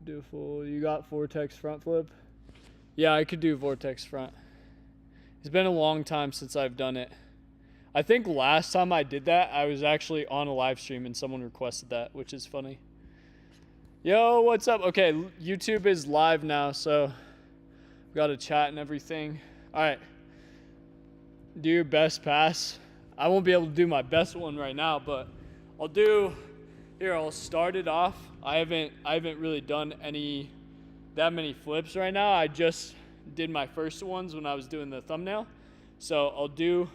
Do a full. You got Vortex front flip? Yeah, I could do Vortex front. It's been a long time since I've done it. I think last time I did that, I was actually on a live stream and someone requested that, which is funny. Yo, what's up? Okay, YouTube is live now, so we got a chat and everything. All right. Do your best pass. I won't be able to do my best one right now, but I'll do. Here, I'll start it off. I haven't really done that many flips right now. I just did my first ones when I was doing the thumbnail. So I'll do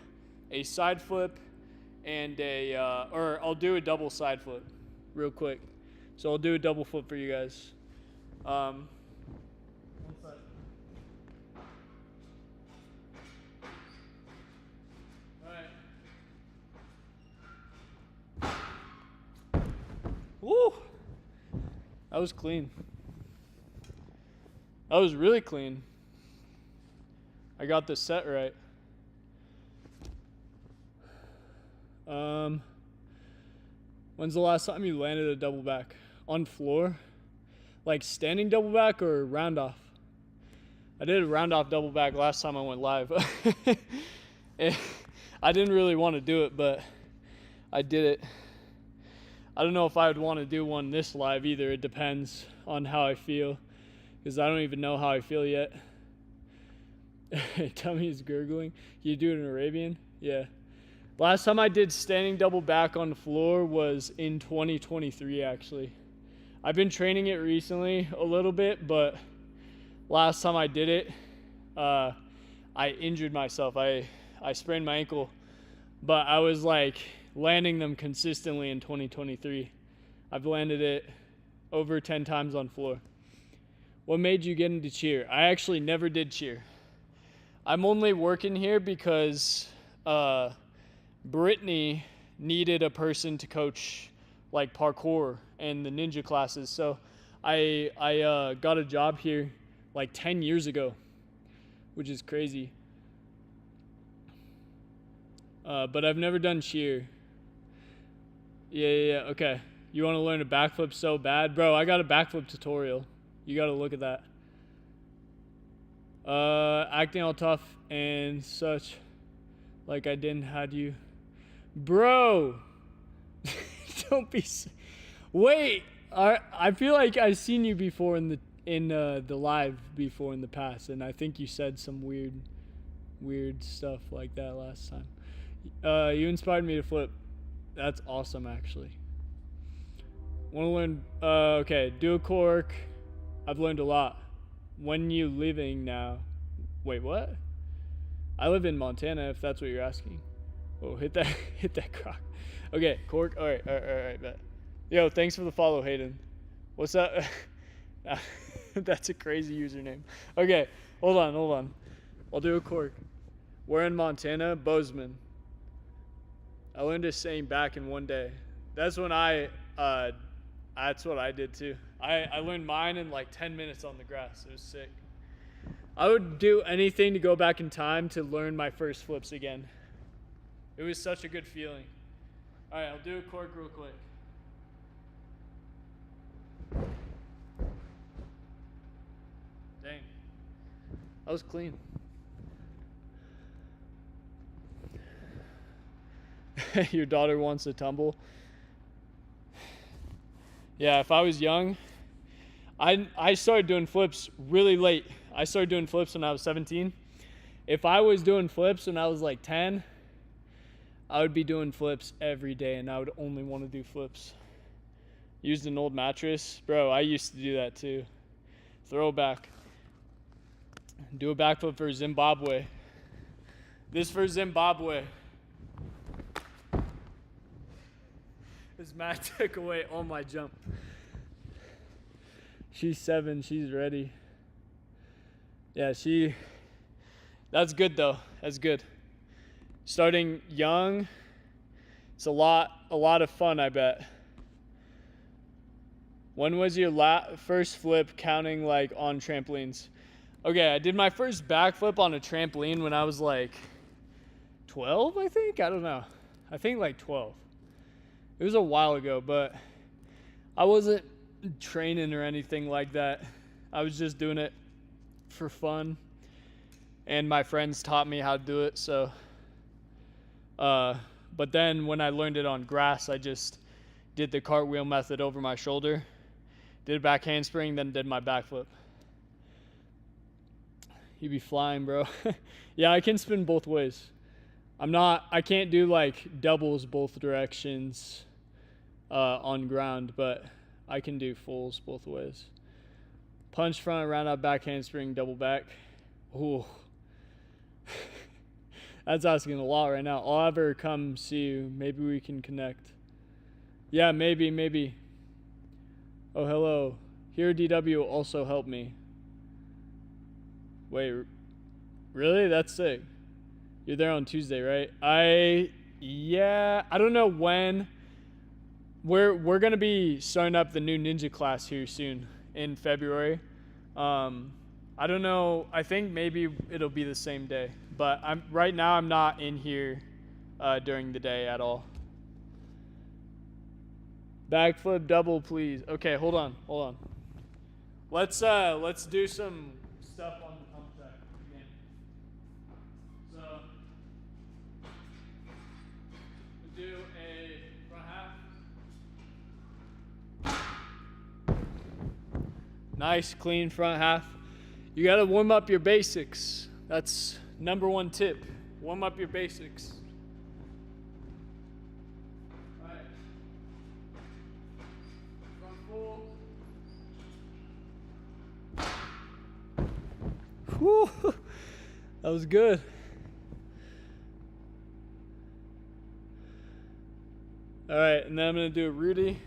a side flip and I'll do a double side flip real quick. So I'll do a double flip for you guys. One sec. All right. Woo! That was clean. That was really clean. I got the set right. When's the last time you landed a double back? On floor? Like standing double back or round off? I did a round off double back last time I went live. I didn't really want to do it, but I did it. I don't know if I would want to do one this live either. It depends on how I feel, because I don't even know how I feel yet. Tummy is gurgling. Can you do it in Arabian? Yeah. Last time I did standing double back on the floor was in 2023, actually. I've been training it recently a little bit, but last time I did it, I injured myself. I sprained my ankle, but I was like landing them consistently in 2023. I've landed it over 10 times on floor. What made you get into cheer? I actually never did cheer. I'm only working here because Brittany needed a person to coach like parkour and the ninja classes. So I got a job here like 10 years ago, which is crazy. But I've never done cheer. Yeah, okay. You want to learn a backflip so bad? Bro, I got a backflip tutorial. You got to look at that. Acting all tough and such, like I didn't had you. Bro! Don't be... Wait! I feel like I've seen you before in the live before in the past, and I think you said some weird stuff like that last time. You inspired me to flip. That's awesome, actually. Want to learn... okay, do a cork. I've learned a lot. When you living now? Wait, what? I live in Montana, if that's what you're asking. Oh, hit that croc. Okay, cork. All right, bet. Yo, thanks for the follow, Hayden. What's up? That's a crazy username. Okay, hold on. I'll do a cork. We're in Montana, Bozeman. I learned this saying back in one day. That's when that's what I did too. I learned mine in like 10 minutes on the grass. It was sick. I would do anything to go back in time to learn my first flips again. It was such a good feeling. All right, I'll do a cork real quick. Dang. That was clean. Your daughter wants to tumble. Yeah, if I was young, I started doing flips really late. I started doing flips when I was 17. If I was doing flips when I was like 10, I would be doing flips every day, and I would only want to do flips. Used an old mattress. Bro, I used to do that too. Throw back. Do a backflip for Zimbabwe. This for Zimbabwe. This Matt took away all my jump. She's 7. She's ready. Yeah, that's good though. That's good. Starting young, it's a lot of fun, I bet. When was your first flip counting like on trampolines? Okay, I did my first backflip on a trampoline when I was like 12, I think. I don't know. I think like 12. It was a while ago, but I wasn't training or anything like that. I was just doing it for fun, and my friends taught me how to do it. So, but then when I learned it on grass, I just did the cartwheel method over my shoulder, did a back handspring, then did my backflip. You be flying, bro. Yeah, I can spin both ways. I can't do like doubles both directions on ground, but I can do fulls both ways. Punch front, round out, back handspring, double back. Ooh. That's asking a lot right now. I'll ever come see you. Maybe we can connect. Yeah, maybe. Oh, hello. Here DW also help me. Wait, really? That's sick. You're there on Tuesday, right? I don't know when. We're gonna be starting up the new ninja class here soon in February. I don't know. I think maybe it'll be the same day, but right now I'm not in here during the day at all. Backflip double, please. Okay, hold on. Let's do some stuff on the pump track again. So we'll do a front half. Nice, clean front half. You gotta warm up your basics. That's number one tip. Warm up your basics. All right. Front full. Whew. That was good. All right, and then I'm gonna do a Rudy.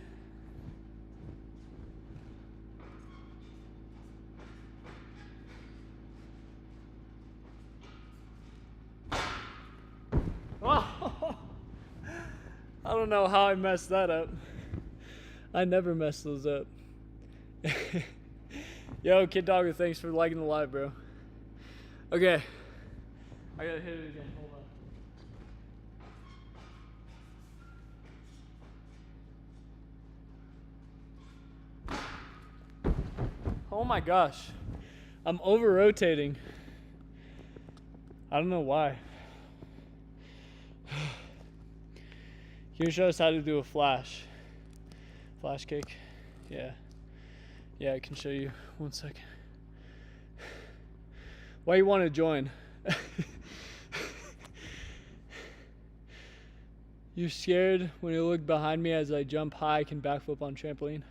Oh, I don't know how I messed that up. I never mess those up. Yo, Kid Dogger, thanks for liking the live, bro. Okay. I gotta hit it again. Hold on. Oh my gosh. I'm over rotating. I don't know why. Can you show us how to do a flash kick? Yeah, I can show you. 1 second. Why you want to join? You scared when you look behind me as I jump high, can backflip on trampoline?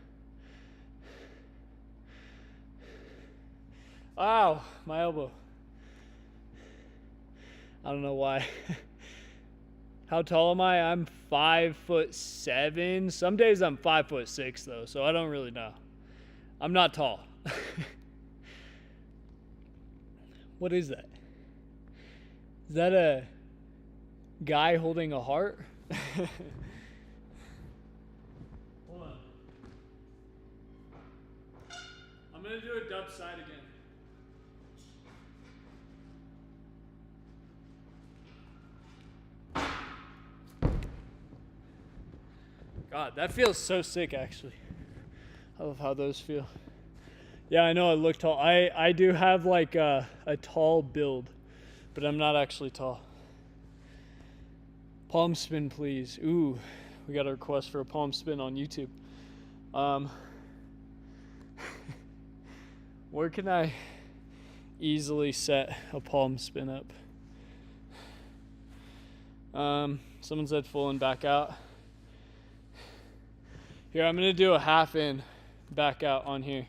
Ow, my elbow. I don't know why. How tall am I? I'm 5'7". Some days I'm 5'6" though, so I don't really know. I'm not tall. What is that? Is that a guy holding a heart? Hold on. I'm gonna do a dub side again. God, that feels so sick, actually. I love how those feel. Yeah, I know I look tall. I do have like a tall build, but I'm not actually tall. Palm spin, please. Ooh, we got a request for a palm spin on YouTube. Where can I easily set a palm spin up? Someone said full and back out. Here, I'm gonna do a half in, back out on here.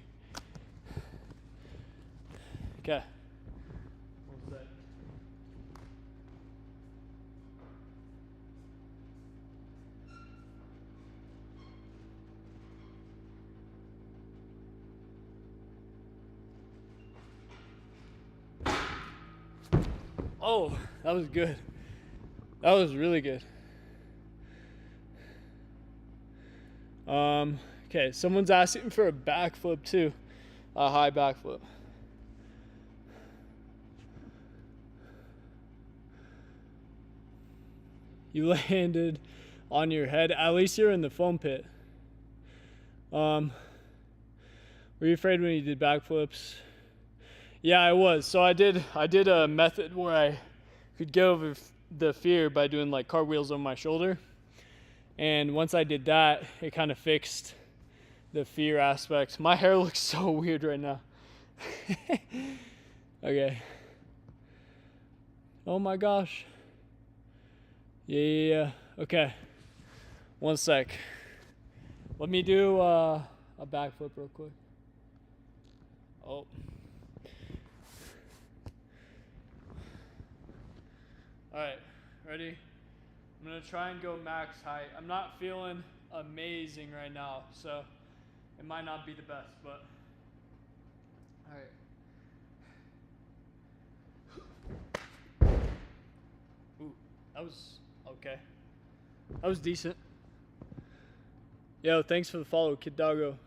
Okay. Oh, that was good. That was really good. Okay, someone's asking for a backflip too. A high backflip. You landed on your head. At least you're in the foam pit. Were you afraid when you did backflips? Yeah, I was. So I did a method where I could get over the fear by doing like cartwheels over my shoulder. And once I did that, it kind of fixed the fear aspect. My hair looks so weird right now. Okay. Oh my gosh. Yeah. Okay. One sec. Let me do a backflip real quick. Oh. Alright, ready? I'm gonna try and go max height. I'm not feeling amazing right now, so it might not be the best, but alright. Ooh, that was okay. That was decent. Yo, thanks for the follow, Kid Doggo.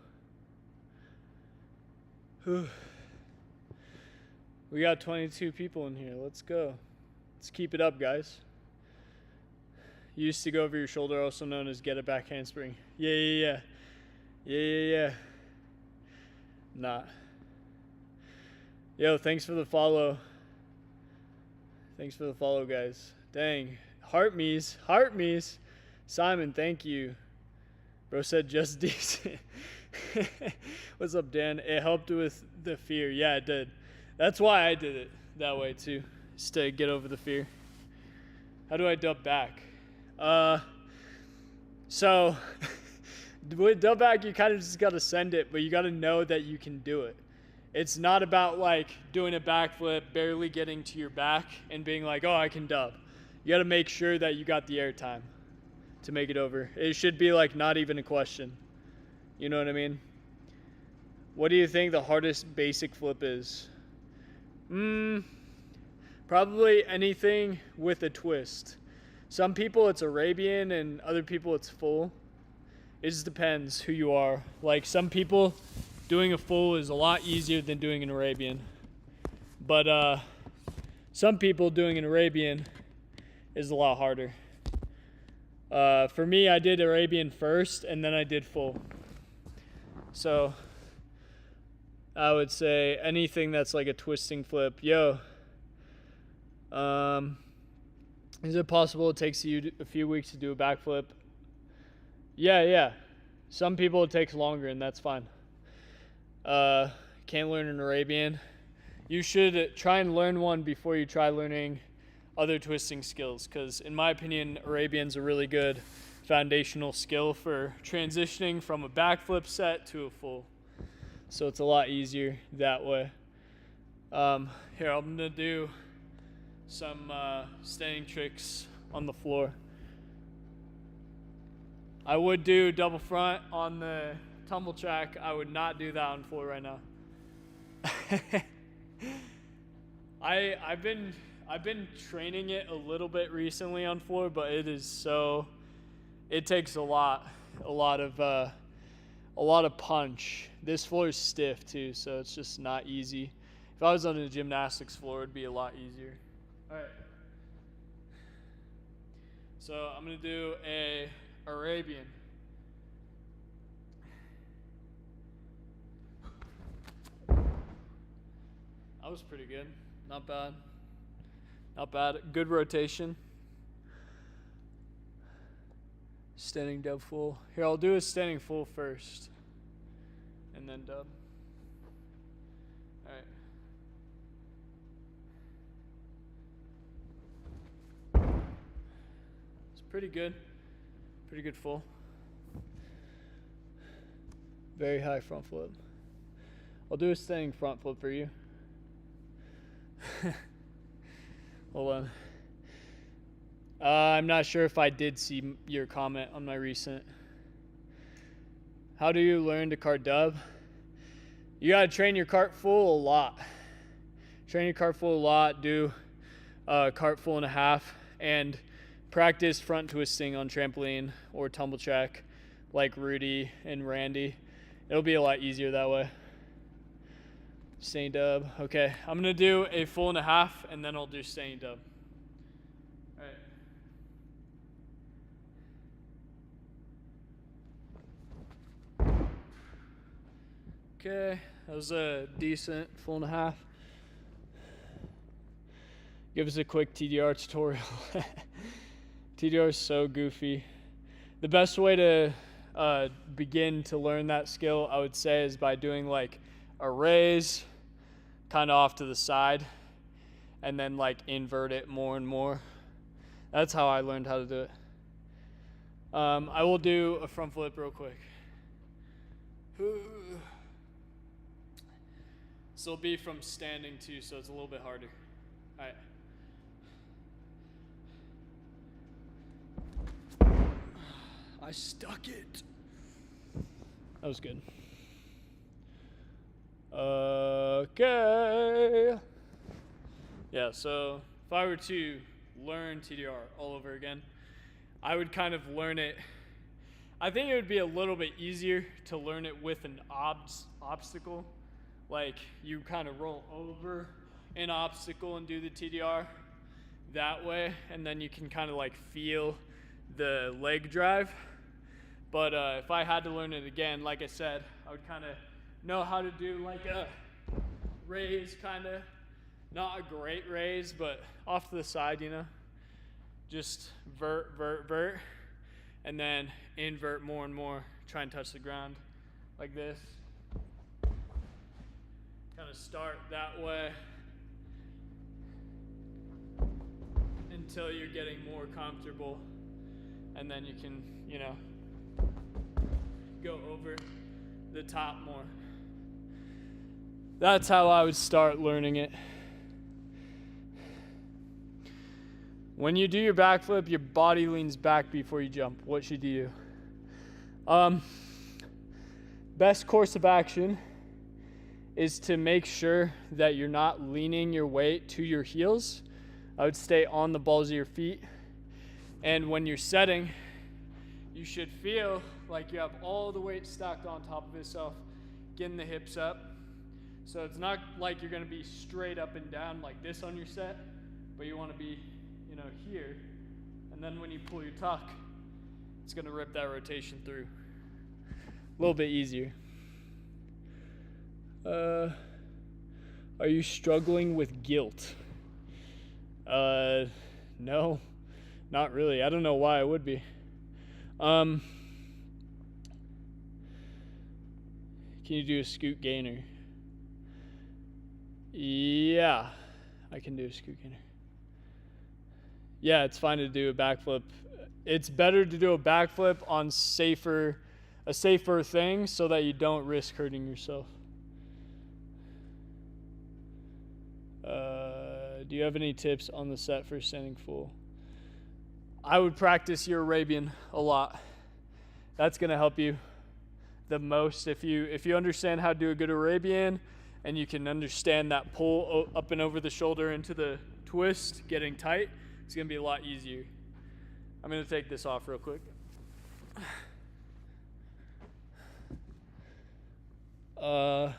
We got 22 people in here. Let's go. Let's keep it up, guys. You used to go over your shoulder, also known as get it back handspring. Yeah. Nah. Yo, thanks for the follow. Thanks for the follow, guys. Dang. Heart me's. Simon, thank you. Bro said just decent. What's up, Dan? It helped with the fear. Yeah, it did. That's why I did it that way too, is to get over the fear. How do I dub back? So with dub back, you kind of just got to send it, but you got to know that you can do it. It's not about like doing a backflip, barely getting to your back and being like, oh, I can dub. You got to make sure that you got the air time to make it over. It should be like not even a question. You know what I mean? What do you think the hardest basic flip is? Probably anything with a twist. Some people it's Arabian and other people it's full. It just depends who you are. Like some people doing a full is a lot easier than doing an Arabian. But some people doing an Arabian is a lot harder. For me, I did Arabian first and then I did full. So I would say anything that's like a twisting flip. Yo, is it possible it takes you a few weeks to do a backflip? Yeah. Some people it takes longer and that's fine. Can't learn an Arabian. You should try and learn one before you try learning other twisting skills, because in my opinion, Arabian's a really good foundational skill for transitioning from a backflip set to a full. So it's a lot easier that way. Here, I'm gonna do some standing tricks on the floor. I would do double front on the tumble track. I would not do that on floor right now. I've been training it a little bit recently on floor, but it takes a lot of punch. This floor is stiff too, so it's just not easy. If I was on a gymnastics floor, it'd be a lot easier. All right. So I'm gonna do a Arabian. That was pretty good. Not bad. Good rotation. Standing dub full. Here, I'll do a standing full first. And then dub. Alright. It's pretty good. Pretty good full. Very high front flip. I'll do a standing front flip for you. Hold on. I'm not sure if I did see your comment on my recent. How do you learn to cart dub? You gotta train your cart full a lot. Train your cart full a lot. Do cart full and a half, and practice front twisting on trampoline or tumble track, like Rudy and Randy. It'll be a lot easier that way. Standing dub. Okay, I'm gonna do a full and a half, and then I'll do standing dub. All right. Okay, that was a decent 4.5. Give us a quick TDR tutorial. TDR is so goofy. The best way to begin to learn that skill, I would say, is by doing like a raise kind of off to the side and then like invert it more and more. That's how I learned how to do it. I will do a front flip real quick. This will be from standing too, so it's a little bit harder. All right. I stuck it. That was good. Okay. Yeah, so if I were to learn TDR all over again, I would kind of learn it. I think it would be a little bit easier to learn it with an obstacle. Like you kind of roll over an obstacle and do the TDR that way, and then you can kind of like feel the leg drive. But if I had to learn it again, like I said, I would kind of know how to do like a raise, kind of. Not a great raise, but off to the side, you know. Just vert, and then invert more and more. Try and touch the ground like this. Kind of start that way until you're getting more comfortable, and then you can, you know, go over the top more. That's how I would start learning it. When you do your backflip, your body leans back before you jump. What should you do? Best course of action is to make sure that you're not leaning your weight to your heels. I would stay on the balls of your feet. And when you're setting, you should feel like you have all the weight stacked on top of yourself, getting the hips up. So it's not like you're gonna be straight up and down like this on your set, but you wanna be, you know, here. And then when you pull your tuck, it's gonna rip that rotation through. A little bit easier. Are you struggling with guilt? No, not really. I don't know why I would be. Can you do a scoot gainer? Yeah, I can do a scoot gainer. Yeah, it's fine to do a backflip. It's better to do a backflip on a safer thing so that you don't risk hurting yourself. Do you have any tips on the set for standing full? I would practice your Arabian a lot. That's gonna help you the most. If you understand how to do a good Arabian and you can understand that pull up and over the shoulder into the twist, getting tight, it's gonna be a lot easier. I'm gonna take this off real quick. Do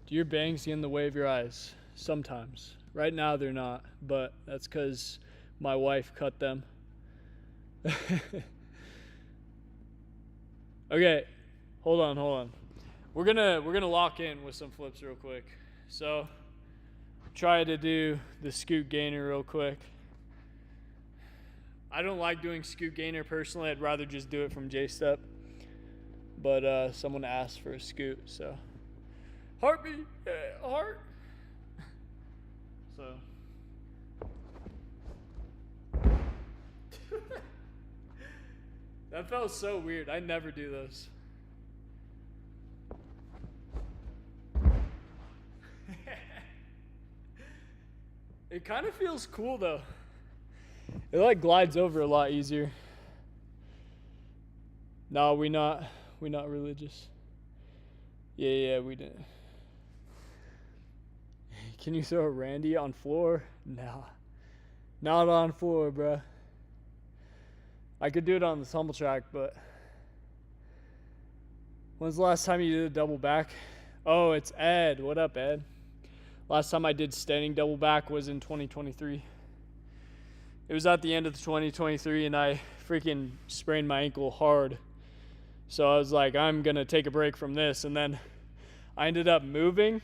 your bangs get in the way of your eyes? Sometimes. Right now they're not, but that's because my wife cut them. Okay, hold on. We're gonna lock in with some flips real quick. So try to do the scoot gainer real quick. I don't like doing scoot gainer personally. I'd rather just do it from J-step. But someone asked for a scoot, so heartbeat, heart. So that felt so weird. I never do those. It kind of feels cool though. It like glides over a lot easier. No, we're not religious. Yeah, we didn't. Can you throw a Randy on floor? Nah. Not on floor, bruh. I could do it on the tumble track, but when's the last time you did a double back? Oh, it's Ed. What up, Ed? Last time I did standing double back was in 2023. It was at the end of 2023, and I freaking sprained my ankle hard. So I was like, I'm going to take a break from this. And then I ended up moving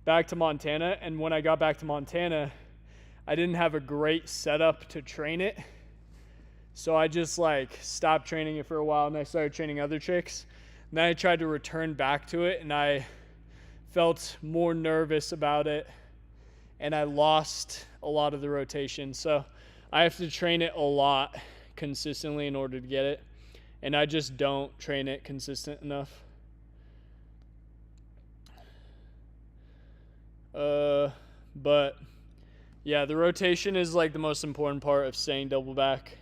back to Montana, and when I got back to Montana, I didn't have a great setup to train it. So I just like stopped training it for a while, and I started training other tricks. And then I tried to return back to it, and I felt more nervous about it, and I lost a lot of the rotation. So I have to train it a lot consistently in order to get it, and I just don't train it consistent enough. But yeah, the rotation is like the most important part of staying double back.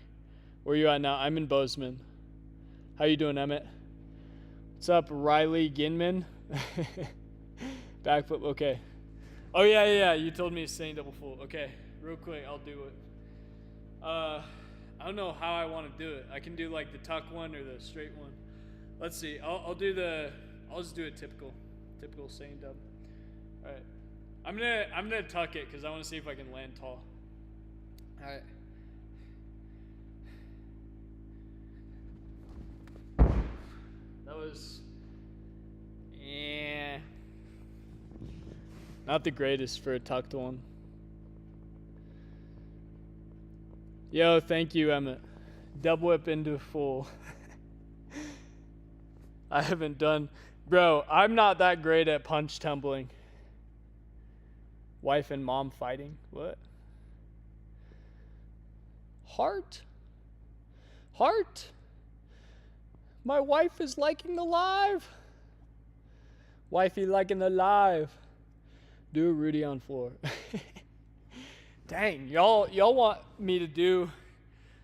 Where you at now? I'm in Bozeman. How you doing, Emmett? What's up, Riley Ginman? Back flip, okay. Oh yeah, you told me to stay double full. Okay, real quick, I'll do it. I don't know how I want to do it. I can do like the tuck one or the straight one. Let's see. I'll just do it typical staying double. All right. I'm gonna tuck it because I want to see if I can land tall. All right. That was, not the greatest for a tucked one. Yo, thank you, Emmett. Double whip into full. I haven't done, bro. I'm not that great at punch tumbling. Wife and mom fighting. What? Heart? My wife is liking the live. Wifey liking the live. Do a Rudy on floor. Dang, y'all want me to do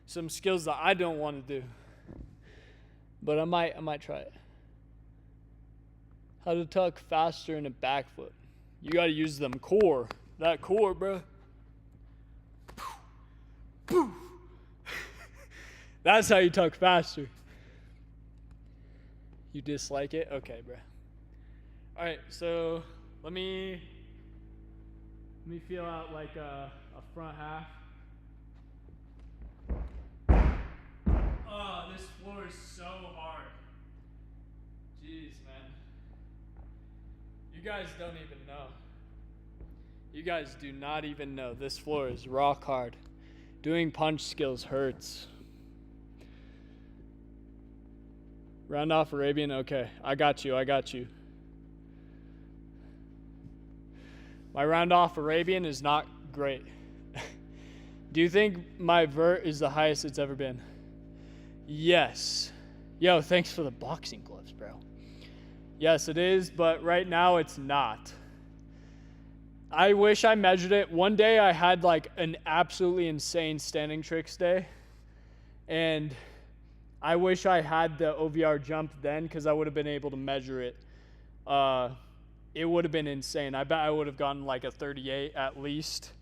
some skills that I don't want to do. But I might try it. How to tuck faster in a backflip. You gotta use them core. That core, bro. That's how you tuck faster. You dislike it? Okay, bro. All right, so let me feel out like a front half. Oh, this floor is so hard. Jeez, man. You guys don't even know. You guys do not even know. This floor is rock hard. Doing punch skills hurts. Round off Arabian? Okay, I got you. My round off Arabian is not great. Do you think my vert is the highest it's ever been? Yes. Yo, thanks for the boxing gloves, bro. Yes, it is, but right now it's not. I wish I measured it. One day I had like an absolutely insane standing tricks day, and I wish I had the OVR jump then because I would have been able to measure it. It would have been insane. I bet I would have gotten like a 38 at least,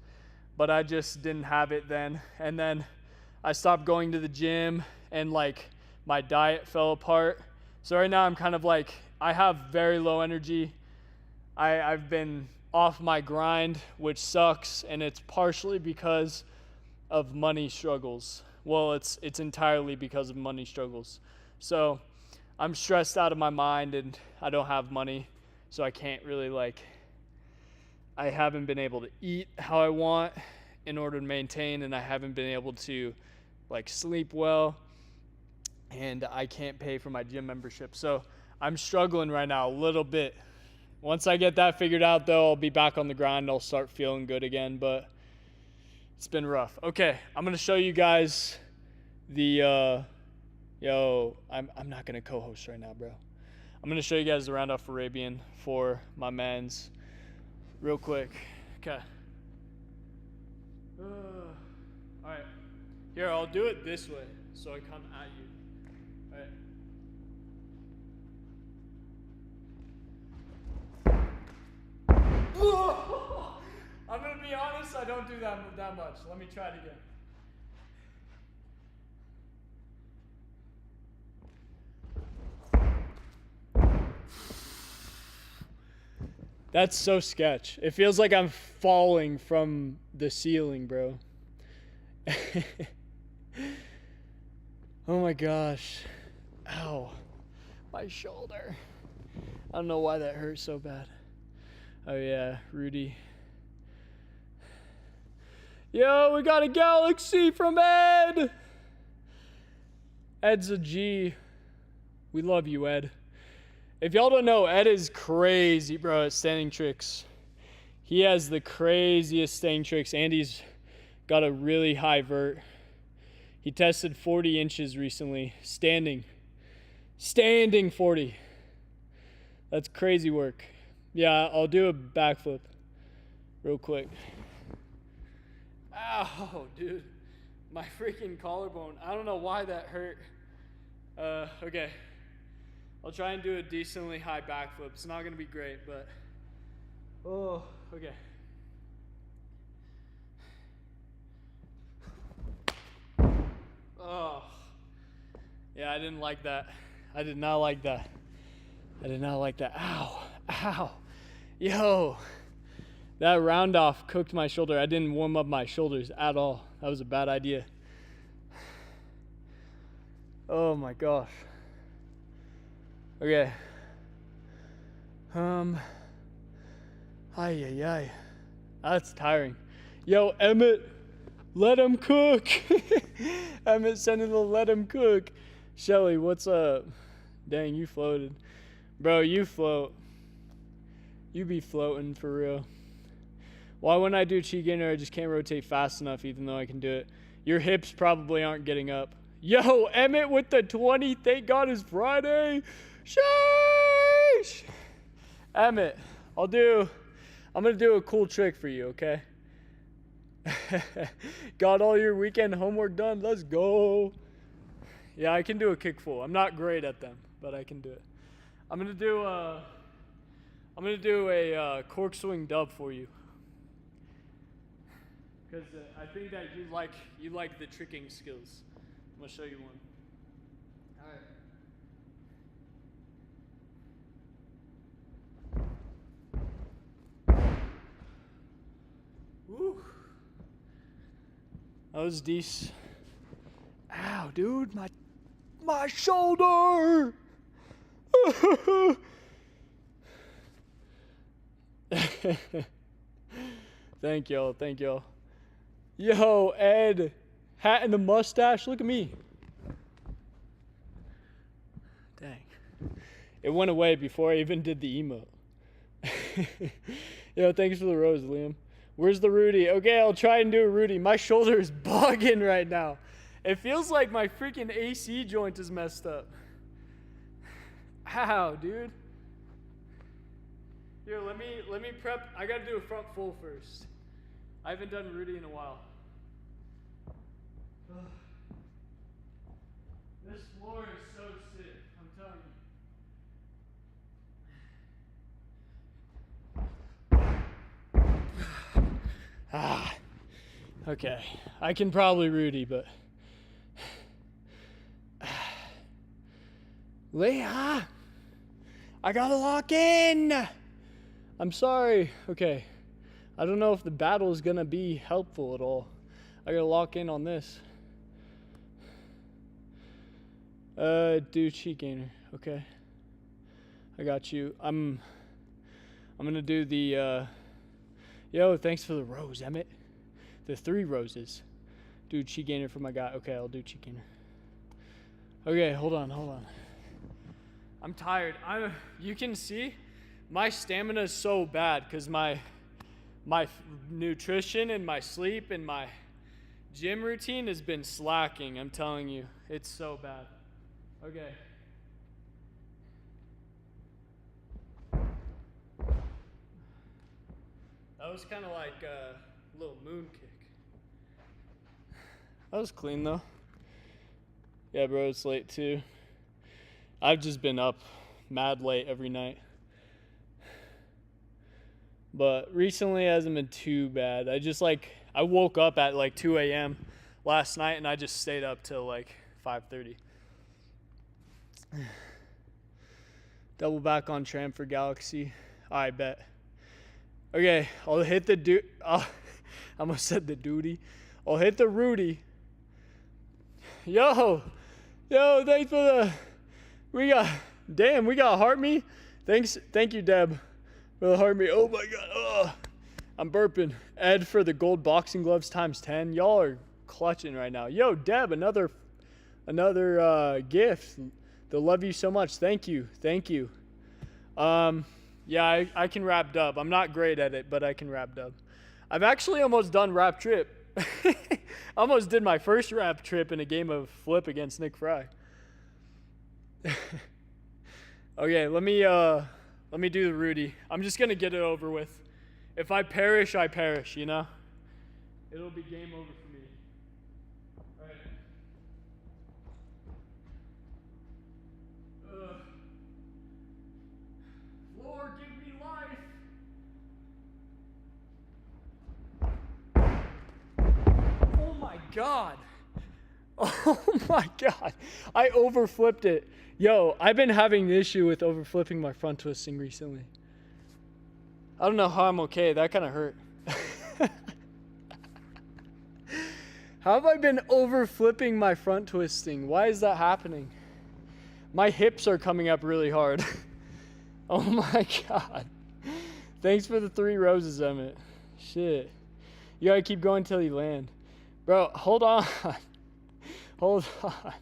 but I just didn't have it then. And then I stopped going to the gym, and like my diet fell apart. So right now I'm kind of like, I have very low energy. I've been off my grind, which sucks, and it's partially because of money struggles. Well, it's entirely because of money struggles. So I'm stressed out of my mind, and I don't have money, so I can't really I haven't been able to eat how I want in order to maintain, and I haven't been able to sleep well, and I can't pay for my gym membership. So I'm struggling right now a little bit. Once I get that figured out, though, I'll be back on the grind. I'll start feeling good again, but it's been rough. Okay, I'm going to show you guys the, I'm not going to co-host right now, bro. I'm going to show you guys the round off Arabian for my men's real quick. Okay. All right. Here, I'll do it this way so I come at you. All right. I'm gonna be honest, I don't do that much. Let me try it again. That's so sketch. It feels like I'm falling from the ceiling, bro. Oh my gosh. Ow. My shoulder. I don't know why that hurt so bad. Oh yeah, Rudy. Yo, we got a galaxy from Ed. Ed's a G. We love you, Ed. If y'all don't know, Ed is crazy, bro, at standing tricks. He has the craziest standing tricks, and he's got a really high vert. He tested 40 inches recently, standing 40. That's crazy work. Yeah, I'll do a backflip real quick. Ow, dude. My freaking collarbone. I don't know why that hurt. Okay. I'll try and do a decently high backflip. It's not going to be great, but... Oh, okay. Oh. Yeah, I didn't like that. I did not like that. I did not like that. Ow. Ow. Yo. That round off cooked my shoulder. I didn't warm up my shoulders at all. That was a bad idea. Oh my gosh. Okay. Ay. That's tiring. Yo, Emmett, let him cook. Emmett sending the let him cook. Shelly, what's up? Dang, you floated. Bro, you float. You be floating for real. Why when I do cheat gainer, I just can't rotate fast enough even though I can do it? Your hips probably aren't getting up. Yo, Emmett with the 20. Thank God it's Friday. Sheesh. Emmett, I'm going to do a cool trick for you, okay? Got all your weekend homework done? Let's go. Yeah, I can do a kick full. I'm not great at them, but I can do it. I'm going to do a cork swing dub for you. Because I think that you like the tricking skills. I'm going to show you one. All right. Woo. That was decent. Ow, dude, my shoulder. Thank y'all. Yo, Ed, hat and the mustache. Look at me. Dang. It went away before I even did the emote. Yo, thanks for the rose, Liam. Where's the Rudy? Okay, I'll try and do a Rudy. My shoulder is bugging right now. It feels like my freaking AC joint is messed up. Ow, dude. Here, let me prep. I gotta do a front full first. I haven't done Rudy in a while. This floor is so sick, I'm telling you. Okay. I can probably Rudy, but... Leah! I gotta lock in! I'm sorry. Okay. I don't know if the battle is gonna be helpful at all. I gotta lock in on this. Do cheat gainer. Okay. I got you. I'm gonna do the, yo, thanks for the rose, Emmett. The 3 roses. Do cheat gainer for my guy. Okay, I'll do cheat gainer. Okay, hold on. I'm tired. You can see my stamina is so bad because my nutrition and my sleep and my gym routine has been slacking. I'm telling you, it's so bad. Okay. That was kind of like a little moon kick. That was clean though. Yeah, bro, it's late too. I've just been up mad late every night. But recently it hasn't been too bad. I woke up at like 2 a.m. last night and I just stayed up till like 5:30. Double back on tram for Galaxy. I bet. Okay, I'll hit the I almost said the duty. I'll hit the Rudy. Yo, thanks for the... We got Heart Me. Thank you, Deb, for the heart me. Oh my God, I'm burping. Ed for the gold boxing gloves ×10. Y'all are clutching right now. Yo, Deb, another gift. They'll love you so much. Thank you. Yeah, I can rap dub. I'm not great at it, but I can rap dub. I've actually almost done rap trip. Almost did my first rap trip in a game of Flip against Nick Fry. Okay, let me do the Rudy. I'm just gonna get it over with. If I perish, I perish, you know? It'll be game over for me. All right. Lord, give me life. Oh my God. Oh my God. I overflipped it. Yo, I've been having an issue with overflipping my front twisting recently. I don't know how I'm okay. That kind of hurt. How have I been overflipping my front twisting? Why is that happening? My hips are coming up really hard. Oh my God. Thanks for the 3 roses, Emmett. Shit. You gotta keep going till you land. Bro, hold on. Hold on.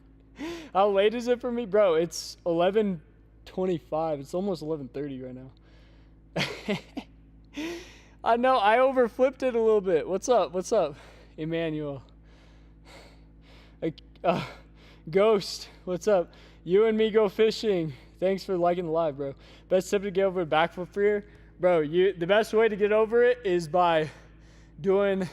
How late is it for me? Bro, it's 11:25. It's almost 11:30 right now. I know, I overflipped it a little bit. What's up, Emmanuel? Ghost, what's up? You and me go fishing. Thanks for liking the live, bro. Best tip to get over a backflip fear? Bro, the best way to get over it is by doing,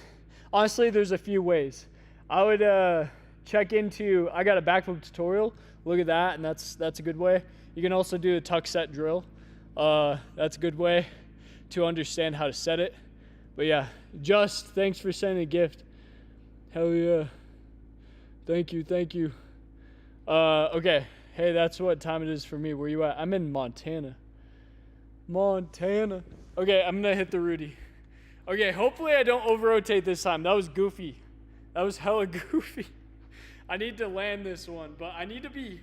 honestly, there's a few ways. I would check into, I got a backflip tutorial. Look at that, and that's a good way. You can also do a tuck set drill. That's a good way to understand how to set it. But yeah, Just, thanks for sending a gift. Hell yeah. Thank you. Okay. Hey, that's what time it is for me. Where you at? I'm in Montana. Okay, I'm gonna hit the Rudy. Okay, hopefully I don't over-rotate this time. That was goofy. That was hella goofy. I need to land this one, but I need to be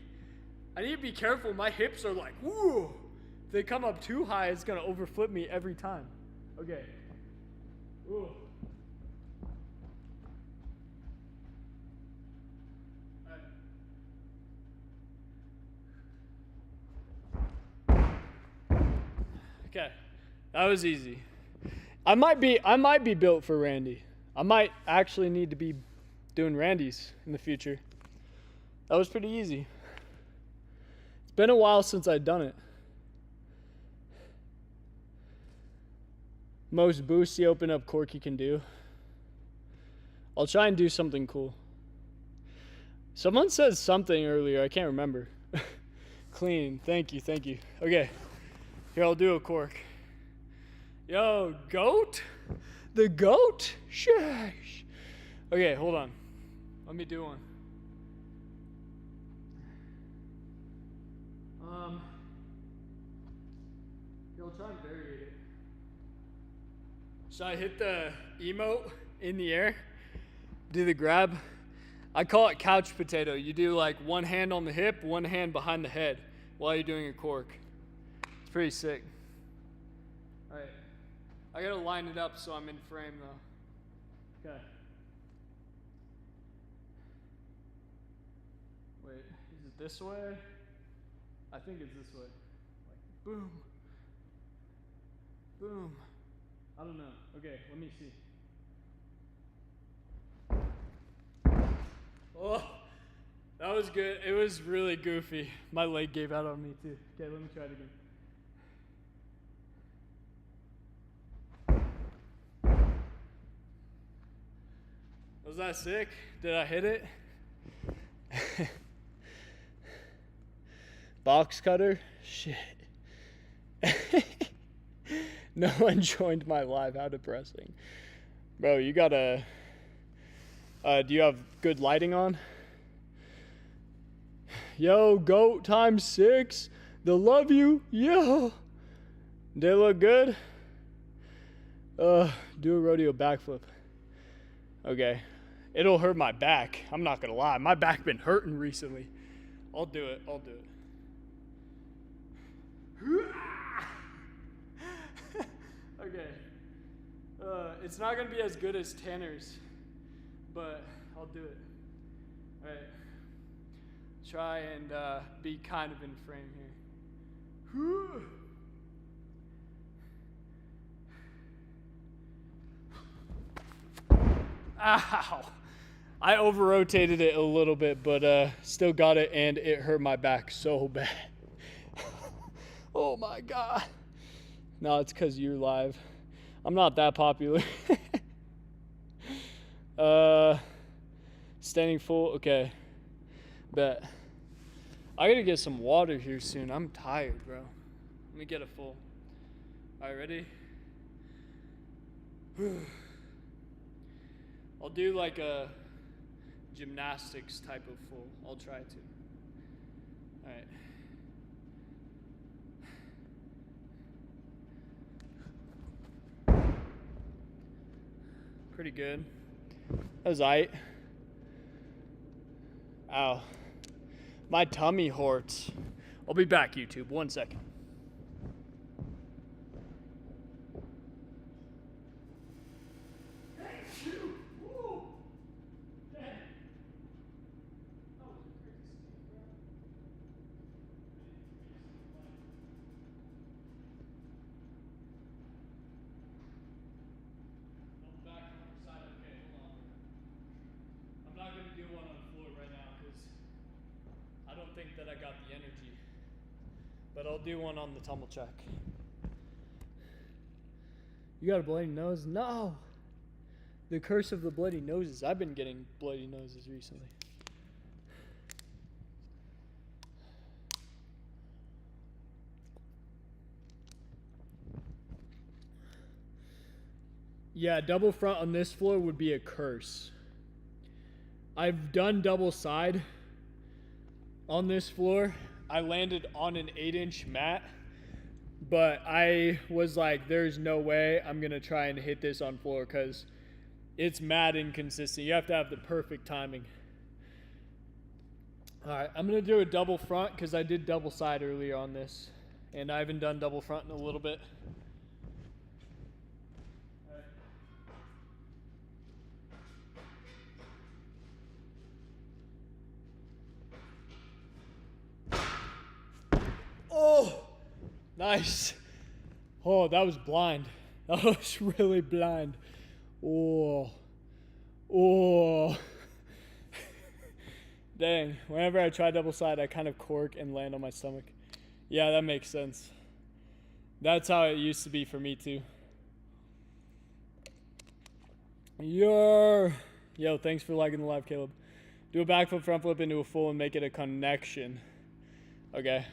careful. My hips are like, woo. If they come up too high, it's gonna overflip me every time. Okay. Ooh. Okay, that was easy. I might be built for Randy. I might actually need to be doing Randy's in the future. That was pretty easy. It's been a while since I'd done it. Most boosts the open up cork you can do. I'll try and do something cool. Someone said something earlier, I can't remember. Clean, thank you. Okay, here, I'll do a cork. Yo, goat? The goat? Shush. Okay, hold on. Let me do one. Here, I'll try and variate it. Should I hit the emote in the air? Do the grab? I call it couch potato. You do like one hand on the hip, one hand behind the head while you're doing a cork. It's pretty sick. All right. I gotta line it up so I'm in frame though. Okay. Wait, is it this way? I think it's this way. Like, boom. Boom. I don't know. Okay, let me see. Oh, that was good. It was really goofy. My leg gave out on me too. Okay, let me try it again. Was that sick? Did I hit it? Box cutter? Shit. No one joined my live. How depressing. Bro, you gotta... do you have good lighting on? Yo, goat ×6. They'll love you. Yo. They look good? Do a rodeo backflip. Okay. It'll hurt my back. I'm not gonna lie. My back been hurting recently. I'll do it. It's not gonna be as good as Tanner's, but I'll do it. All right. Try and be kind of in frame here. Whew. Ow! I over-rotated it a little bit, but still got it, and it hurt my back so bad. Oh my God. No, it's because you're live. I'm not that popular. Standing full, okay. Bet. I gotta get some water here soon. I'm tired, bro. Let me get a full. All right, ready? I'll do like a gymnastics type of full. I'll try to. All right. Pretty good. That was aight. Ow. My tummy hurts. I'll be back, YouTube. 1 second. That I got the energy, but I'll do one on the tumble check. You got a bloody nose? No. The curse of the bloody noses. I've been getting bloody noses recently. Yeah, double front on this floor would be a curse. I've done double side. On this floor, I landed on an 8-inch mat, but I was like, there's no way I'm gonna try and hit this on floor because it's mad inconsistent. You have to have the perfect timing. All right, I'm gonna do a double front because I did double side earlier on this, and I haven't done double front in a little bit. Oh, nice. Oh, that was blind. That was really blind. Oh, oh. Dang, whenever I try double side, I kind of cork and land on my stomach. Yeah, that makes sense. That's how it used to be for me too. Yo, thanks for liking the live, Caleb. Do a backflip, front flip into a full and make it a connection. Okay.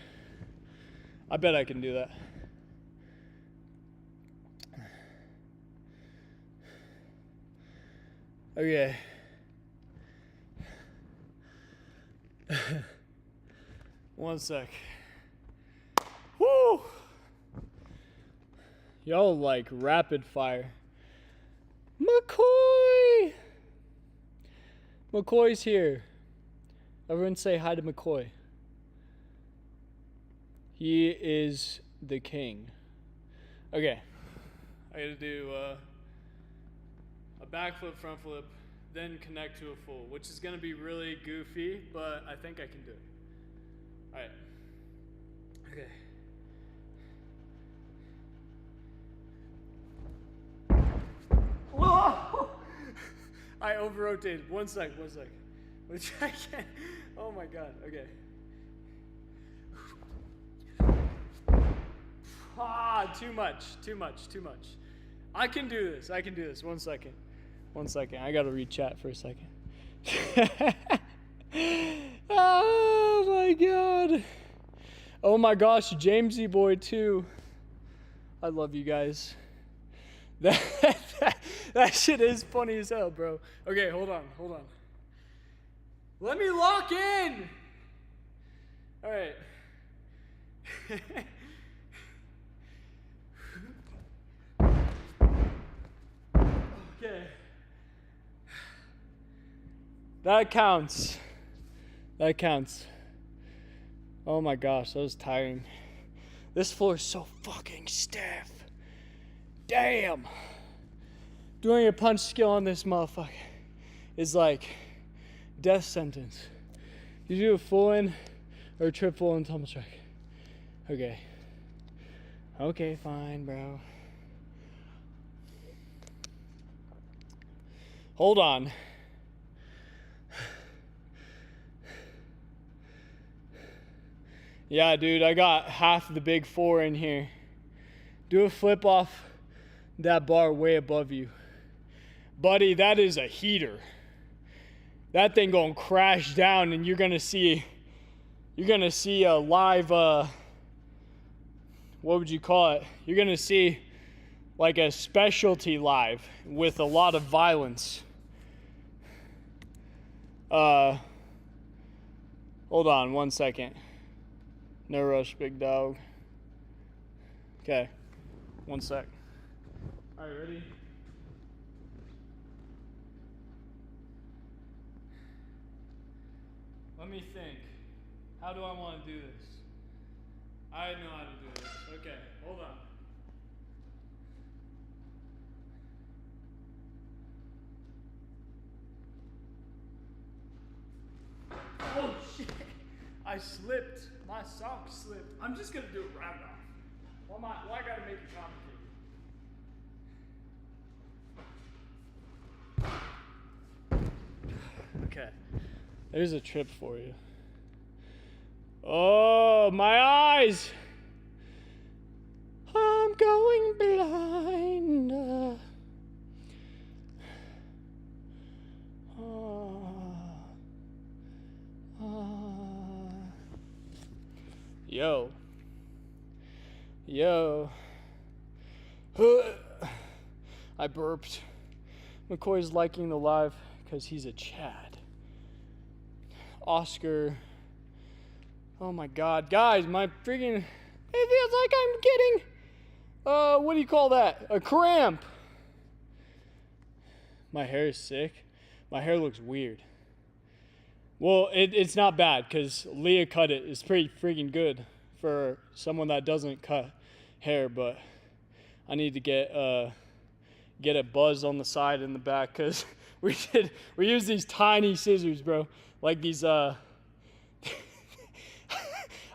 I bet I can do that. Okay. One sec. Woo! Y'all like rapid fire. McCoy! McCoy's here. Everyone say hi to McCoy. He is the king. Okay. I gotta do a backflip, front flip, then connect to a full, which is gonna be really goofy, but I think I can do it. All right. Okay. Whoa! I over-rotated. One sec. Which I can't. Oh my God. Okay. Ah, too much. I can do this. 1 second. I gotta read chat for a second. Oh my God. Oh my gosh, Jamesy boy too. I love you guys. That shit is funny as hell, bro. Okay, hold on. Let me lock in. All right. Okay. That counts. Oh my gosh, that was tiring. This floor is so fucking stiff. Damn. doing a punch skill on this motherfucker is like death sentence. You do a full in or a trip full in tumble track. Okay. Okay, fine, bro. Hold on. Yeah, dude, I got half the big 4 in here. Do a flip off that bar way above you. Buddy, that is a heater. That thing gonna crash down and you're gonna see a live, what would you call it? You're gonna see like a specialty live with a lot of violence. Hold on 1 second. No rush, big dog. Okay, 1 sec. All right, ready? Let me think. How do I want to do this? I know how to do this. Okay, hold on. Oh shit! I slipped. My sock slipped. I'm just gonna do it round off. Why I gotta make it complicated? Okay. There's a trip for you. Oh, my eyes! I'm going blind. Yo. I burped. McCoy's liking the live because he's a Chad. Oscar. Oh my God, guys, my freaking, it feels like I'm getting, what do you call that? A cramp. My hair is sick. My hair looks weird. Well, it's not bad because Leah cut it. It's pretty freaking good for someone that doesn't cut hair, but I need to get a buzz on the side and the back because we use these tiny scissors, bro. Like these, I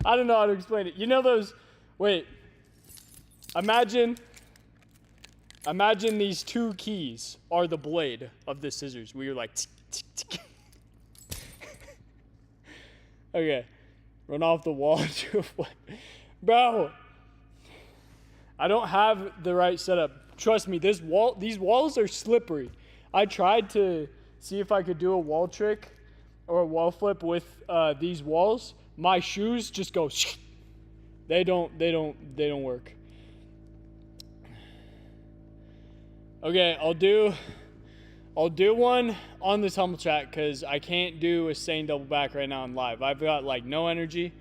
don't know how to explain it. You know those, wait, imagine these 2 keys are the blade of the scissors. We were like, tick, tick, tick. Okay, run off the wall into a flip. Bro, I don't have the right setup. Trust me, these walls are slippery. I tried to see if I could do a wall trick or a wall flip with these walls. My shoes just go. They don't work. Okay, I'll do one on the tumble track because I can't do a sane double back right now in live. I've got like no energy,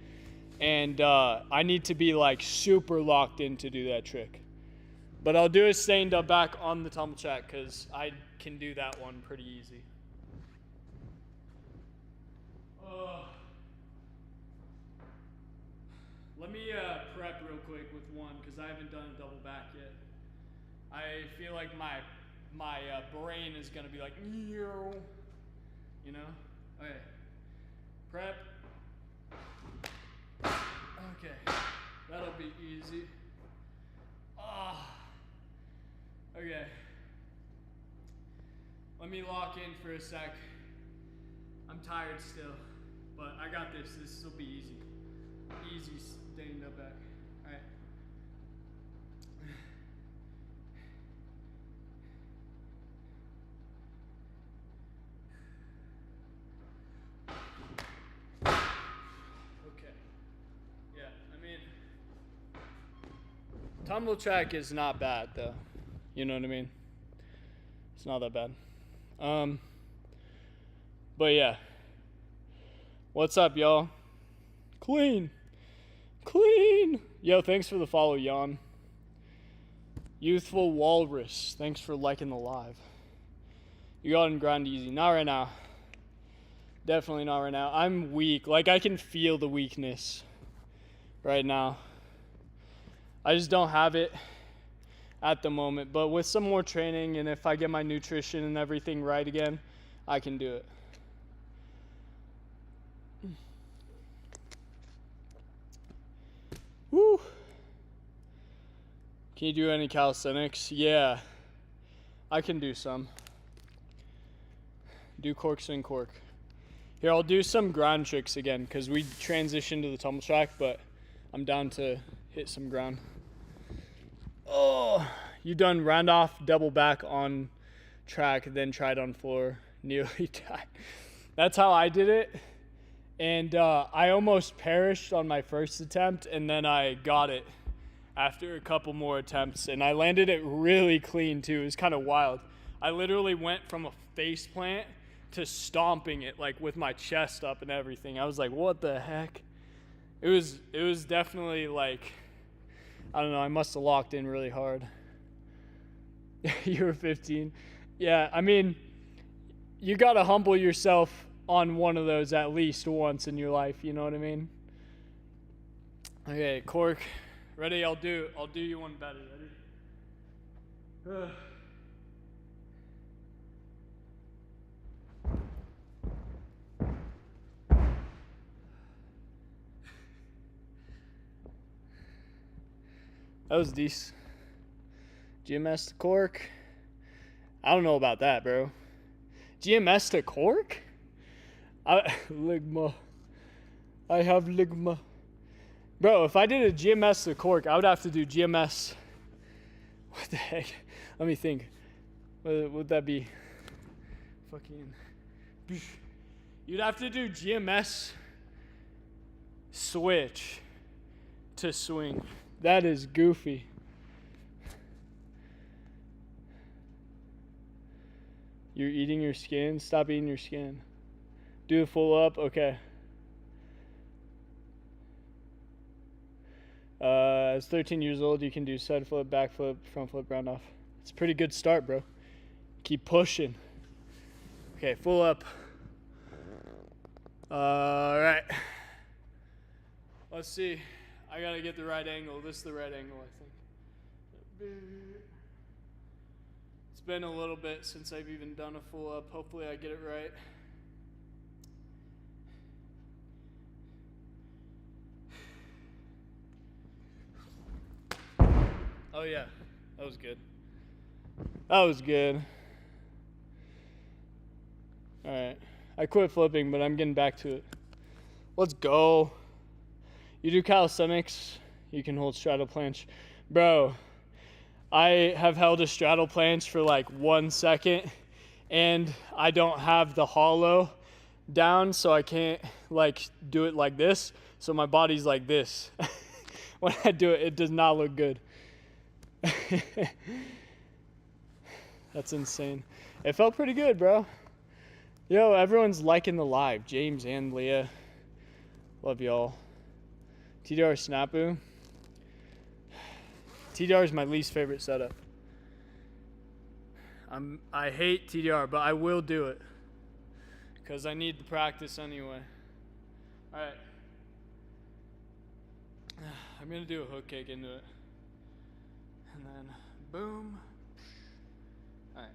and I need to be like super locked in to do that trick. But I'll do a sane double back on the tumble track because I can do that one pretty easy. Let me prep real quick with one because I haven't done a double back yet. I feel like my brain is gonna be like, you know? Okay. Prep. Okay. That'll be easy. Okay. Let me lock in for a sec. I'm tired still, but I got this. This will be easy. Easy staying up back. All right. Okay. Yeah, I mean, tumble track is not bad though. You know what I mean? It's not that bad. But yeah. What's up, y'all? Clean. Yo, thanks for the follow, Jan. Youthful Walrus, thanks for liking the live. You got in grind easy. Not right now. Definitely not right now. I'm weak. Like, I can feel the weakness right now. I just don't have it. at the moment. But with some more training, and if I get my nutrition and everything right again, I can do it. Woo! Can you do any calisthenics? Yeah, I can do some. Do cork, swing, cork. Here, I'll do some ground tricks again because we transitioned to the tumble track, but I'm down to hit some ground. Oh, you done round off, double back on track, then tried on floor, nearly died. That's how I did it. And I almost perished on my first attempt, and then I got it after a couple more attempts, and I landed it really clean too. It was kind of wild. I literally went from a face plant to stomping it, like with my chest up and everything. I was like, what the heck? It was definitely like, I don't know, I must have locked in really hard. You were 15. Yeah, I mean, you gotta humble yourself on one of those at least once in your life, you know what I mean? Okay, cork. Ready? I'll do you one better. Ready? That was decent. GMS to cork. I don't know about that, bro. GMS to cork? Ligma. I have ligma. Bro, if I did a GMS to cork, I would have to do GMS. What the heck? Let me think. What would that be? Fucking. You'd have to do GMS switch to swing. That is goofy. You're eating your skin? Stop eating your skin. Do a full up? Okay. As 13 years old, you can do side flip, back flip, front flip, round off. It's a pretty good start, bro. Keep pushing. Okay, full up. All right. Let's see. I gotta get the right angle. This is the right angle, I think. It's been a little bit since I've even done a full up. Hopefully I get it right. Oh yeah, that was good. That was good. All right, I quit flipping, but I'm getting back to it. Let's go. You do calisthenics, you can hold straddle planche. Bro, I have held a straddle planche for like 1 second, and I don't have the hollow down, so I can't like do it like this. So my body's like this. When I do it, it does not look good. That's insane. It felt pretty good, bro. Yo, everyone's liking the live. James and Leah. Love y'all. TDR Snapu. TDR is my least favorite setup. I hate TDR, but I will do it because I need the practice anyway. All right. I'm gonna do a hook kick into it. And then, boom. All right.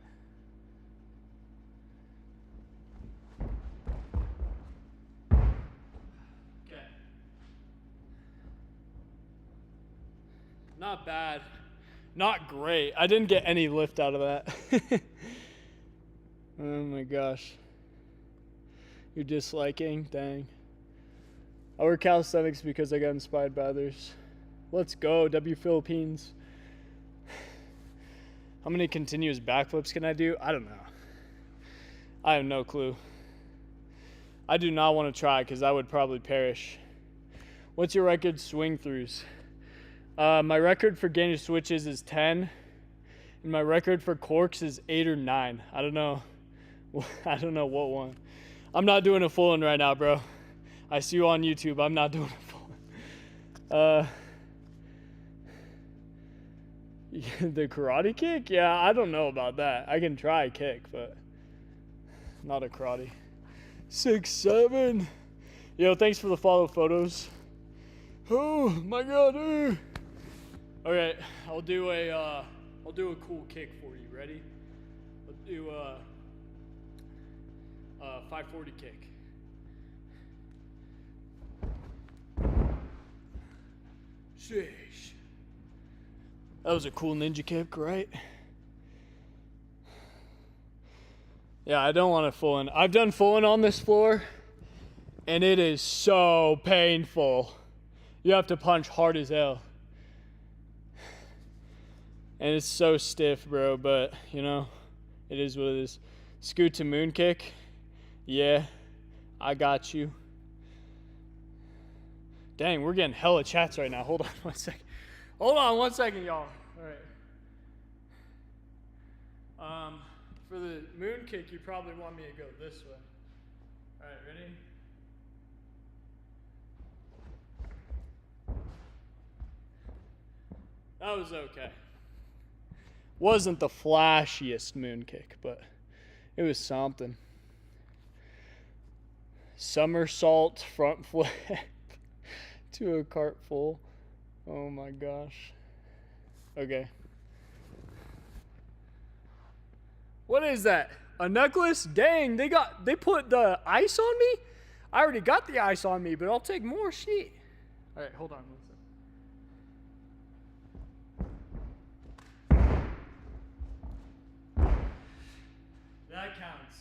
Okay. Not bad. Not great. I didn't get any lift out of that. Oh my gosh. You're disliking? Dang. I work calisthenics because I got inspired by others. Let's go, W Philippines. How many continuous backflips can I do? I don't know. I have no clue. I do not want to try because I would probably perish. What's your record swing throughs? My record for gainer switches is 10, and my record for corks is 8 or 9. I don't know. I don't know what one. I'm not doing a full one right now, bro. I see you on YouTube. I'm not doing a full one. The karate kick? Yeah, I don't know about that. I can try a kick, but not a karate. 6, 7. Yo, thanks for the follow photos. Oh my god. Okay, I'll do a I'll do a cool kick for you. Ready? Let's do a 540 kick. Sheesh. That was a cool ninja kick, right? Yeah, I don't want to full in. I've done full in on this floor, and it is so painful. You have to punch hard as hell. And it's so stiff, bro, but, you know, it is what it is. Scoot to moon kick. Yeah, I got you. Dang, we're getting hella chats right now. Hold on 1 second. Hold on 1 second, y'all. All right. For the moon kick, you probably want me to go this way. All right, ready? That was okay. Wasn't the flashiest moon kick, but it was something. Somersault front flip to a cart full. Oh my gosh. Okay. What is that? A necklace? Dang, they put the ice on me? I already got the ice on me, but I'll take more shit. All right, hold on 1 second. That counts.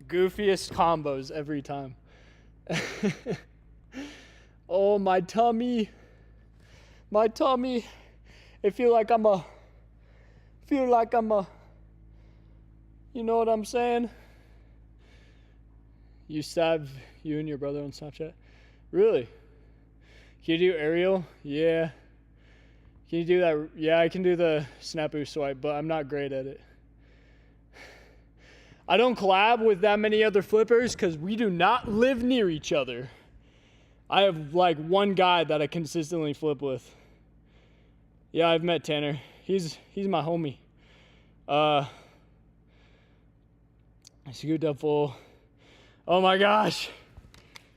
Goofiest combos every time. Oh, my tummy. My tummy. I feel like I'm a, you know what I'm saying? You stab you and your brother on Snapchat? Really? Can you do aerial? Yeah. Can you do that? Yeah, I can do the snapu swipe, but I'm not great at it. I don't collab with that many other flippers because we do not live near each other. I have like one guy that I consistently flip with. Yeah, I've met Tanner. He's my homie. Scoot up full. Oh my gosh.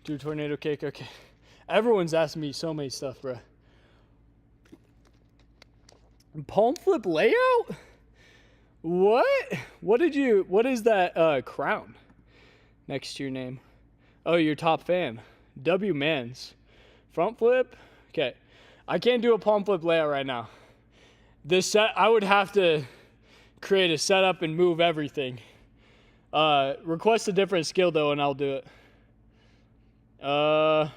Do a tornado kick. Okay. Everyone's asking me so many stuff, bro. Palm flip layout? What? What is that crown next to your name? Oh, your top fan. W Mans. Front flip? Okay. I can't do a palm flip layout right now. I would have to create a setup and move everything. Request a different skill though and I'll do it. Hold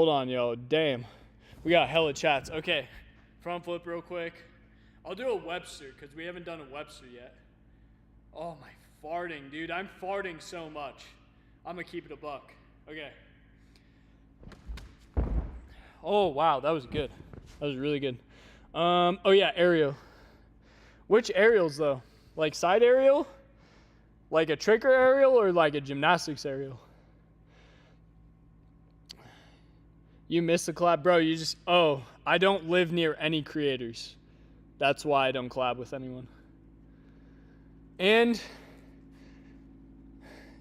on, yo. Damn. We got hella chats. Okay. Front flip real quick. I'll do a Webster because we haven't done a Webster yet. Oh my farting, dude. I'm farting so much. I'm gonna keep it a buck. Okay. Oh wow, that was good. That was really good. Oh yeah, aerial. Which aerials though? Like side aerial? Like a tricker aerial or like a gymnastics aerial? You missed the collab, bro. I don't live near any creators. That's why I don't collab with anyone. And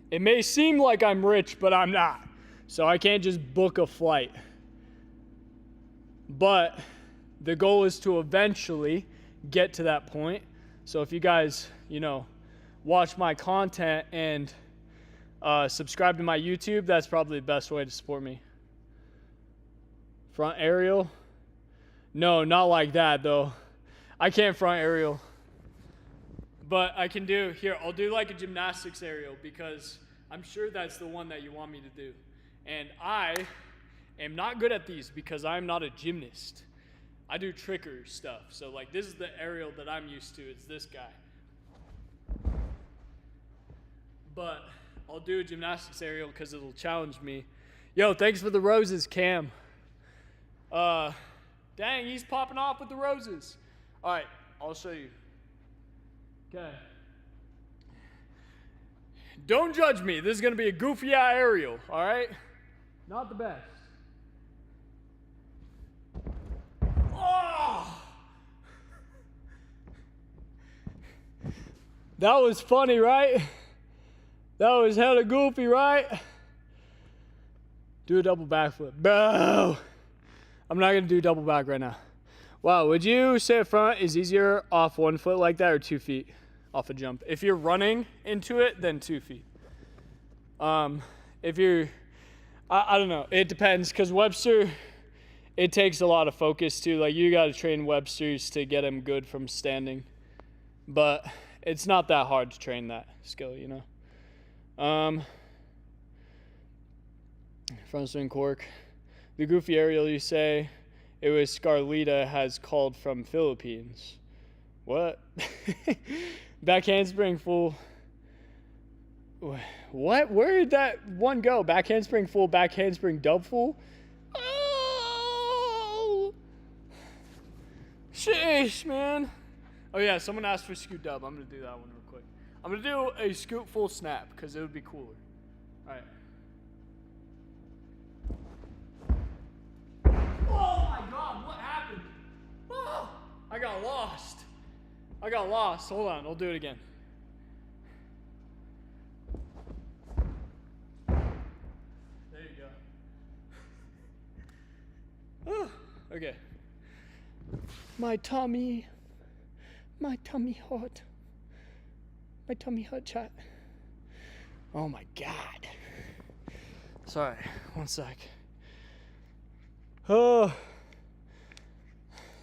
it may seem like I'm rich, but I'm not. So I can't just book a flight. But the goal is to eventually get to that point. So if you guys, watch my content and subscribe to my YouTube, that's probably the best way to support me. Front aerial? No, not like that though. I can't front aerial. But I can do, I'll do like a gymnastics aerial because I'm sure that's the one that you want me to do. And I am not good at these because I'm not a gymnast. I do tricker stuff. So like this is the aerial that I'm used to. It's this guy. But I'll do a gymnastics aerial because it'll challenge me. Yo, thanks for the roses, Cam. Dang, he's popping off with the roses. All right, I'll show you. Okay. Don't judge me. This is going to be a goofy eye aerial, all right? Not the best. Oh! That was funny, right? That was hella goofy, right? Do a double backflip. Bro! I'm not gonna do double back right now. Wow, would you say a front is easier off 1 foot like that or 2 feet off a jump? If you're running into it, then 2 feet. If you're, I don't know, it depends, because Webster, it takes a lot of focus too. Like, you gotta train Websters to get him good from standing. But it's not that hard to train that skill, you know? Front swing cork. The goofy aerial, you say it was Scarlita has called from Philippines. What? Back handspring full. What? Where did that one go? Back handspring full, back handspring dub full? Oh! Sheesh, man. Oh yeah, someone asked for scoot dub. I'm gonna do that one real quick. I'm gonna do a scoot full snap because it would be cooler. All right. Oh my God, what happened? Oh, I got lost. Hold on, I'll do it again. There you go. Oh, okay. My tummy hurt. My tummy hurt, chat. Oh my God. Sorry, one sec. Oh.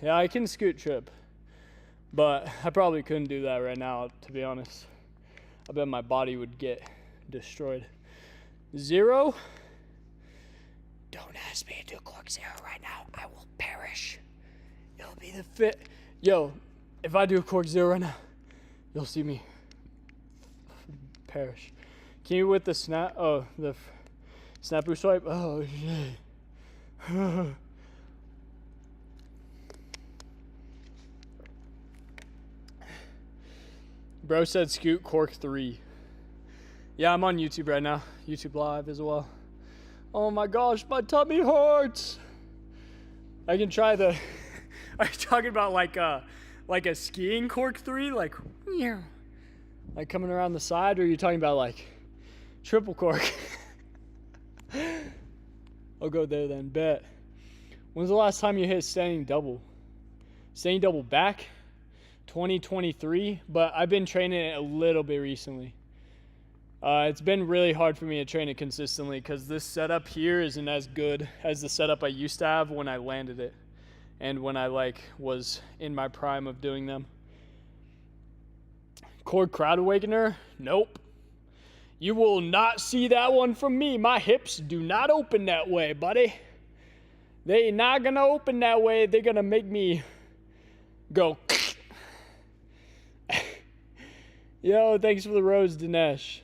Yeah, I can scoot trip, but I probably couldn't do that right now, to be honest. I bet my body would get destroyed. 0? Don't ask me to do cork 0 right now. I will perish. It'll be the fit. Yo, if I do a cork 0 right now, you'll see me perish. Can you with the snap? Oh, the snapper swipe? Oh, shit. Bro said scoot cork 3. Yeah, I'm on YouTube right now. YouTube live as well. Oh my gosh, my tummy hurts. I can try the. Are you talking about like a skiing cork 3, like coming around the side, or are you talking about like triple cork? I'll go there then. Bet. When's the last time you hit standing double? Standing double back? 2023, but I've been training it a little bit recently. It's been really hard for me to train it consistently because this setup here isn't as good as the setup I used to have when I landed it and when I was in my prime of doing them. Cord crowd awakener? Nope. You will not see that one from me. My hips do not open that way, buddy. They not gonna open that way. They're gonna make me go. Yo, thanks for the rose, Dinesh.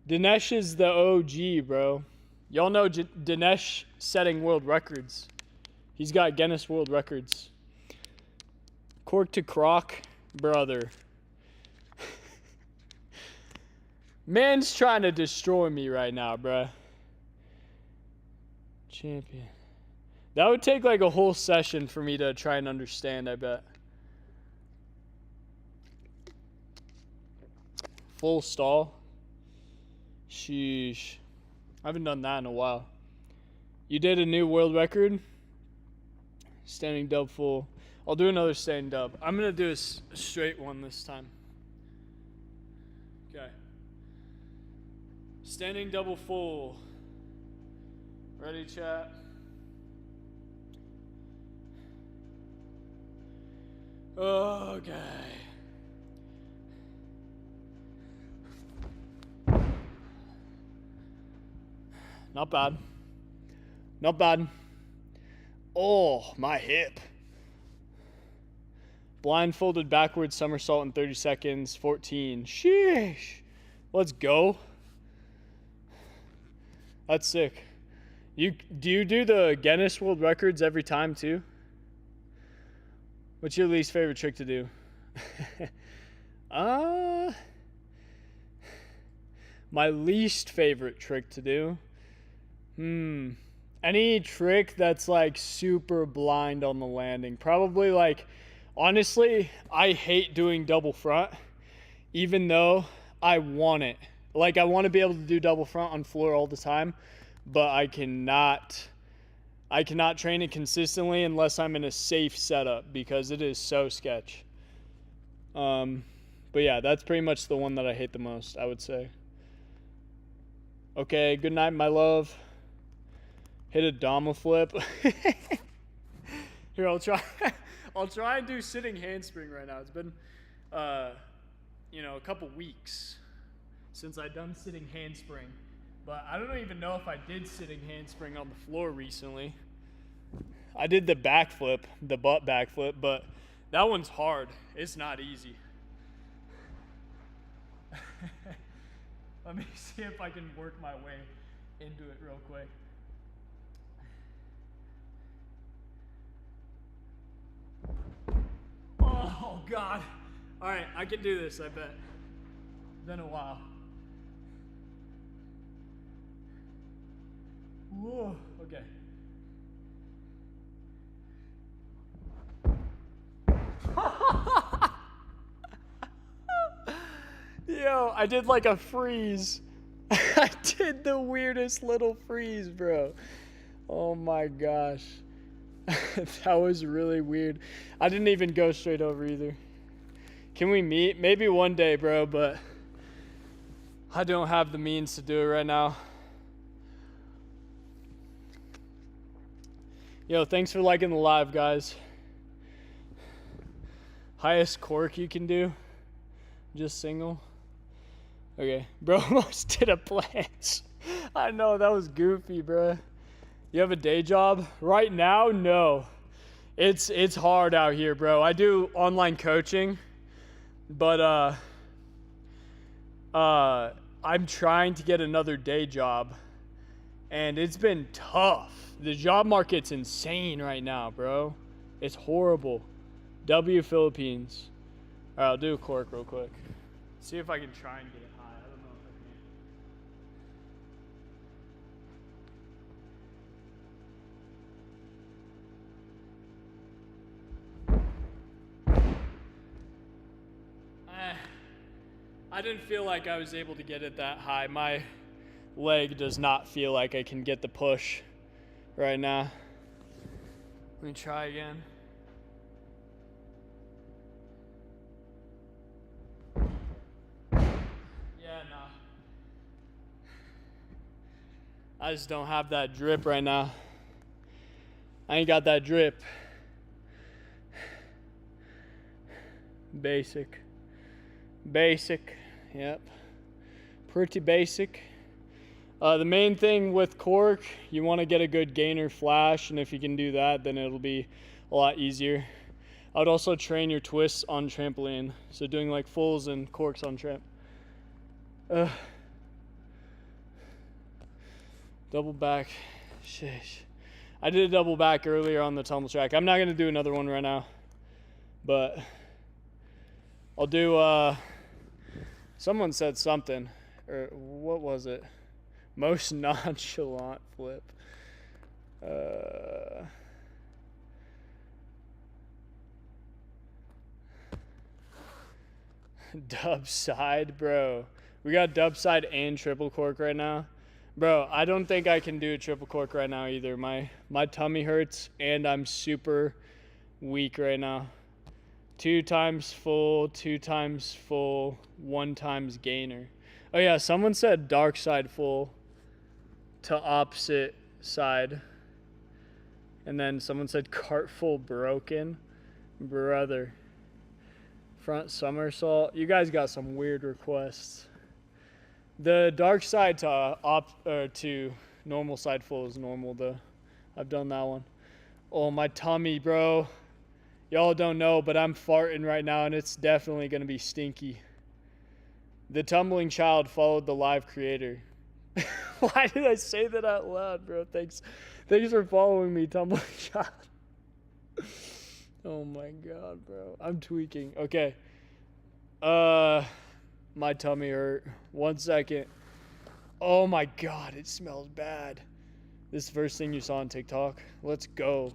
Dinesh is the OG, bro. Y'all know Dinesh setting world records. He's got Guinness World Records. Cork to croc, brother. Man's trying to destroy me right now, bruh. Champion. That would take like a whole session for me to try and understand, I bet. Full stall. Sheesh. I haven't done that in a while. You did a new world record? Standing dub full. I'll do another standing dub. I'm going to do a straight one this time. Okay. Standing double full. Ready, chat? Okay. Not bad. Not bad. Oh, my hip. Blindfolded backwards somersault in 30 seconds, 14. Sheesh. Let's go. That's sick. Do you do the Guinness World Records every time too? What's your least favorite trick to do? My least favorite trick to do? Any trick that's like super blind on the landing. Probably like, honestly, I hate doing double front, even though I want it. Like, I want to be able to do double front on floor all the time, but I cannot I cannot train it consistently unless I'm in a safe setup because it is so sketch. But yeah, that's pretty much the one that I hate the most, I would say. Okay, good night, my love. Hit a Dama flip. Here, I'll try. I'll try and do sitting handspring right now. It's been, a couple weeks since I've done sitting handspring. But I don't even know if I did sitting handspring on the floor recently. I did the backflip, the butt backflip, but that one's hard. It's not easy. Let me see if I can work my way into it real quick. Oh, God. All right, I can do this, I bet. It's been a while. Whoa, okay. Yo, I did like a freeze. I did the weirdest little freeze, bro. Oh my gosh. That was really weird. I didn't even go straight over either. Can we meet? Maybe one day, bro, but I don't have the means to do it right now. Yo, thanks for liking the live, guys. Highest cork you can do? Just single? Okay. Bro almost did a planche. I know, that was goofy, bro. You have a day job? Right now, no. It's hard out here, bro. I do online coaching, but I'm trying to get another day job, and it's been tough. The job market's insane right now, bro. It's horrible. W Philippines. All right, I'll do a cork real quick. See if I can try and get it high. I don't know if I can. I didn't feel like I was able to get it that high. My leg does not feel like I can get the push right now. Let me try again. Yeah, no. I just don't have that drip right now. I ain't got that drip. Basic. Yep. Pretty basic. The main thing with cork, you want to get a good gainer flash, and if you can do that, then it'll be a lot easier. I would also train your twists on trampoline, so doing like fulls and corks on tramp. Double back, sheesh. I did a double back earlier on the tumble track. I'm not gonna do another one right now, but I'll do, someone said something, or what was it? Most nonchalant flip. Dub side, bro. We got dub side and triple cork right now. Bro, I don't think I can do a triple cork right now either. My tummy hurts and I'm super weak right now. 2 times full, 2 times full, 1 times gainer. Oh yeah, someone said dark side full to opposite side. And then someone said cart full broken. Brother. Front somersault. You guys got some weird requests. The dark side to normal side full is normal though. I've done that one. Oh, my tummy, bro. Y'all don't know, but I'm farting right now and it's definitely gonna be stinky. The tumbling child followed the live creator. Why did I say that out loud, bro? Thanks for following me, tumbling child. Oh my god, bro. I'm tweaking. Okay. My tummy hurt. 1 second. Oh my god, it smells bad. This is the first thing you saw on TikTok. Let's go.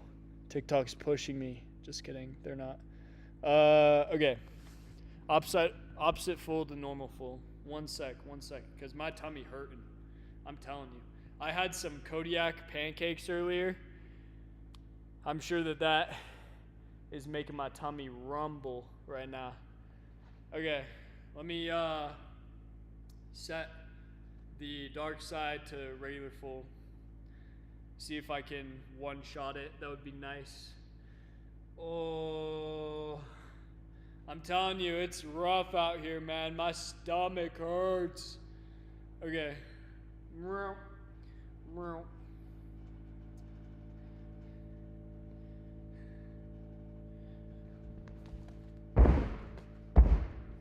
TikTok's pushing me. Just kidding. They're not. Okay. Opposite full to normal full. 1 sec. Because my tummy hurting. I'm telling you. I had some Kodiak pancakes earlier. I'm sure that is making my tummy rumble right now. Okay, let me set the dark side to regular full. See if I can one-shot it. That would be nice. Oh, I'm telling you, it's rough out here, man. My stomach hurts. Okay.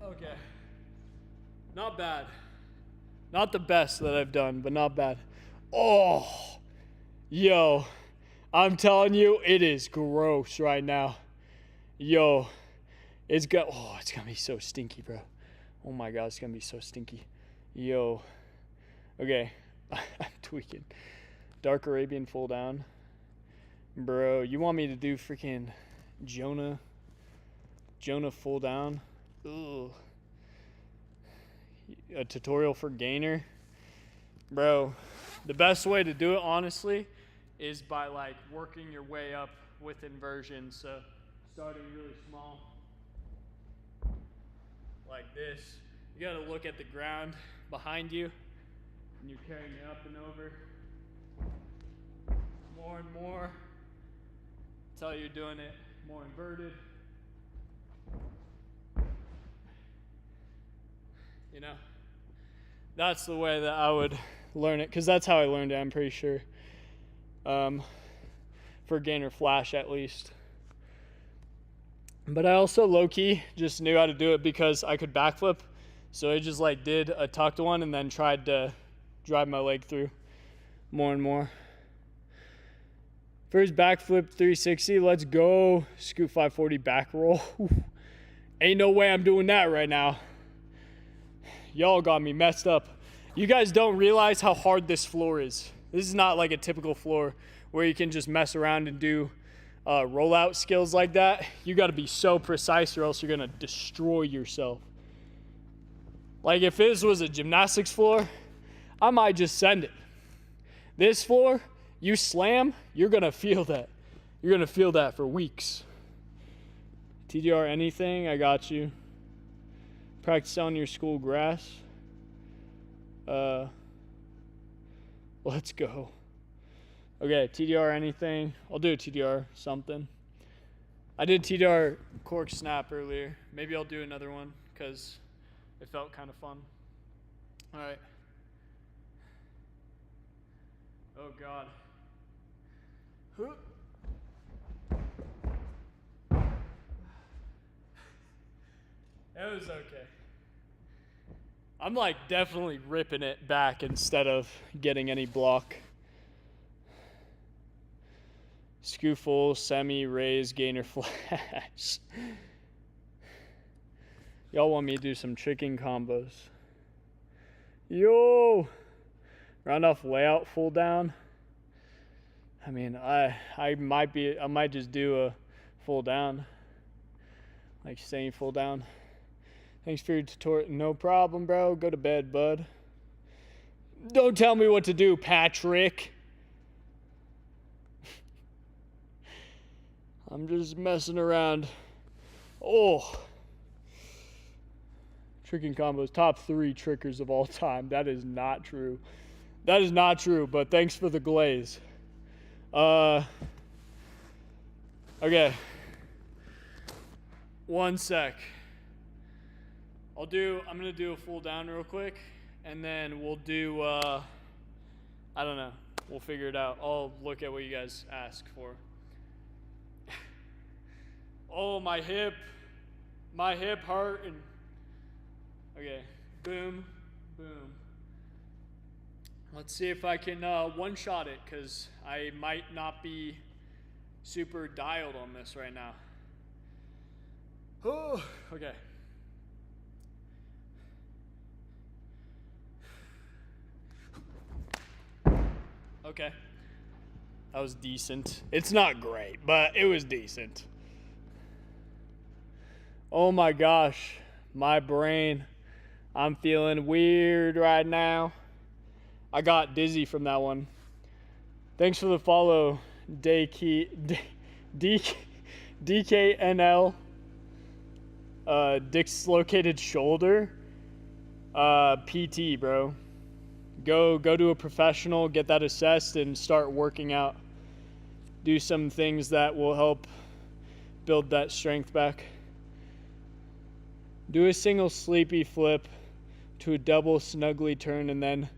Okay. Not bad. Not the best that I've done, but not bad. Oh, yo, I'm telling you, it is gross right now. Yo, it's gonna be so stinky, bro. Oh my God, it's gonna be so stinky. Yo, okay, I'm tweaking. Dark Arabian full down. Bro, you want me to do freaking Jonah full down? Ugh. A tutorial for gainer? Bro, the best way to do it, honestly, is by like working your way up with inversion. So starting really small, like this. You gotta look at the ground behind you, and you're carrying it up and over. More and more, until you're doing it more inverted. You know, that's the way that I would learn it, because that's how I learned it, I'm pretty sure. For gainer flash, at least. But I also low-key just knew how to do it because I could backflip. So I just like did a tucked one and then tried to drive my leg through more and more. First backflip 360, let's go. Scoop 540 back roll. Ain't no way I'm doing that right now. Y'all got me messed up. You guys don't realize how hard this floor is. This is not like a typical floor where you can just mess around and do rollout skills like that. You got to be so precise or else you're going to destroy yourself. Like if this was a gymnastics floor, I might just send it. This floor, you slam, you're going to feel that. You're going to feel that for weeks. TDR anything, I got you. Practice on your school grass. Let's go. Okay, TDR anything. I'll do a TDR something. I did TDR cork snap earlier. Maybe I'll do another one because it felt kind of fun. All right. Oh, God. It was okay. I'm like definitely ripping it back instead of getting any block. Skew full, semi, raise, gainer, flash. Y'all want me to do some chicken combos. Yo! Round off layout full down. I mean, I might just do a full down. Like saying full down. Thanks for your tutorial. No problem, bro. Go to bed, bud. Don't tell me what to do, Patrick. I'm just messing around. Oh. Tricking combos. Top 3 trickers of all time. That is not true. That is not true, but thanks for the glaze. Okay. One sec. I'm gonna do a full down real quick, and then we'll do, I don't know. We'll figure it out. I'll look at what you guys ask for. Oh, my hip hurting. Okay, boom, boom. Let's see if I can one-shot it, because I might not be super dialed on this right now. Oh, okay. Okay. That was decent. It's not great, but it was decent. Oh my gosh. My brain. I'm feeling weird right now. I got dizzy from that one. Thanks for the follow, DKNL, dislocated shoulder, PT, bro. Go to a professional, get that assessed, and start working out. Do some things that will help build that strength back. Do a single sleepy flip to a double snuggly turn and then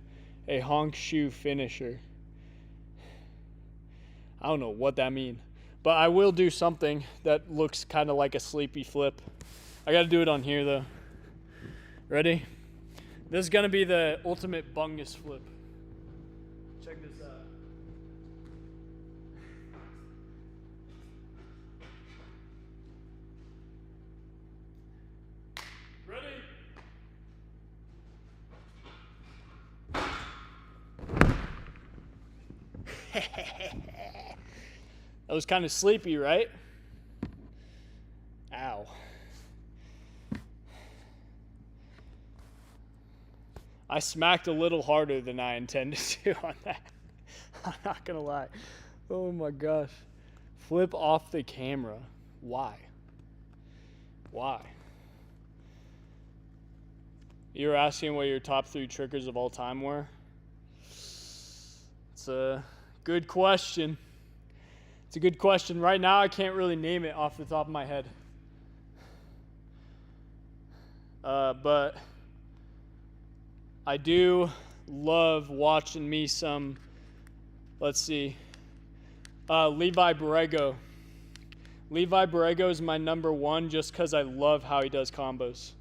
a honk shoe finisher. I don't know what that means, but I will do something that looks kind of like a sleepy flip. I got to do it on here though. Ready? This is going to be the ultimate bungus flip. Check this out. Ready? That was kind of sleepy, right? Ow. I smacked a little harder than I intended to on that. I'm not gonna lie. Oh my gosh. Flip off the camera. Why? Why? You were asking what your top 3 triggers of all time were? It's a good question. It's a good question. Right now, I can't really name it off the top of my head. But I do love watching me some, let's see, Levi Borrego. Levi Borrego is my number 1 just because I love how he does combos.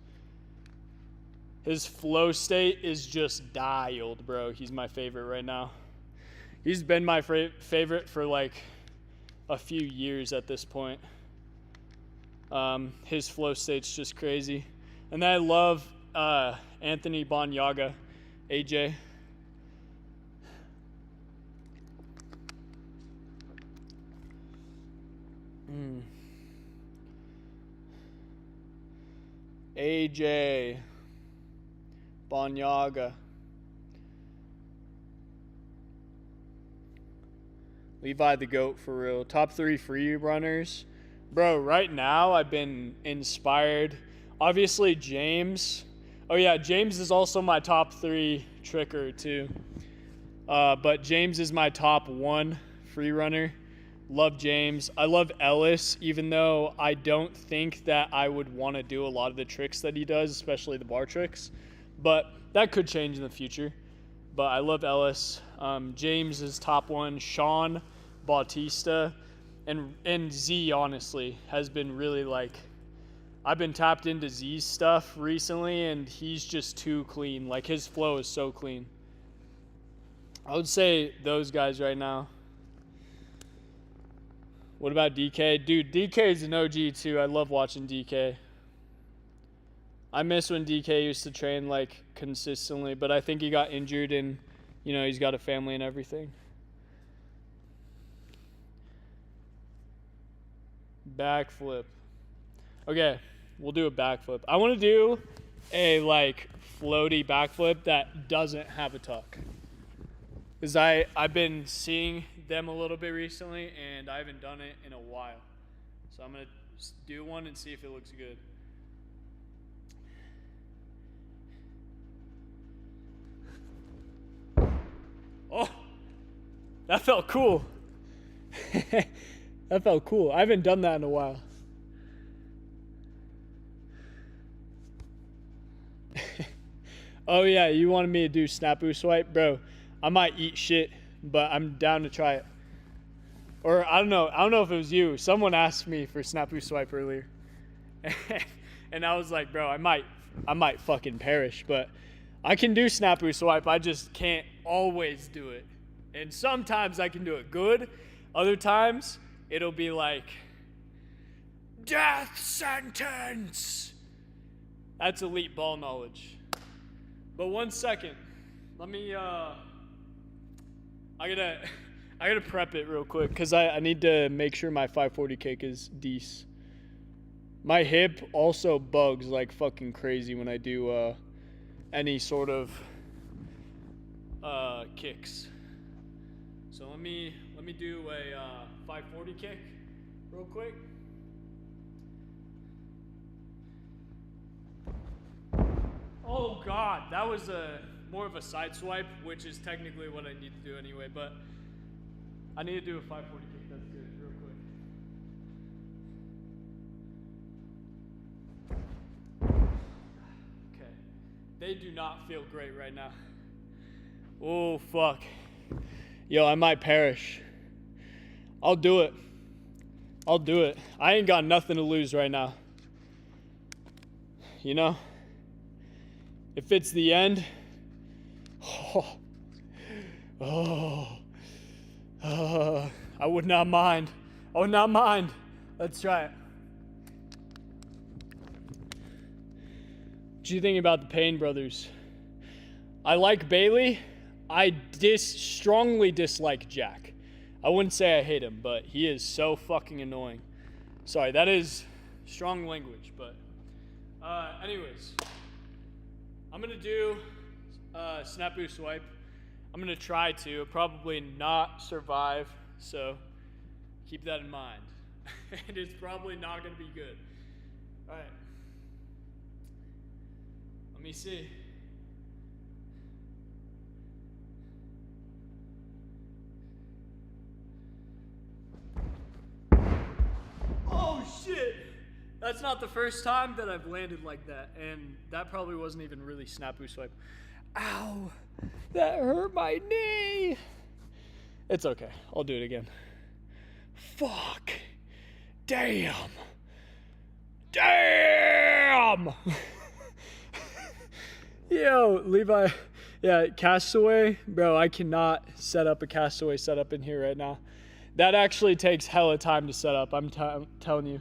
His flow state is just dialed, bro. He's my favorite right now. He's been my favorite for like a few years at this point. His flow state's just crazy. And then I love Anthony Bonyaga, AJ. AJ Bonyaga. Levi the GOAT for real. Top 3 free runners. Bro, right now I've been inspired. Obviously James. Oh yeah, James is also my top 3 tricker too. But James is my top 1 free runner. Love James. I love Ellis, even though I don't think that I would want to do a lot of the tricks that he does, especially the bar tricks. But that could change in the future. But I love Ellis. James is top 1. Sean Bautista. And Z, honestly, has been really like... I've been tapped into Z's stuff recently, and he's just too clean. Like, his flow is so clean. I would say those guys right now. What about DK? Dude, DK is an OG too. I love watching DK. I miss when DK used to train like consistently, but I think he got injured and, you know, he's got a family and everything. Backflip. Okay, we'll do a backflip. I want to do a like floaty backflip that doesn't have a tuck. Because I've been seeing them a little bit recently, and I haven't done it in a while. So I'm going to do one and see if it looks good. Oh, that felt cool. That felt cool. I haven't done that in a while. Oh yeah, you wanted me to do snafu swipe? Bro, I might eat shit, but I'm down to try it. Or I don't know if it was you. Someone asked me for snafu swipe earlier. And I was like, bro, I might fucking perish, but I can do snafu swipe. I just can't always do it. And sometimes I can do it good. Other times it'll be like death sentence. That's elite ball knowledge. But 1 second. Let me I gotta prep it real quick because I need to make sure my 540 kick is decent. My hip also bugs like fucking crazy when I do any sort of kicks. So let me do a 540 kick real quick. Oh God, that was more of a side swipe, which is technically what I need to do anyway, but I need to do a 540 kick. That's good, real quick. Okay, they do not feel great right now. Oh fuck. Yo, I might perish. I'll do it. I'll do it. I ain't got nothing to lose right now. You know? If it's the end, I would not mind. I would not mind. Let's try it. What do you think about the Payne brothers? I like Bailey. I strongly dislike Jack. I wouldn't say I hate him, but he is so fucking annoying. Sorry, that is strong language, but anyways. I'm gonna do snapu swipe. I'm gonna try to, probably not survive, so keep that in mind. And it's probably not gonna be good. All right, let me see. Oh shit! That's not the first time that I've landed like that, and that probably wasn't even really snapu swipe. Ow! That hurt my knee! It's okay. I'll do it again. Fuck! Damn! Damn! Yo, Levi. Yeah, Castaway. Bro, I cannot set up a Castaway setup in here right now. That actually takes hella time to set up, I'm telling you.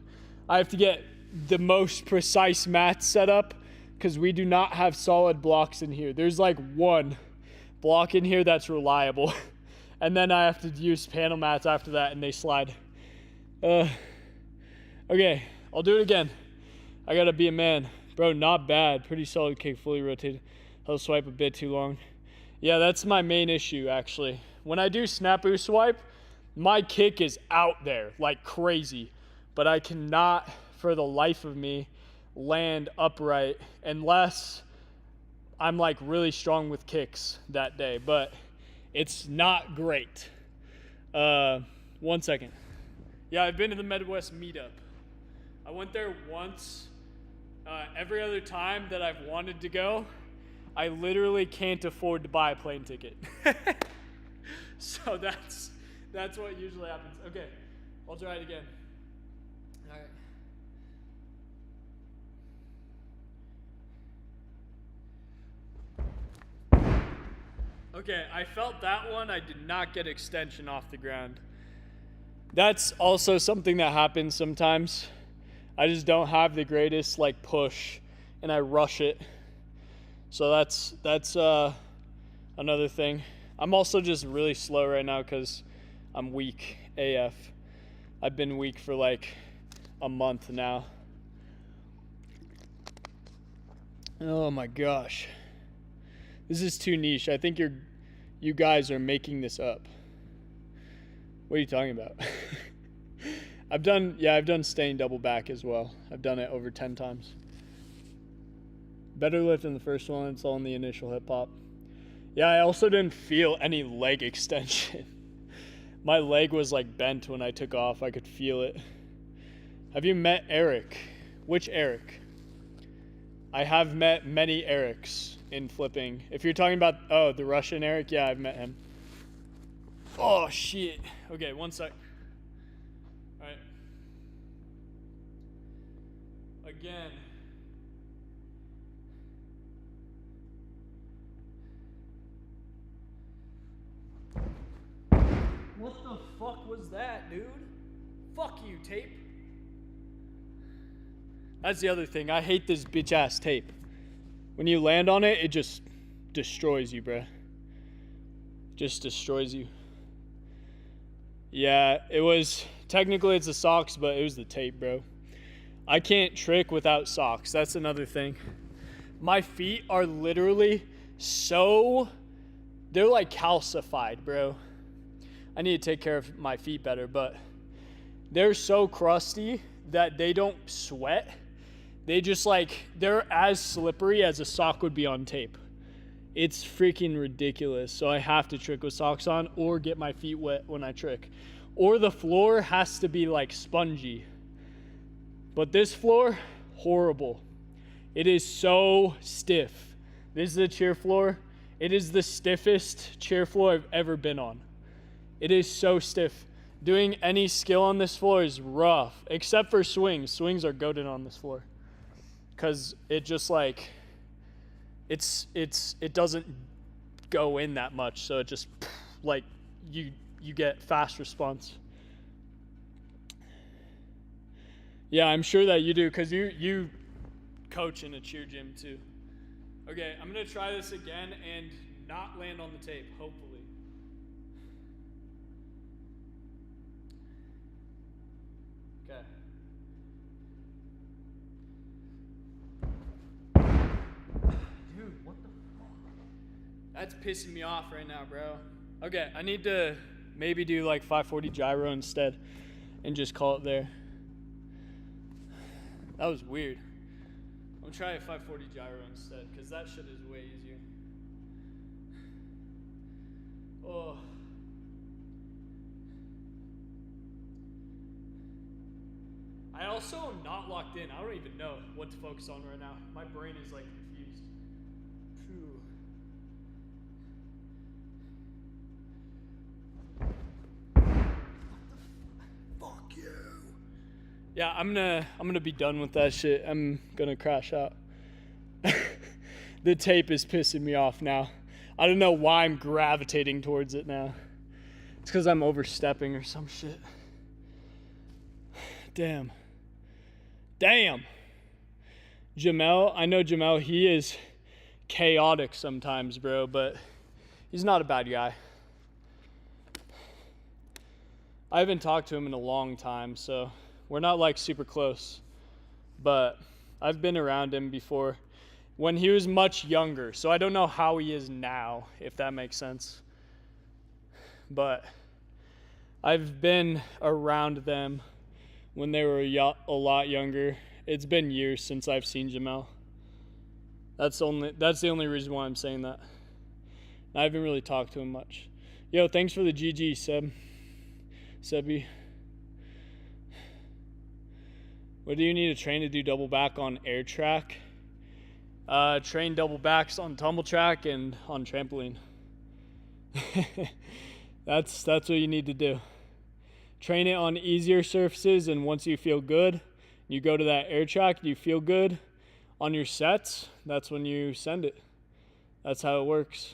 I have to get the most precise mats set up because we do not have solid blocks in here. There's like one block in here that's reliable. And then I have to use panel mats after that and they slide. Okay, I'll do it again. I gotta be a man. Bro, not bad. Pretty solid kick, fully rotated. I'll swipe a bit too long. Yeah, that's my main issue actually. When I do snapu swipe, my kick is out there like crazy. But I cannot, for the life of me, land upright unless I'm like really strong with kicks that day. But it's not great. 1 second. Yeah, I've been to the Midwest meetup. I went there once. Every other time that I've wanted to go, I literally can't afford to buy a plane ticket. So that's what usually happens. Okay, I'll try it again. All right. Okay, I felt that one. I did not get extension off the ground. That's also something that happens sometimes. I just don't have the greatest like push and I rush it. So that's another thing. I'm also just really slow right now because I'm weak AF. I've been weak for like a month now. Oh my gosh. This is too niche. I think you guys are making this up. What are you talking about? I've done staying double back as well. I've done it over 10 times. Better lift than the first one. It's all in the initial hip hop. Yeah, I also didn't feel any leg extension. My leg was like bent when I took off. I could feel it. Have you met Eric? Which Eric? I have met many Erics in flipping. If you're talking about, oh, the Russian Eric, yeah, I've met him. Oh, shit. Okay, 1 sec. All right. Again. What the fuck was that, dude? Fuck you, tape. That's the other thing. I hate this bitch ass tape. When you land on it, it just destroys you, bruh. Just destroys you. Yeah, it was, technically it's the socks, but it was the tape, bro. I can't trick without socks. That's another thing. My feet are literally so, they're like calcified, bro. I need to take care of my feet better, but they're so crusty that they don't sweat. They just like, they're as slippery as a sock would be on tape. It's freaking ridiculous. So I have to trick with socks on or get my feet wet when I trick. Or the floor has to be like spongy. But this floor, horrible. It is so stiff. This is the chair floor. It is the stiffest chair floor I've ever been on. It is so stiff. Doing any skill on this floor is rough, except for swings. Swings are goated on this floor. Cause it just like, it doesn't go in that much. So it just like, you get fast response. Yeah, I'm sure that you do, cause you coach in a cheer gym too. Okay, I'm gonna try this again and not land on the tape, hopefully. Okay. Dude, what the fuck? That's pissing me off right now, bro. Okay, I need to maybe do like 540 gyro instead and just call it there. That was weird. I'm gonna try a 540 gyro instead, because that shit is way easier. Oh. I also am not locked in. I don't even know what to focus on right now. My brain is like confused. Phew. Fuck you. Yeah, I'm gonna be done with that shit. I'm gonna crash out. The tape is pissing me off now. I don't know why I'm gravitating towards it now. It's because I'm overstepping or some shit. Damn. Jamel, I know Jamel, he is chaotic sometimes, bro, but he's not a bad guy. I haven't talked to him in a long time, so we're not like super close, but I've been around him before when he was much younger, so I don't know how he is now, if that makes sense. But I've been around them when they were a lot younger. It's been years since I've seen Jamel. That's the only reason why I'm saying that. I haven't really talked to him much. Yo, thanks for the GG, Sebi. What do you need to train to do double back on air track? Train double backs on tumble track and on trampoline. That's what you need to do. Train it on easier surfaces, and once you feel good, you go to that air track, you feel good on your sets, that's when you send it. That's how it works.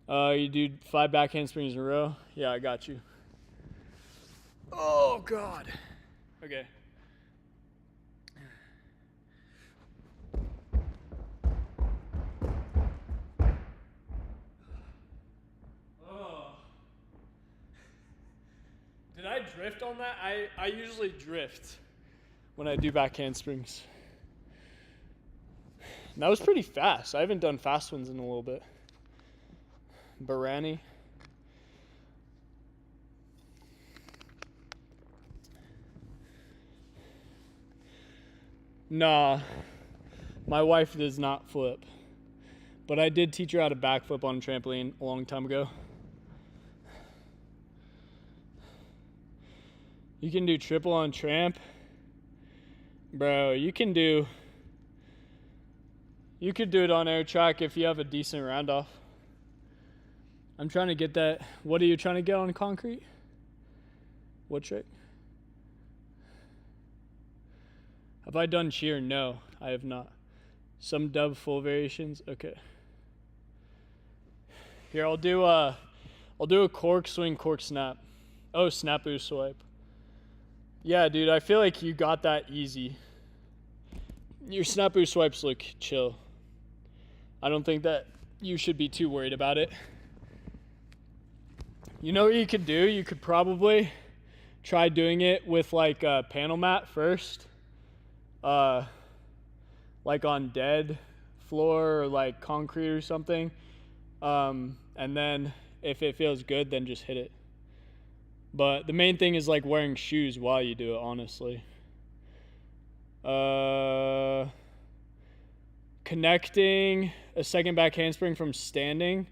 You do 5 back handsprings in a row? Yeah, I got you. Oh, God. Okay. Did I drift on that? I usually drift when I do back handsprings. And that was pretty fast. I haven't done fast ones in a little bit. Barani. Nah, my wife does not flip. But I did teach her how to backflip on a trampoline a long time ago. You can do triple on tramp. Bro, you could do it on air track if you have a decent round off. I'm trying to get that. What are you trying to get on concrete? What trick? Have I done cheer? No, I have not. Some dub full variations. Okay. Here, I'll do a cork swing, cork snap. Oh, snapu swipe. Yeah, dude, I feel like you got that easy. Your snapu swipes look chill. I don't think that you should be too worried about it. You know what you could do? You could probably try doing it with like a panel mat first. Like on dead floor or like concrete or something. And then if it feels good, then just hit it. But the main thing is like wearing shoes while you do it, honestly. Connecting a second back handspring from standing.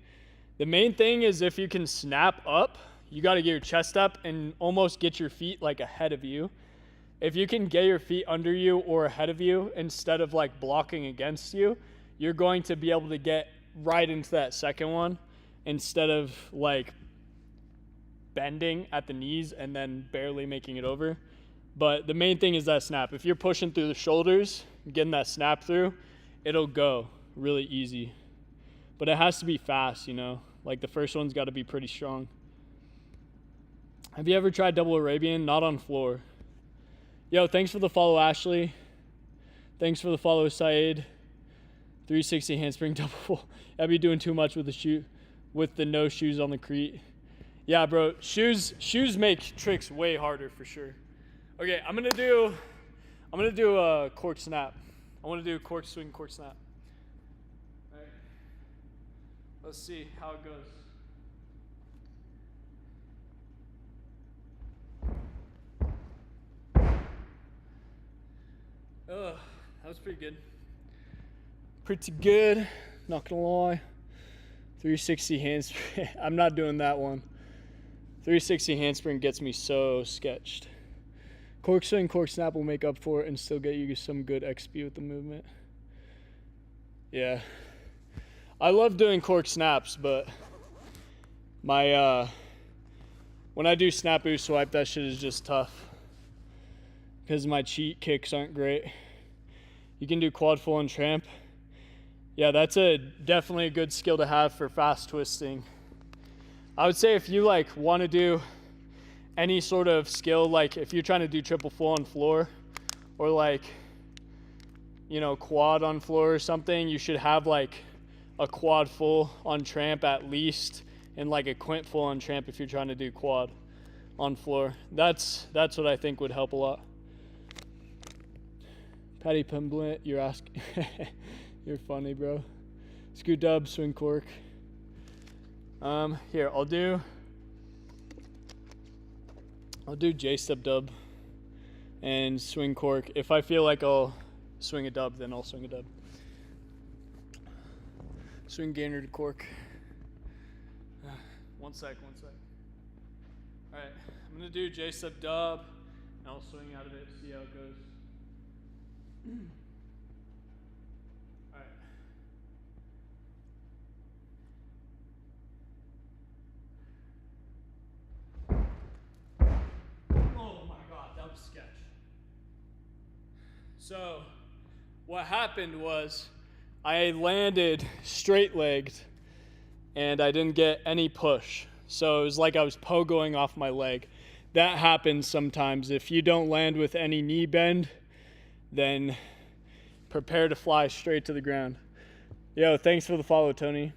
The main thing is if you can snap up, you got to get your chest up and almost get your feet like ahead of you. If you can get your feet under you or ahead of you instead of like blocking against you, you're going to be able to get right into that second one instead of like bending at the knees and then barely making it over. But the main thing is that snap. If you're pushing through the shoulders, getting that snap through, it'll go really easy. But it has to be fast, you know? Like the first one's got to be pretty strong. Have you ever tried double Arabian? Not on floor. Yo, thanks for the follow, Ashley. Thanks for the follow, Saeed. 360 handspring double. I'd be doing too much with the no shoes on the cleat. Yeah, bro. Shoes make tricks way harder for sure. Okay, I'm gonna do a cork snap. I want to do cork swing, cork snap. All right. Let's see how it goes. Ugh, that was pretty good. Pretty good, not gonna lie. 360 handspring. I'm not doing that one. 360 handspring gets me so sketched. Cork swing, cork snap will make up for it and still get you some good XP with the movement. Yeah. I love doing cork snaps, but my when I do snap boost swipe, that shit is just tough. Because my cheat kicks aren't great. You can do quad full and tramp. Yeah, that's definitely a good skill to have for fast twisting. I would say if you like want to do any sort of skill, like if you're trying to do triple full on floor or like, you know, quad on floor or something, you should have like a quad full on tramp at least and like a quint full on tramp if you're trying to do quad on floor. That's what I think would help a lot. Patty Pimblett, you're asking. You're funny, bro. Scoot dub, swing cork. Here, I'll do J-step dub and swing cork. If I feel like I'll swing a dub, then I'll swing a dub. Swing gainer to cork. One sec. All right, I'm gonna do J-step dub, and I'll swing out of it, see how it goes. All right. Oh my God, that was sketch. So, what happened was I landed straight-legged and I didn't get any push. So it was like I was pogoing off my leg. That happens sometimes. If you don't land with any knee bend, then prepare to fly straight to the ground. Yo, thanks for the follow, Tony.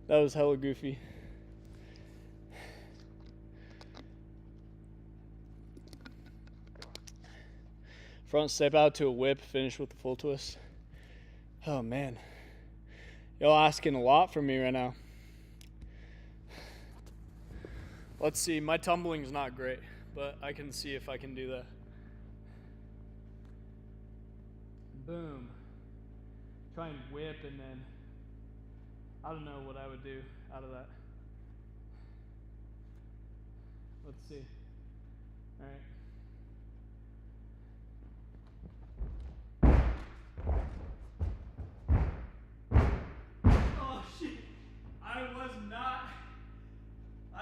That was hella goofy. Front step out to a whip, finish with the full twist. Oh man. Y'all asking a lot from me right now. Let's see, my tumbling's not great, but I can see if I can do that. Boom. Try and whip and then, I don't know what I would do out of that. Let's see. All right. Oh shit. I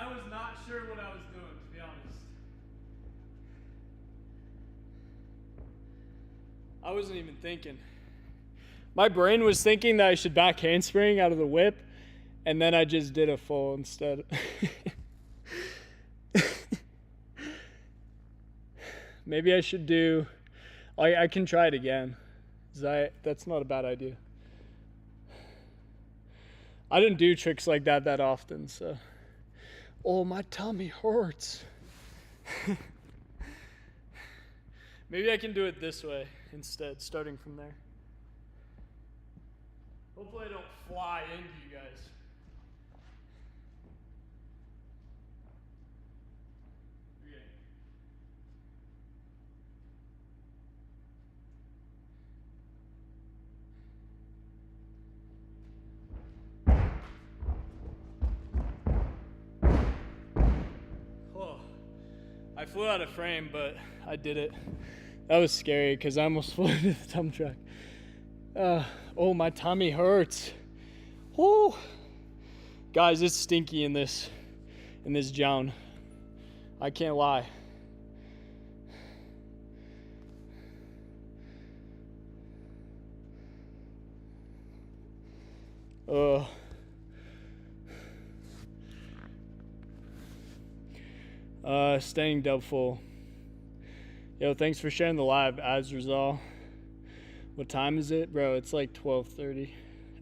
was not sure what I was doing, to be honest. I wasn't even thinking. My brain was thinking that I should back handspring out of the whip, and then I just did a full instead. Maybe I should do, I can try it again. That's not a bad idea. I didn't do tricks like that often, so. Oh, my tummy hurts. Maybe I can do it this way instead, starting from there. Hopefully I don't fly into you guys. flew out of frame, but I did it. That was scary because I almost flew into the dump truck. Oh, my tummy hurts. Oh, guys, it's stinky in this Jown. I can't lie. Staying dub full. Yo, thanks for sharing the live, Azrazal. What time is it? Bro, it's like 12:30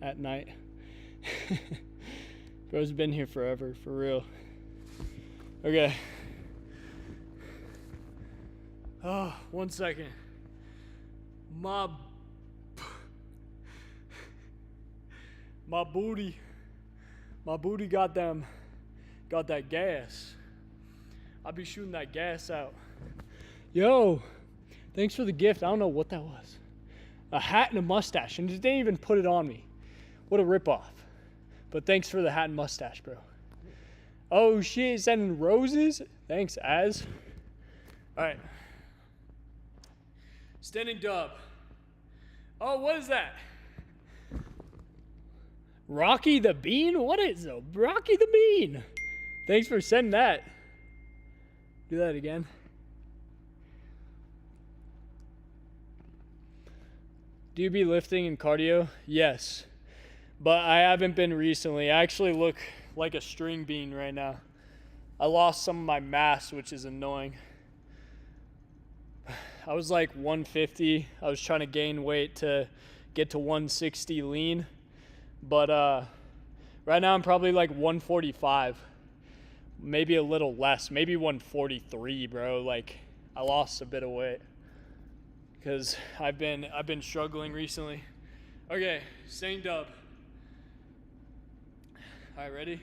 at night. Bro's been here forever, for real. Okay. Oh, 1 second. My booty got that gas. I'll be shooting that gas out. Yo, thanks for the gift. I don't know what that was. A hat and a mustache, and it didn't even put it on me. What a ripoff. But thanks for the hat and mustache, bro. Oh shit, sending roses? Thanks, Az. Alright. Standing dub. Oh, what is that? Rocky the Bean? What is a Rocky the Bean? Thanks for sending that. Do that again. Do you be lifting and cardio? Yes. But I haven't been recently. I actually look like a string bean right now. I lost some of my mass, which is annoying. I was like 150. I was trying to gain weight to get to 160 lean. But right now I'm probably like 145. Maybe a little less. Maybe 143, bro. Like, I lost a bit of weight. Because I've been struggling recently. Okay, staying dub. Alright, ready?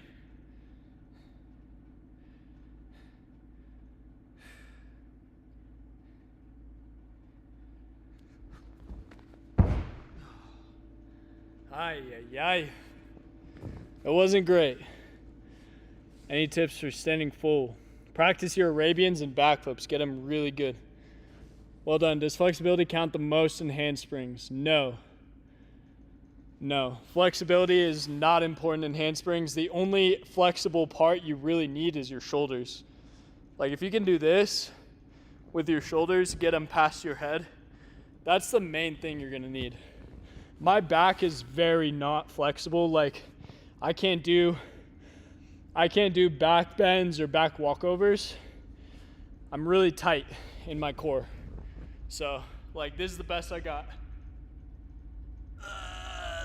Ay. It wasn't great. Any tips for standing full? Practice your Arabians and backflips. Get them really good. Well done. Does flexibility count the most in handsprings? No. Flexibility is not important in handsprings. The only flexible part you really need is your shoulders. Like if you can do this with your shoulders, get them past your head, that's the main thing you're gonna need. My back is very not flexible. Like I can't do back bends or back walkovers. I'm really tight in my core. So, like, this is the best I got.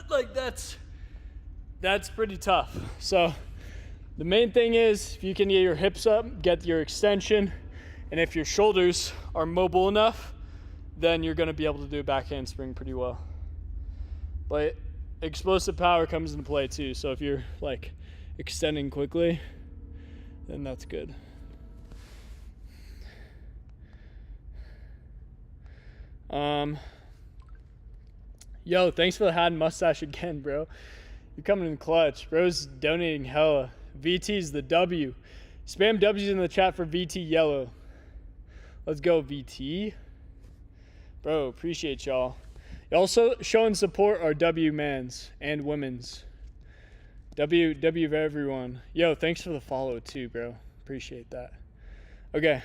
Like, that's pretty tough. So, the main thing is, if you can get your hips up, get your extension, and if your shoulders are mobile enough, then you're gonna be able to do a back handspring pretty well. But explosive power comes into play too. So if you're like extending quickly, then that's good. Yo, thanks for the hat and mustache again, bro. You're coming in clutch. Bro's donating hella. VT's the W. Spam W's in the chat for VT Yellow. Let's go, VT. Bro, appreciate y'all. Also showing support our W mans and women's. W for everyone. Yo, thanks for the follow too, bro. Appreciate that. Okay.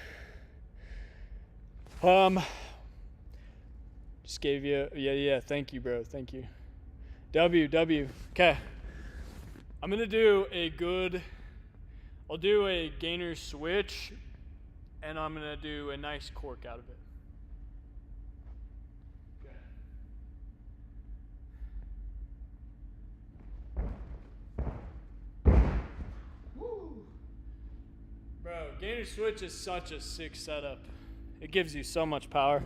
Just gave you, yeah, thank you, bro, thank you. W, okay. I'm gonna do I'll do a gainer switch, and I'm gonna do a nice cork out of it. Okay. Woo. Bro, gainer switch is such a sick setup. It gives you so much power.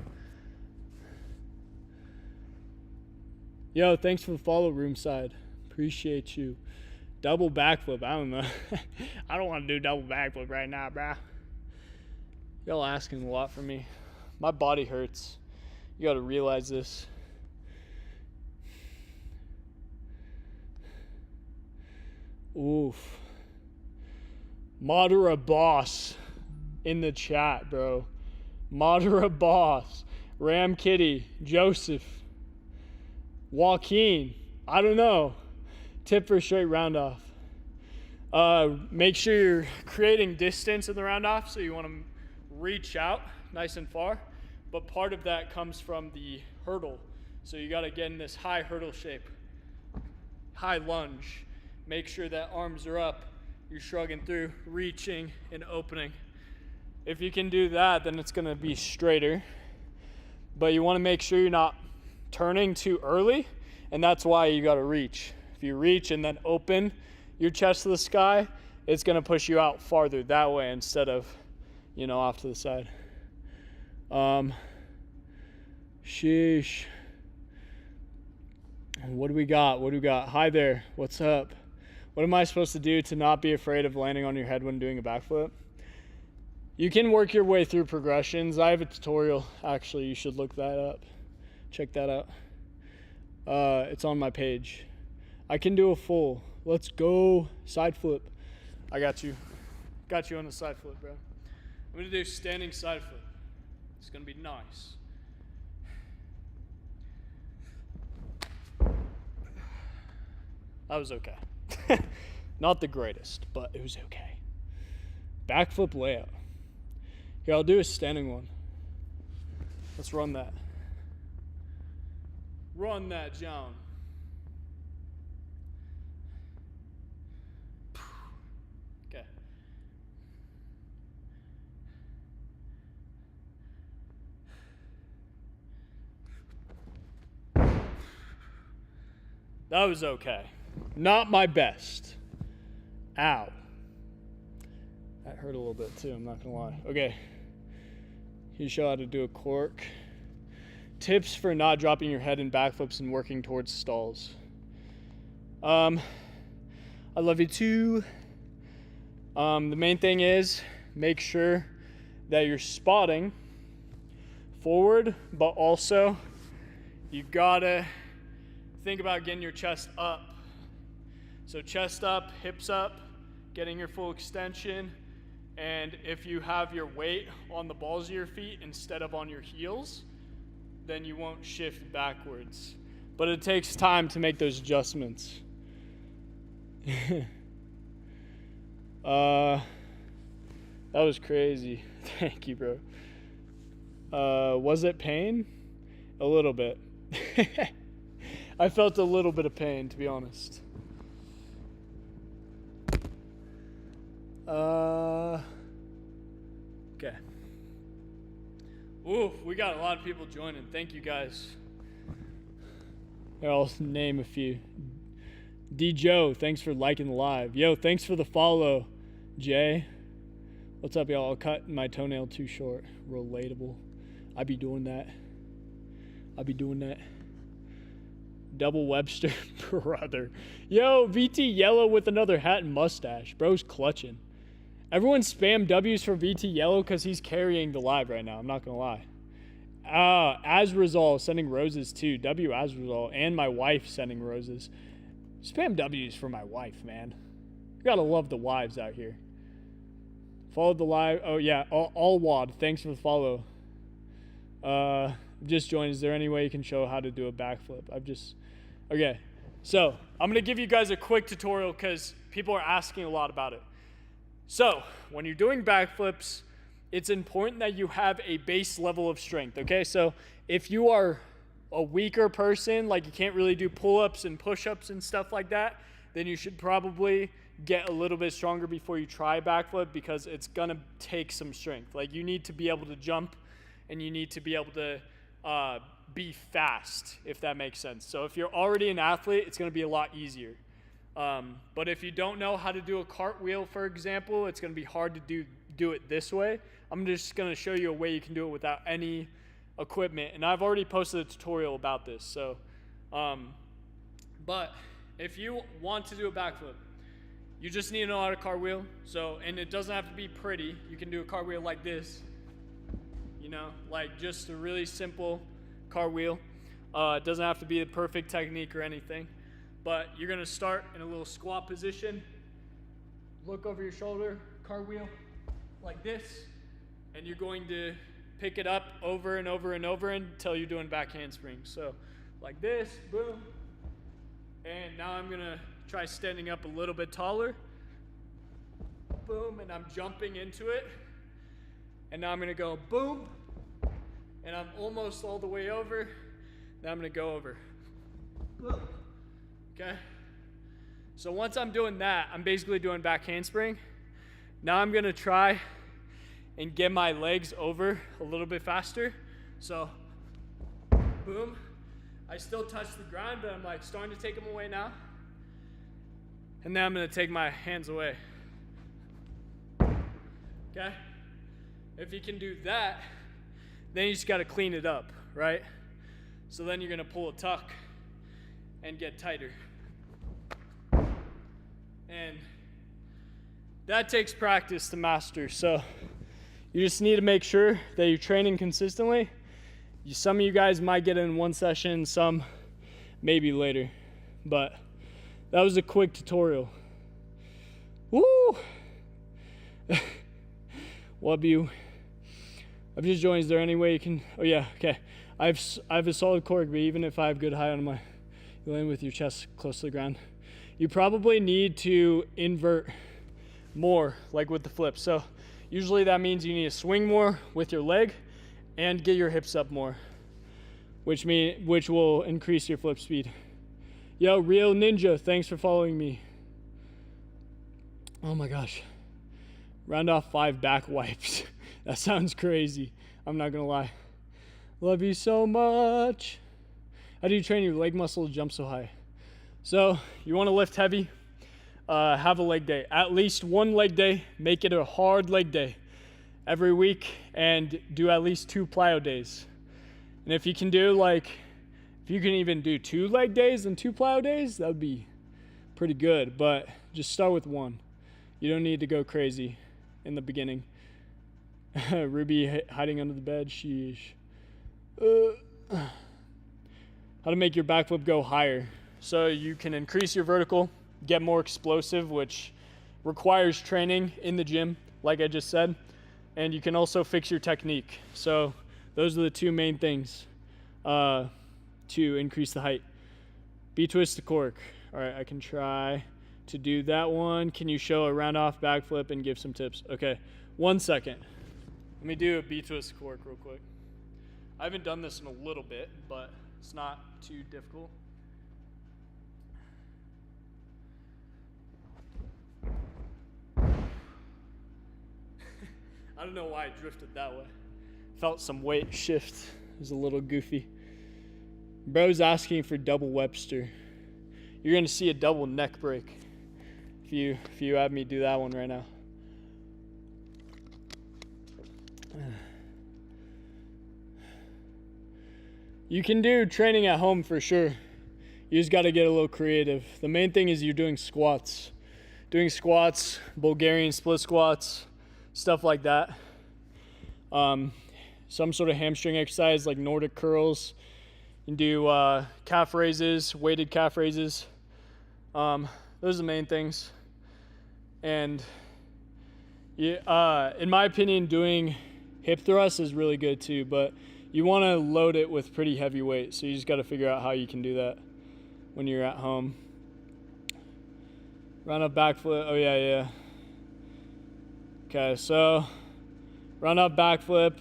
Yo, thanks for the follow, room side. Appreciate you. Double backflip, I don't know. I don't want to do double backflip right now, bro. Y'all asking a lot from me. My body hurts. You gotta realize this. Oof. Madara boss. in the chat, bro. Madara Boss, Ram Kitty, Joseph, Joaquin. I don't know. Tip for straight round off. Make sure you're creating distance in the round off, so you want to reach out nice and far. But part of that comes from the hurdle. So you got to get in this high hurdle shape, high lunge. Make sure that arms are up, you're shrugging through, reaching and opening. If you can do that, then it's going to be straighter. But you want to make sure you're not turning too early, and that's why you got to reach. If you reach and then open your chest to the sky, it's going to push you out farther that way instead of, off to the side. Sheesh. What do we got? Hi there. What's up? What am I supposed to do to not be afraid of landing on your head when doing a backflip? You can work your way through progressions. I have a tutorial, actually. You should look that up. Check that out. It's on my page. I can do a full. Let's go. Side flip. I got you. Got you on the side flip, bro. I'm going to do standing side flip. It's going to be nice. That was okay. Not the greatest, but it was okay. Backflip layout. Here, I'll do a standing one. Let's run that. Run that, John. Okay. That was okay. Not my best. Ow. That hurt a little bit too, I'm not gonna lie. Okay. You show how to do a cork. Tips for not dropping your head in backflips and working towards stalls. I love you too. The main thing is make sure that you're spotting forward, but also you gotta think about getting your chest up. So chest up, hips up, getting your full extension. And if you have your weight on the balls of your feet instead of on your heels, then you won't shift backwards. But it takes time to make those adjustments. That was crazy. Thank you, bro. Was it pain? A little bit. I felt a little bit of pain, to be honest. Okay. Ooh, we got a lot of people joining. Thank you, guys. Here, I'll name a few. D. Joe, thanks for liking the live. Yo, thanks for the follow, Jay. What's up, y'all? I'll cut my toenail too short. Relatable. I be doing that. Double Webster, brother. Yo, VT Yellow with another hat and mustache. Bro's clutching. Everyone spam W's for VT Yellow because he's carrying the live right now. I'm not going to lie. Azrizal sending roses too. W Azrizal and my wife sending roses. Spam W's for my wife, man. You got to love the wives out here. Followed the live. Oh, yeah. Allwad, thanks for the follow. Just joined. Is there any way you can show how to do a backflip? Okay. So I'm going to give you guys a quick tutorial because people are asking a lot about it. So when you're doing backflips, it's important that you have a base level of strength, okay? So if you are a weaker person, like you can't really do pull-ups and push-ups and stuff like that, then you should probably get a little bit stronger before you try backflip because it's gonna take some strength. Like you need to be able to jump and you need to be able to be fast, if that makes sense. So if you're already an athlete, it's gonna be a lot easier. But if you don't know how to do a cartwheel, for example, it's going to be hard to do it this way. I'm just going to show you a way you can do it without any equipment. And I've already posted a tutorial about this. So, but if you want to do a backflip, you just need to know how to cartwheel. So, and it doesn't have to be pretty. You can do a cartwheel like this, like just a really simple cartwheel. It doesn't have to be the perfect technique or anything. But you're going to start in a little squat position, look over your shoulder, cartwheel like this, and you're going to pick it up over and over and over until you're doing back handspring. So like this, boom. And now I'm gonna try standing up a little bit taller. Boom, and I'm jumping into it. And now I'm gonna go boom, and I'm almost all the way over. Now I'm gonna go over. Okay? So once I'm doing that, I'm basically doing back handspring. Now I'm gonna try and get my legs over a little bit faster. So, boom. I still touch the ground, but I'm like starting to take them away now. And then I'm gonna take my hands away. Okay? If you can do that, then you just gotta clean it up, right? So then you're gonna pull a tuck and get tighter. And that takes practice to master. So you just need to make sure that you're training consistently. Some of you guys might get it in one session, some maybe later. But that was a quick tutorial. Woo! I've just joined. Is there any way you can? Oh yeah, okay. I have a solid core, but even if I have good height on my, you land with your chest close to the ground. You probably need to invert more, like with the flip. So usually that means you need to swing more with your leg and get your hips up more, which will increase your flip speed. Yo, Real Ninja, thanks for following me. Oh my gosh. Round off 5 back wipes. That sounds crazy. I'm not gonna lie. Love you so much. How do you train your leg muscle to jump so high? So you wanna lift heavy, have a leg day. At least one leg day, make it a hard leg day every week, and do at least 2 plyo days. And if you can do if you can even do 2 leg days and 2 plyo days, that would be pretty good, but just start with 1. You don't need to go crazy in the beginning. Ruby hiding under the bed, sheesh. How to make your backflip go higher. So you can increase your vertical, get more explosive, which requires training in the gym, like I just said. And you can also fix your technique. So those are the 2 main things to increase the height. B-twist to cork. All right, I can try to do that one. Can you show a round off backflip and give some tips? Okay, 1 second. Let me do a B-twist cork real quick. I haven't done this in a little bit, but it's not too difficult. I don't know why I drifted that way. Felt some weight shift. It was a little goofy. Bro's asking for double Webster. You're gonna see a double neck break if you have me do that one right now. You can do training at home for sure. You just gotta get a little creative. The main thing is you're doing squats. Doing squats, Bulgarian split squats, stuff like that. Some sort of hamstring exercise like Nordic curls. You can do calf raises, weighted calf raises. Those are the main things. And in my opinion, doing hip thrusts is really good too, but you want to load it with pretty heavy weight. So you just got to figure out how you can do that when you're at home. Round up backflip. Oh yeah. Okay, so round up backflip.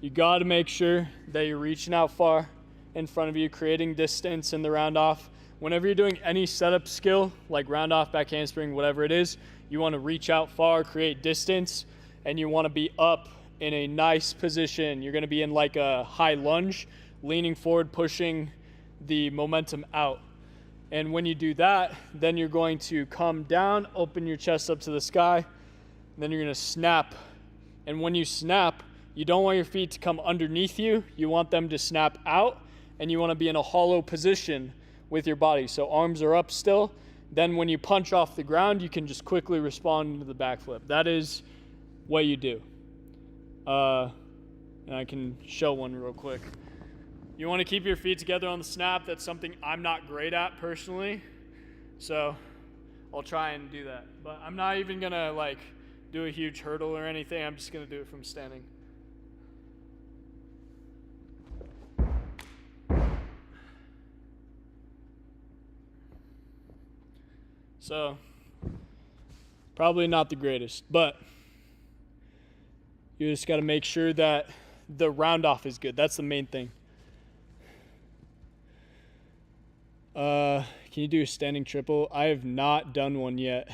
You got to make sure that you're reaching out far in front of you, creating distance in the round off. Whenever you're doing any setup skill, like round off, back handspring, whatever it is, you want to reach out far, create distance, and you want to be up in a nice position. You're going to be in like a high lunge, leaning forward, pushing the momentum out. And when you do that, then you're going to come down, open your chest up to the sky, and then you're going to snap. And when you snap, you don't want your feet to come underneath you. You want them to snap out, and you want to be in a hollow position with your body. So arms are up still. Then when you punch off the ground, you can just quickly respond to the backflip. That is what you do. And I can show one real quick. You want to keep your feet together on the snap. That's something I'm not great at personally. So I'll try and do that. But I'm not even going to do a huge hurdle or anything. I'm just going to do it from standing. So, probably not the greatest, but you just got to make sure that the round off is good. That's the main thing. Can you do a standing triple? I have not done one yet.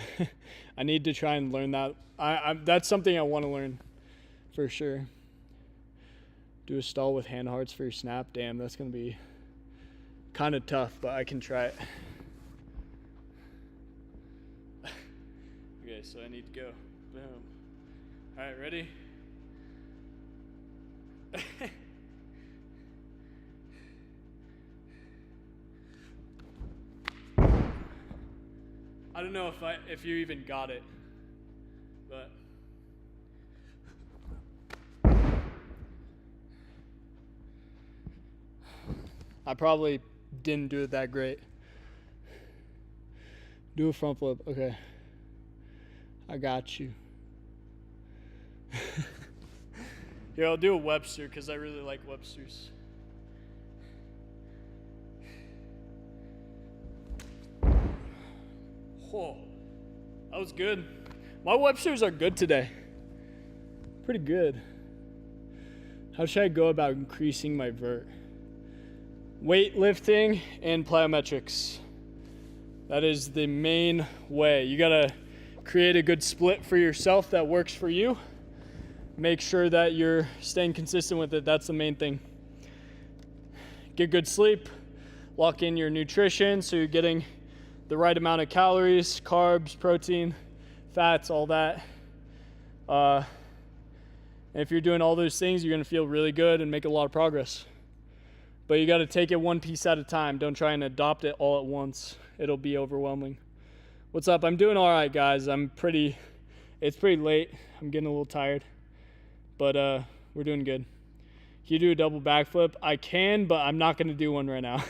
I need to try and learn that. That's something I want to learn for sure. Do a stall with hand hearts for your snap. Damn, that's going to be kind of tough, but I can try it. Okay, so I need to go. Boom. All right, ready? I don't know if you even got it, but I probably didn't do it that great. Do a front flip. Okay. I got you. Here, I'll do a Webster because I really like Websters. Whoa, that was good. My Websters are good today. Pretty good. How should I go about increasing my vert? Weightlifting and plyometrics. That is the main way. You gotta create a good split for yourself that works for you. Make sure that you're staying consistent with it. That's the main thing. Get good sleep. Lock in your nutrition so you're getting the right amount of calories, carbs, protein, fats, all that. And if you're doing all those things, you're gonna feel really good and make a lot of progress. But you gotta take it one piece at a time. Don't try and adopt it all at once. It'll be overwhelming. What's up? I'm doing all right, guys. It's pretty late. I'm getting a little tired, but we're doing good. Can you do a double backflip? I can, but I'm not gonna do one right now.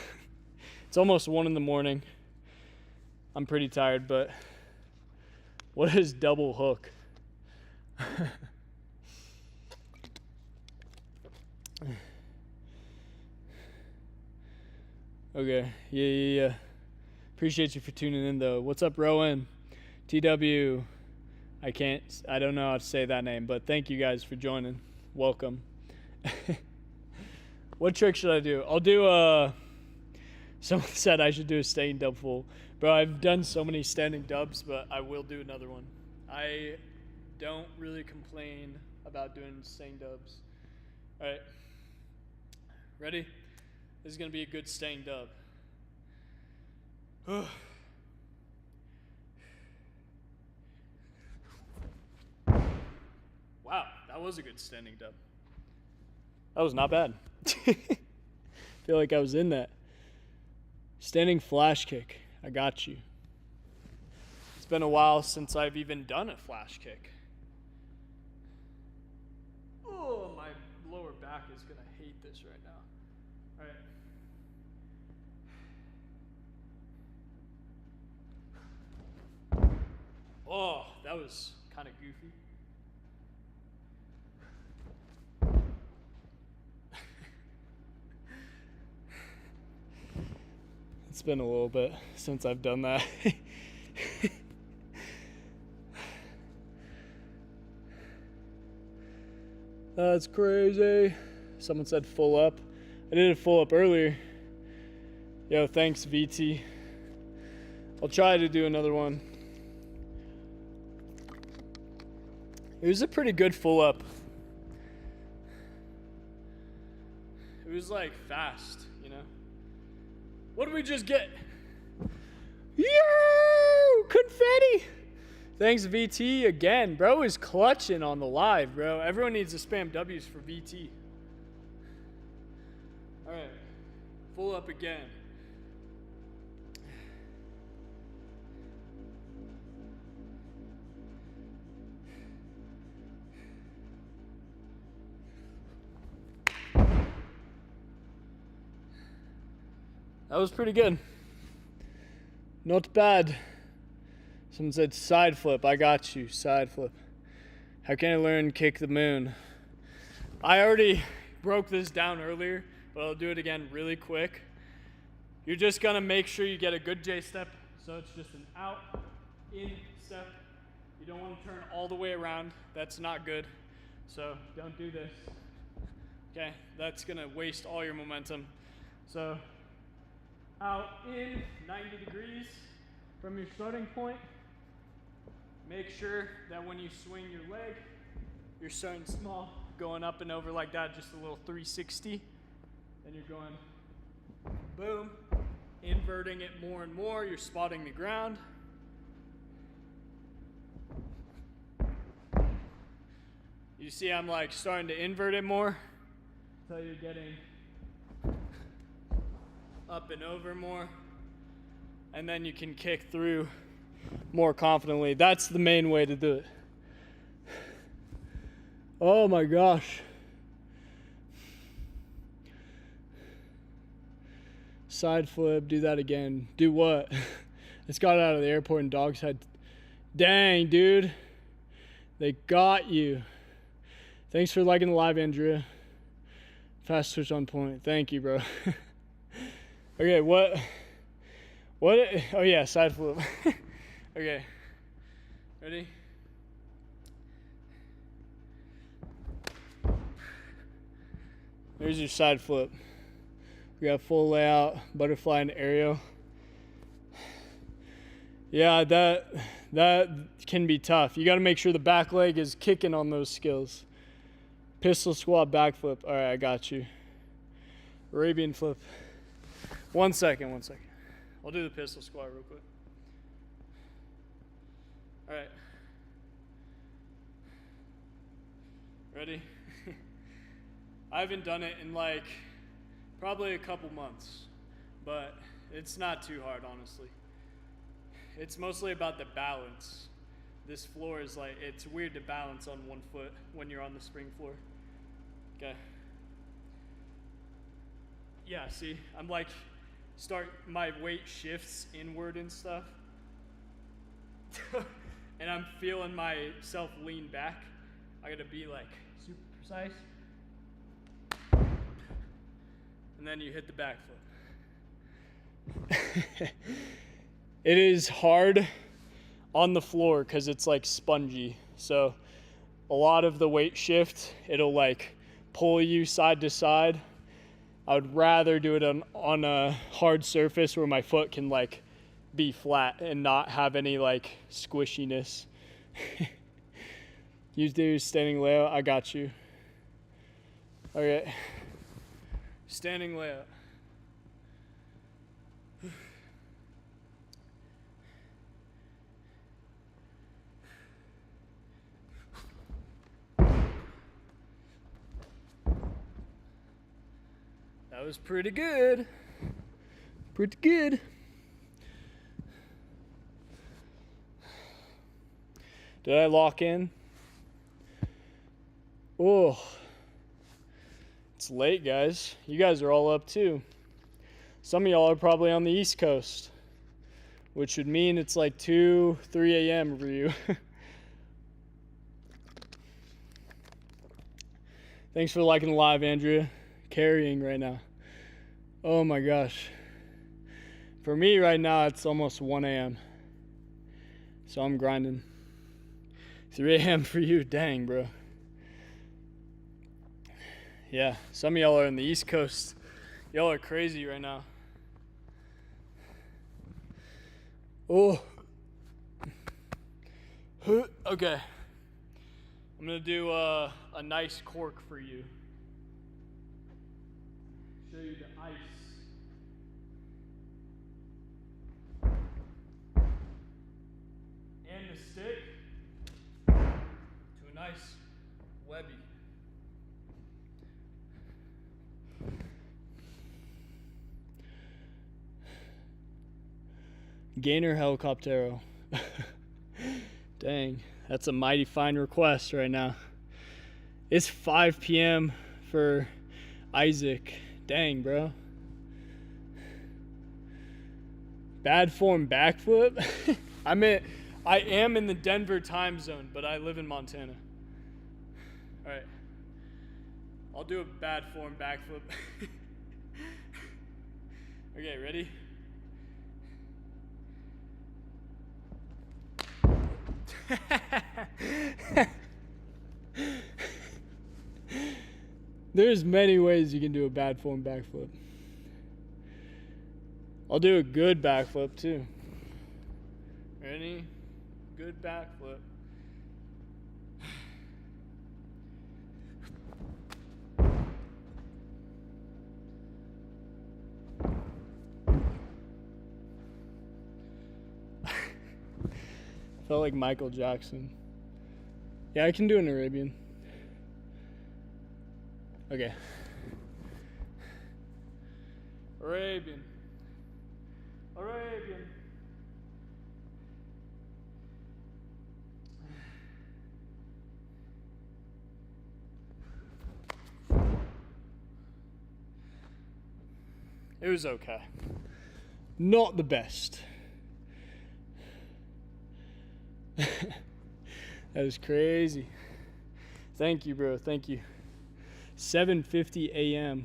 It's almost 1 a.m. I'm pretty tired, but what is double hook? Okay, yeah. Appreciate you for tuning in, though. What's up, Rowan? TW. I don't know how to say that name, but thank you guys for joining. Welcome. What trick should I do? I'll do someone said I should do a standing dub full. Bro, I've done so many standing dubs, but I will do another one. I don't really complain about doing standing dubs. All right. Ready? This is going to be a good standing dub. Wow, that was a good standing dub. That was not bad. Feel like I was in that. Standing flash kick. I got you. It's been a while since I've even done a flash kick. Oh, my lower back is going to hate this right now. All right. Oh, that was kind of goofy. It's been a little bit since I've done that. That's crazy. Someone said full up. I did a full up earlier. Yo, thanks, VT. I'll try to do another one. It was a pretty good full up. It was like fast, you know? What did we just get? Yo! Confetti! Thanks, VT, again. Bro is clutching on the live, bro. Everyone needs to spam W's for VT. All right. Full up again. That was pretty good. Not bad. Someone said side flip. I got you. Side flip. How can I learn kick the moon? I already broke this down earlier, but I'll do it again really quick. You're just gonna make sure you get a good J step. So it's just an out, in step. You don't want to turn all the way around. That's not good. So don't do this. Okay, that's gonna waste all your momentum. So out, in, 90 degrees from your starting point. Make sure that when you swing your leg, you're starting small, going up and over like that, just a little 360. Then you're going boom, inverting it more and more. You're spotting the ground. You see I'm like starting to invert it more until you're getting up and over more. And then you can kick through more confidently. That's the main way to do it. Oh my gosh. Side flip, do that again. Do what? It's got out of the airport and Dog's Head. Dang, dude. They got you. Thanks for liking the live, Andrea. Fast switch on point. Thank you, bro. Okay, what? Oh yeah, side flip. Okay. Ready? There's your side flip. We got full layout, butterfly and aerial. Yeah, that can be tough. You got to make sure the back leg is kicking on those skills. Pistol squat, back flip. All right, I got you. Arabian flip. One second. I'll do the pistol squat real quick. All right. Ready? I haven't done it in like probably a couple months, but it's not too hard, honestly. It's mostly about the balance. This floor is like, it's weird to balance on one foot when you're on the spring floor. Okay. Yeah, see, I'm like, my weight shifts inward and stuff. And I'm feeling myself lean back. I gotta be like super precise. And then you hit the back foot. It is hard on the floor because it's like spongy. So a lot of the weight shift, it'll like pull you side to side. I would rather do it on a hard surface where my foot can like be flat and not have any like squishiness. Use your standing layout. I got you. Okay. Standing layout. That was pretty good. Pretty good. Did I lock in? Oh. It's late, guys. You guys are all up too. Some of y'all are probably on the East Coast, which would mean it's like 2, 3 a.m. for you. Thanks for liking the live, Andrea. Carrying right now. Oh my gosh. For me right now, it's almost 1 a.m. So I'm grinding. 3 a.m. for you. Dang, bro. Yeah, some of y'all are on the East Coast. Y'all are crazy right now. Oh. Okay. I'm going to do a nice cork for you. Show you the ice. And the stick to a nice webby. Gainer Helicoptero. Dang, that's a mighty fine request right now. It's 5 p.m. for Isaac. Dang, bro. Bad form backflip? I am in the Denver time zone, but I live in Montana. All right. I'll do a bad form backflip. Okay, ready? There's many ways you can do a bad form backflip. I'll do a good backflip too. Ready? Good backflip. Felt like Michael Jackson. Yeah, I can do an Arabian. Okay. Arabian. Arabian. It was okay. Not the best. That was crazy. Thank you, bro. Thank you. 7:50 a.m.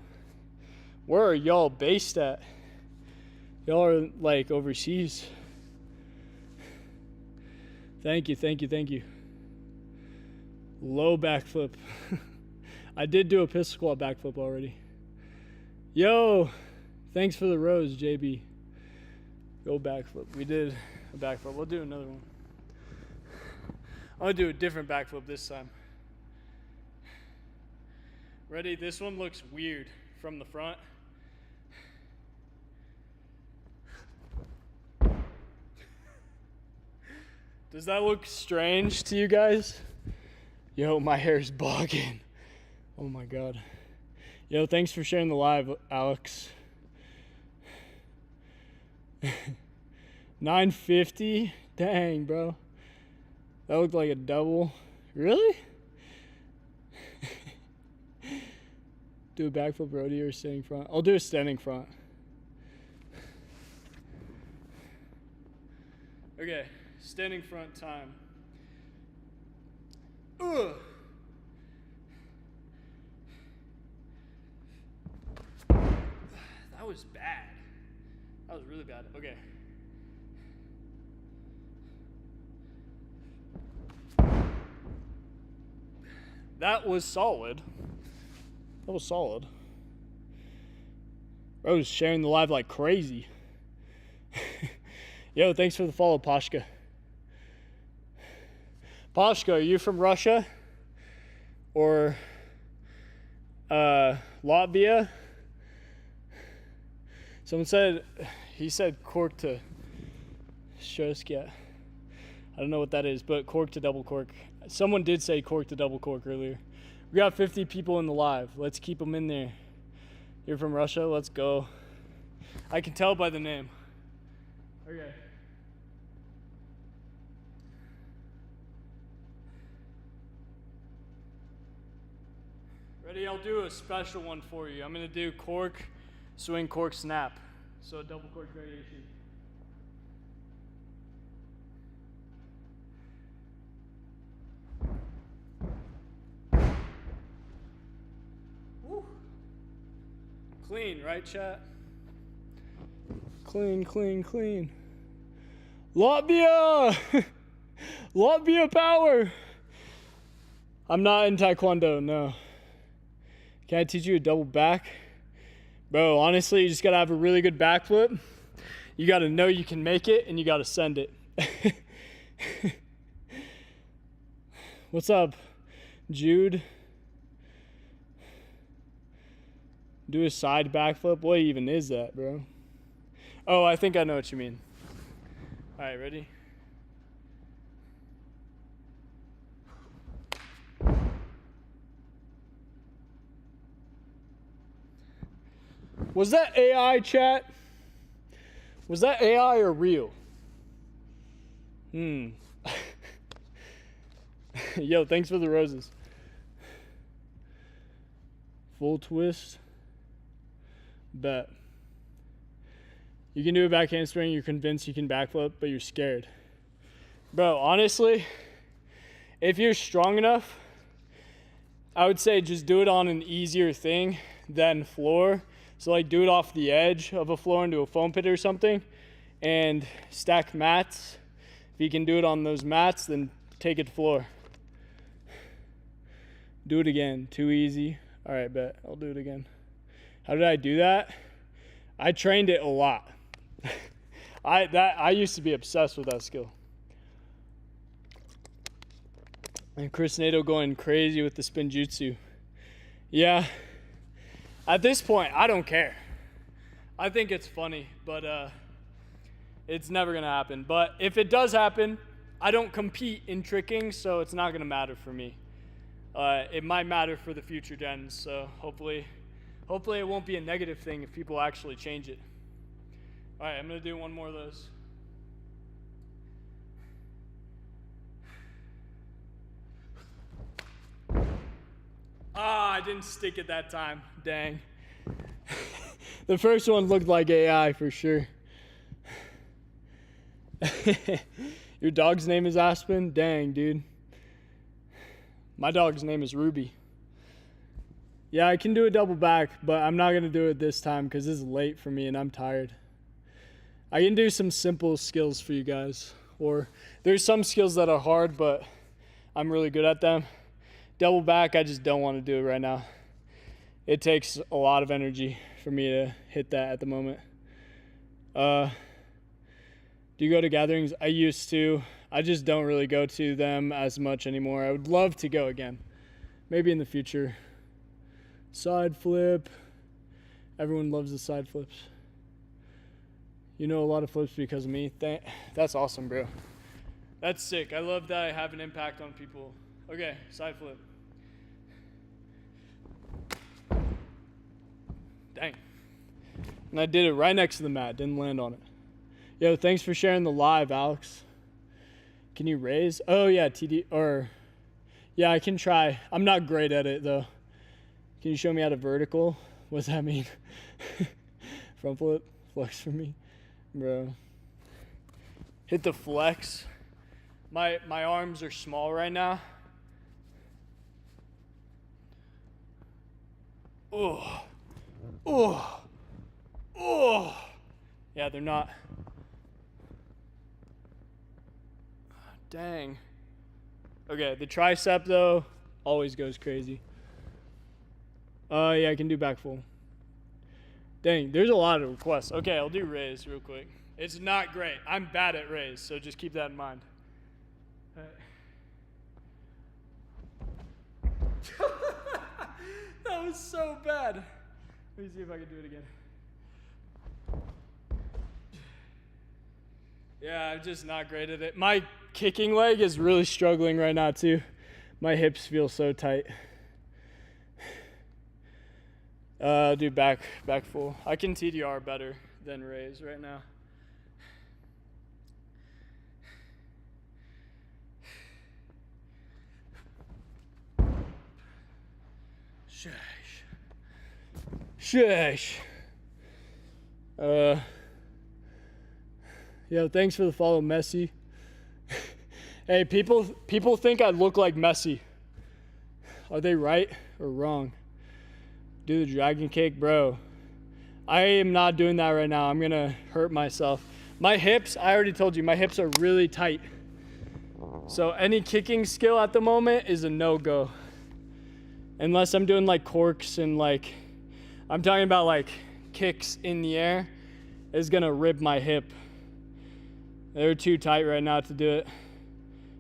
Where are y'all based at? Y'all are like overseas. Thank you, thank you, thank you. Low backflip. I did do a pistol squat backflip already. Yo, thanks for the rose, JB. Go backflip. We did a backflip. We'll do another one. I'm gonna do a different backflip this time. Ready? This one looks weird from the front. Does that look strange to you guys? Yo, my hair's bogging. Oh my God. Yo, thanks for sharing the live, Alex. 950? Dang, bro. That looked like a double. Really? Do a backflip rodeo or standing front? I'll do a standing front. Okay, standing front time. Ugh. That was bad. That was really bad. Okay. That was solid. That was solid. I was sharing the live like crazy. Yo, thanks for the follow, Pashka. Pashka, are you from Russia? Or Latvia? Someone said, he said cork to Shoskia. I don't know what that is, but cork to double cork. Someone did say cork to double cork earlier. We got 50 people in the live. Let's keep them in there. You're from Russia? Let's go. I can tell by the name. Okay. Ready? I'll do a special one for you. I'm going to do cork, swing, cork, snap. So a double cork variation. Woo. Clean, right, chat? Clean, clean, clean. Latvia! Latvia power! I'm not in Taekwondo, no. Can I teach you a double back? Bro, honestly, you just gotta have a really good backflip. You gotta know you can make it, and you gotta send it. What's up, Jude? Do a side backflip? What even is that, bro? Oh, I think I know what you mean. All right, ready? Was that AI, chat? Was that AI or real? Yo, thanks for the roses. Full twist. Bet. You can do a back handspring, you're convinced you can backflip, but you're scared. Bro, honestly, if you're strong enough, I would say just do it on an easier thing than floor. So like do it off the edge of a floor into a foam pit or something, and stack mats. If you can do it on those mats, then take it to floor. Do it again. Too easy. All right, bet. I'll do it again. How did I do that? I trained it a lot. I used to be obsessed with that skill. And Chris Nato going crazy with the spin jutsu. Yeah. At this point, I don't care. I think it's funny, but it's never gonna happen. But if it does happen, I don't compete in tricking, so it's not gonna matter for me. It might matter for the future gens, so hopefully it won't be a negative thing if people actually change it. All right, I'm gonna do one more of those. Ah, I didn't stick it that time, dang. The first one looked like AI for sure. Your dog's name is Aspen? Dang, dude. My dog's name is Ruby. Yeah, I can do a double back, but I'm not gonna do it this time because it's late for me and I'm tired. I can do some simple skills for you guys, or there's some skills that are hard, but I'm really good at them. Double back, I just don't want to do it right now. It takes a lot of energy for me to hit that at the moment. Do you go to gatherings? I used to. I just don't really go to them as much anymore. I would love to go again. Maybe in the future. Side flip. Everyone loves the side flips. You know a lot of flips because of me. That's awesome, bro. That's sick. I love that I have an impact on people. Okay, side flip. Dang. And I did it right next to the mat. Didn't land on it. Yo, thanks for sharing the live, Alex. Can you raise? Oh, yeah, TD. Or, yeah, I can try. I'm not great at it, though. Can you show me how to vertical? What does that mean? Front flip? Flex for me? Bro. Hit the flex. My arms are small right now. Oh. Oh. Oh. Yeah, they're not. Dang. Okay, the tricep, though, always goes crazy. Yeah, I can do back full. Dang, there's a lot of requests. Okay, I'll do raise real quick. It's not great. I'm bad at raise, so just keep that in mind. All right. That was so bad. Let me see if I can do it again. Yeah, I'm just not great at it. My kicking leg is really struggling right now, too. My hips feel so tight. Do back full. I can TDR better than raise right now. Shush. Yo, thanks for the follow, Messi. Hey, people think I look like Messi. Are they right or wrong? Do the dragon kick, bro. I am not doing that right now. I'm gonna hurt myself. My hips, I already told you, my hips are really tight. So any kicking skill at the moment is a no-go. Unless I'm doing like corks and like, I'm talking about like kicks in the air, is gonna rip my hip. They're too tight right now to do it.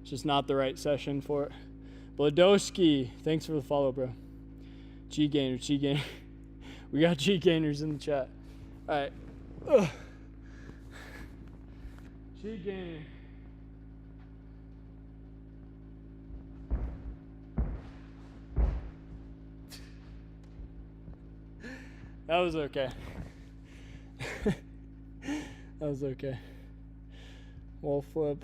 It's just not the right session for it. Bladowski, thanks for the follow, bro. G Gainer. We got G Gainers in the chat. All right. Ugh. G Gainer. That was okay. That was okay. Wall flip.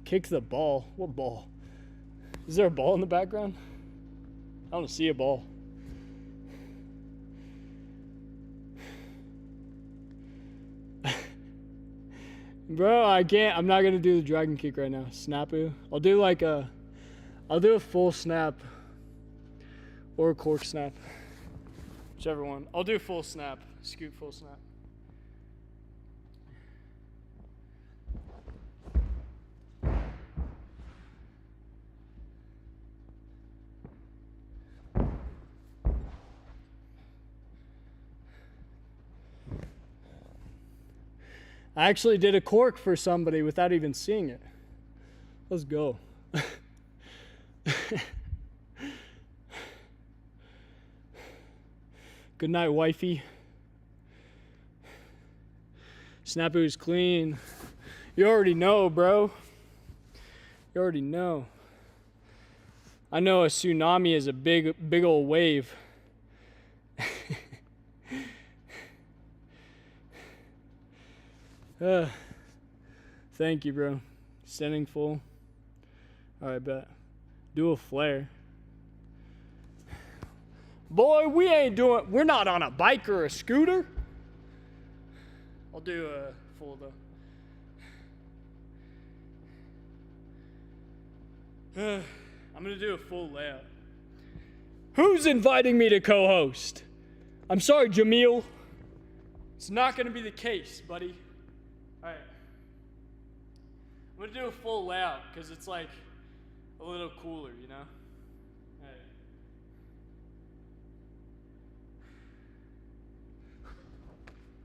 Kick the ball. What ball? Is there a ball in the background? I don't see a ball. Bro, I can't. I'm not going to do the dragon kick right now. Snapu. I'll do like a I'll do a full snap or a cork snap. Whichever one. I'll do full snap. Scoot full snap. I actually did a cork for somebody without even seeing it. Let's go. Good night, wifey. Snapu's clean. You already know, bro. You already know. I know a tsunami is a big old wave. Thank you, bro. Standing full. All right, bet. Do a flare. Boy, we're not on a bike or a scooter. I'll do a full though. I'm gonna do a full layout. Who's inviting me to co-host? I'm sorry, Jamil. It's not gonna be the case, buddy. All right. I'm gonna do a full layout because it's like a little cooler, you know?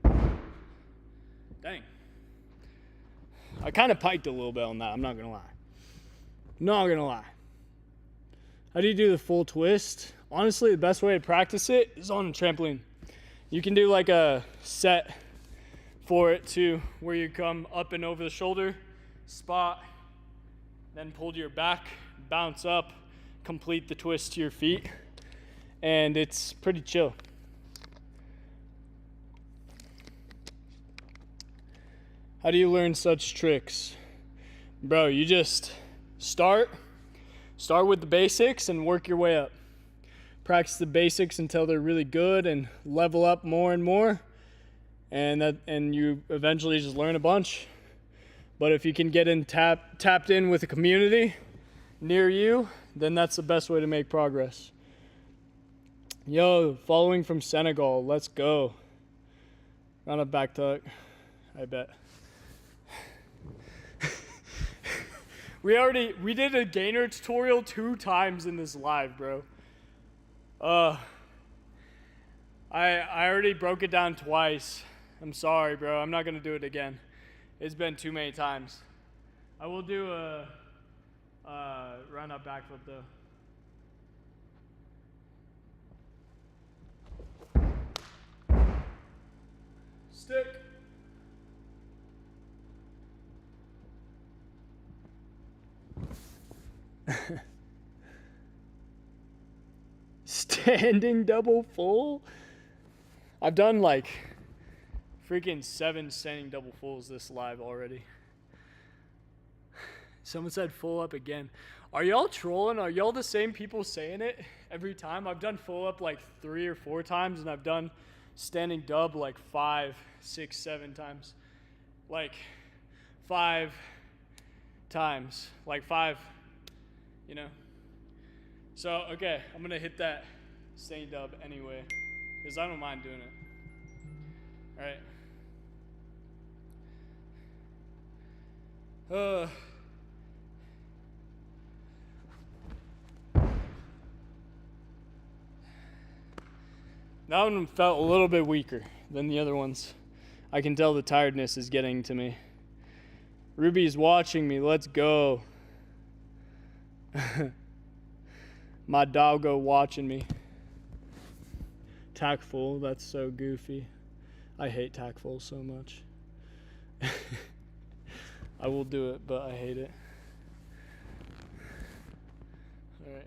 All right. Dang. I kind of piked a little bit on that, I'm not gonna lie. Not gonna lie. How do you do the full twist? Honestly, the best way to practice it is on a trampoline. You can do like a set for it too, where you come up and over the shoulder, spot, then pull to your back, bounce up, complete the twist to your feet, and it's pretty chill. How do you learn such tricks? Bro, you just start with the basics and work your way up. Practice the basics until they're really good and level up more and more, and you eventually just learn a bunch. But if you can get in tapped in with a community near you, then that's the best way to make progress. Yo, following from Senegal, let's go. Round up back tuck, I bet. We did a gainer tutorial 2 times in this live, bro. I already broke it down twice. I'm sorry, bro. I'm not gonna do it again. It's been too many times. I will do a round up backflip though. Stick. Standing double full? I've done like freaking 7 standing double fulls this live already. Someone said full up again. Are y'all trolling? Are y'all the same people saying it every time? I've done full up like 3 or 4 times, and I've done standing dub like 5, 6, 7 times. Like 5 times. Like 5, you know? So, okay, I'm gonna hit that standing dub anyway, because I don't mind doing it. All right. That one felt a little bit weaker than the other ones. I can tell the tiredness is getting to me. Ruby's watching me. Let's go. My doggo watching me. Tactful, that's so goofy. I hate tactful so much. I will do it, but I hate it. All right.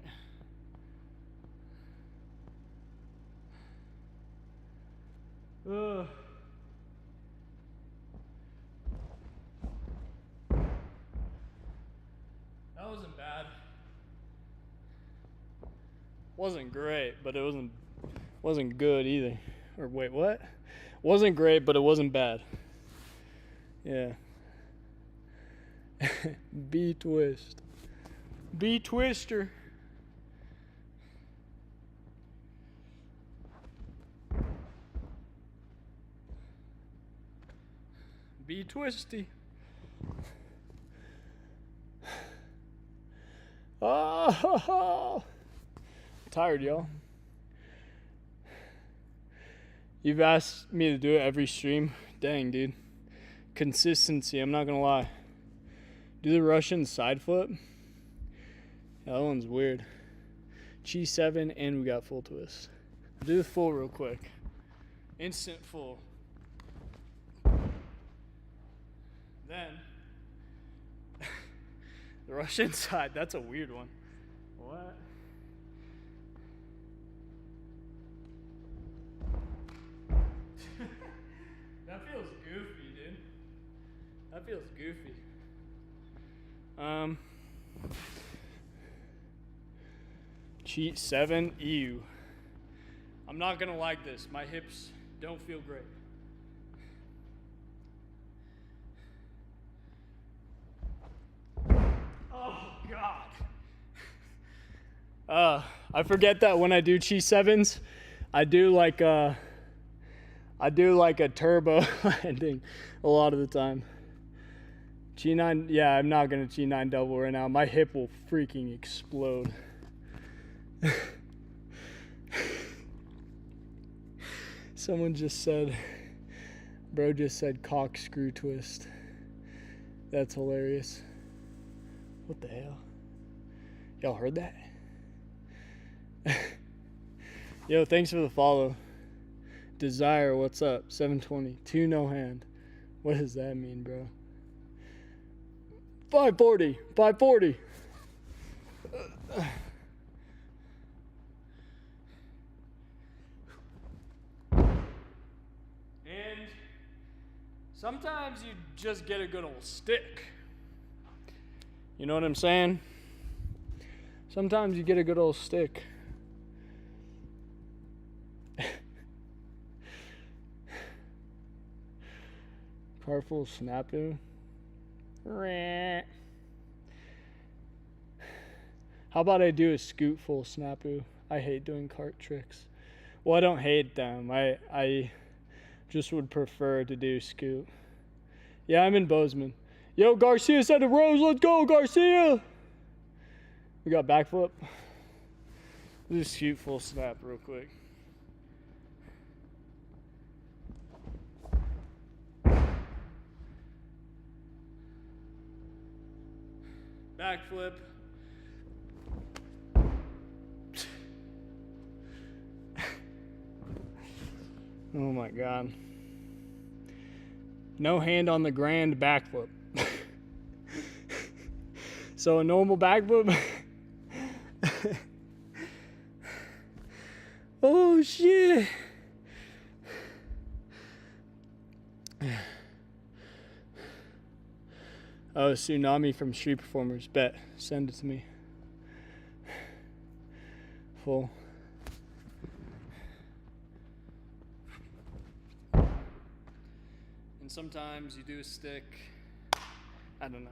Ugh. That wasn't bad. Wasn't great, but it wasn't good either. Or wait, what? Wasn't great, but it wasn't bad. Yeah. B twist. B twister. Be twisty. Oh, tired, y'all. You've asked me to do it every stream. Dang, dude. Consistency, I'm not gonna lie. Do the Russian side flip. Yeah, that one's weird. Chi 7 and we got full twist. I'll do the full real quick. Instant full. Then the Russian side, that's a weird one. What? That feels goofy, dude. That feels goofy. Cheat 7, ew. I'm not gonna like this. My hips don't feel great. Oh God. I forget that when I do Chi 7s, I do like a turbo landing a lot of the time. Chi 9, yeah, I'm not gonna Chi 9 double right now. My hip will freaking explode. Someone just said, bro just said cock screw twist. That's hilarious. What the hell? Y'all heard that? Yo, thanks for the follow. Desire, what's up? 720. 2 no hand. What does that mean, bro? 540. 540. And sometimes you just get a good old stick. You know what I'm saying? Sometimes you get a good old stick. Powerful snapu. How about I do a scoot full snapu? I hate doing cart tricks. Well, I don't hate them. I just would prefer to do scoot. Yeah, I'm in Bozeman. Yo, Garcia said the Rose. Let's go, Garcia. We got backflip. We'll just scoot full snap real quick. Backflip. Oh my God. No hand on the grand backflip. So a normal backflip. Oh shit. Oh, Tsunami from Street Performers. Bet. Send it to me. Full. And sometimes you do a stick. I don't know.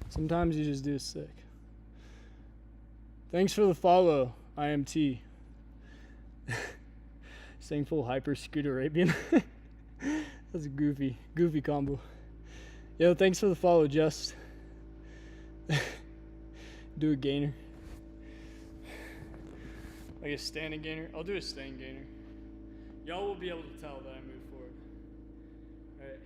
Sometimes you just do a stick. Thanks for the follow, IMT. Saying full hyper scooter Arabian. That's a goofy combo. Yo, thanks for the follow, Just. Do a gainer. Like a standing gainer. I'll do a standing gainer. Y'all will be able to tell that I move forward. Alright.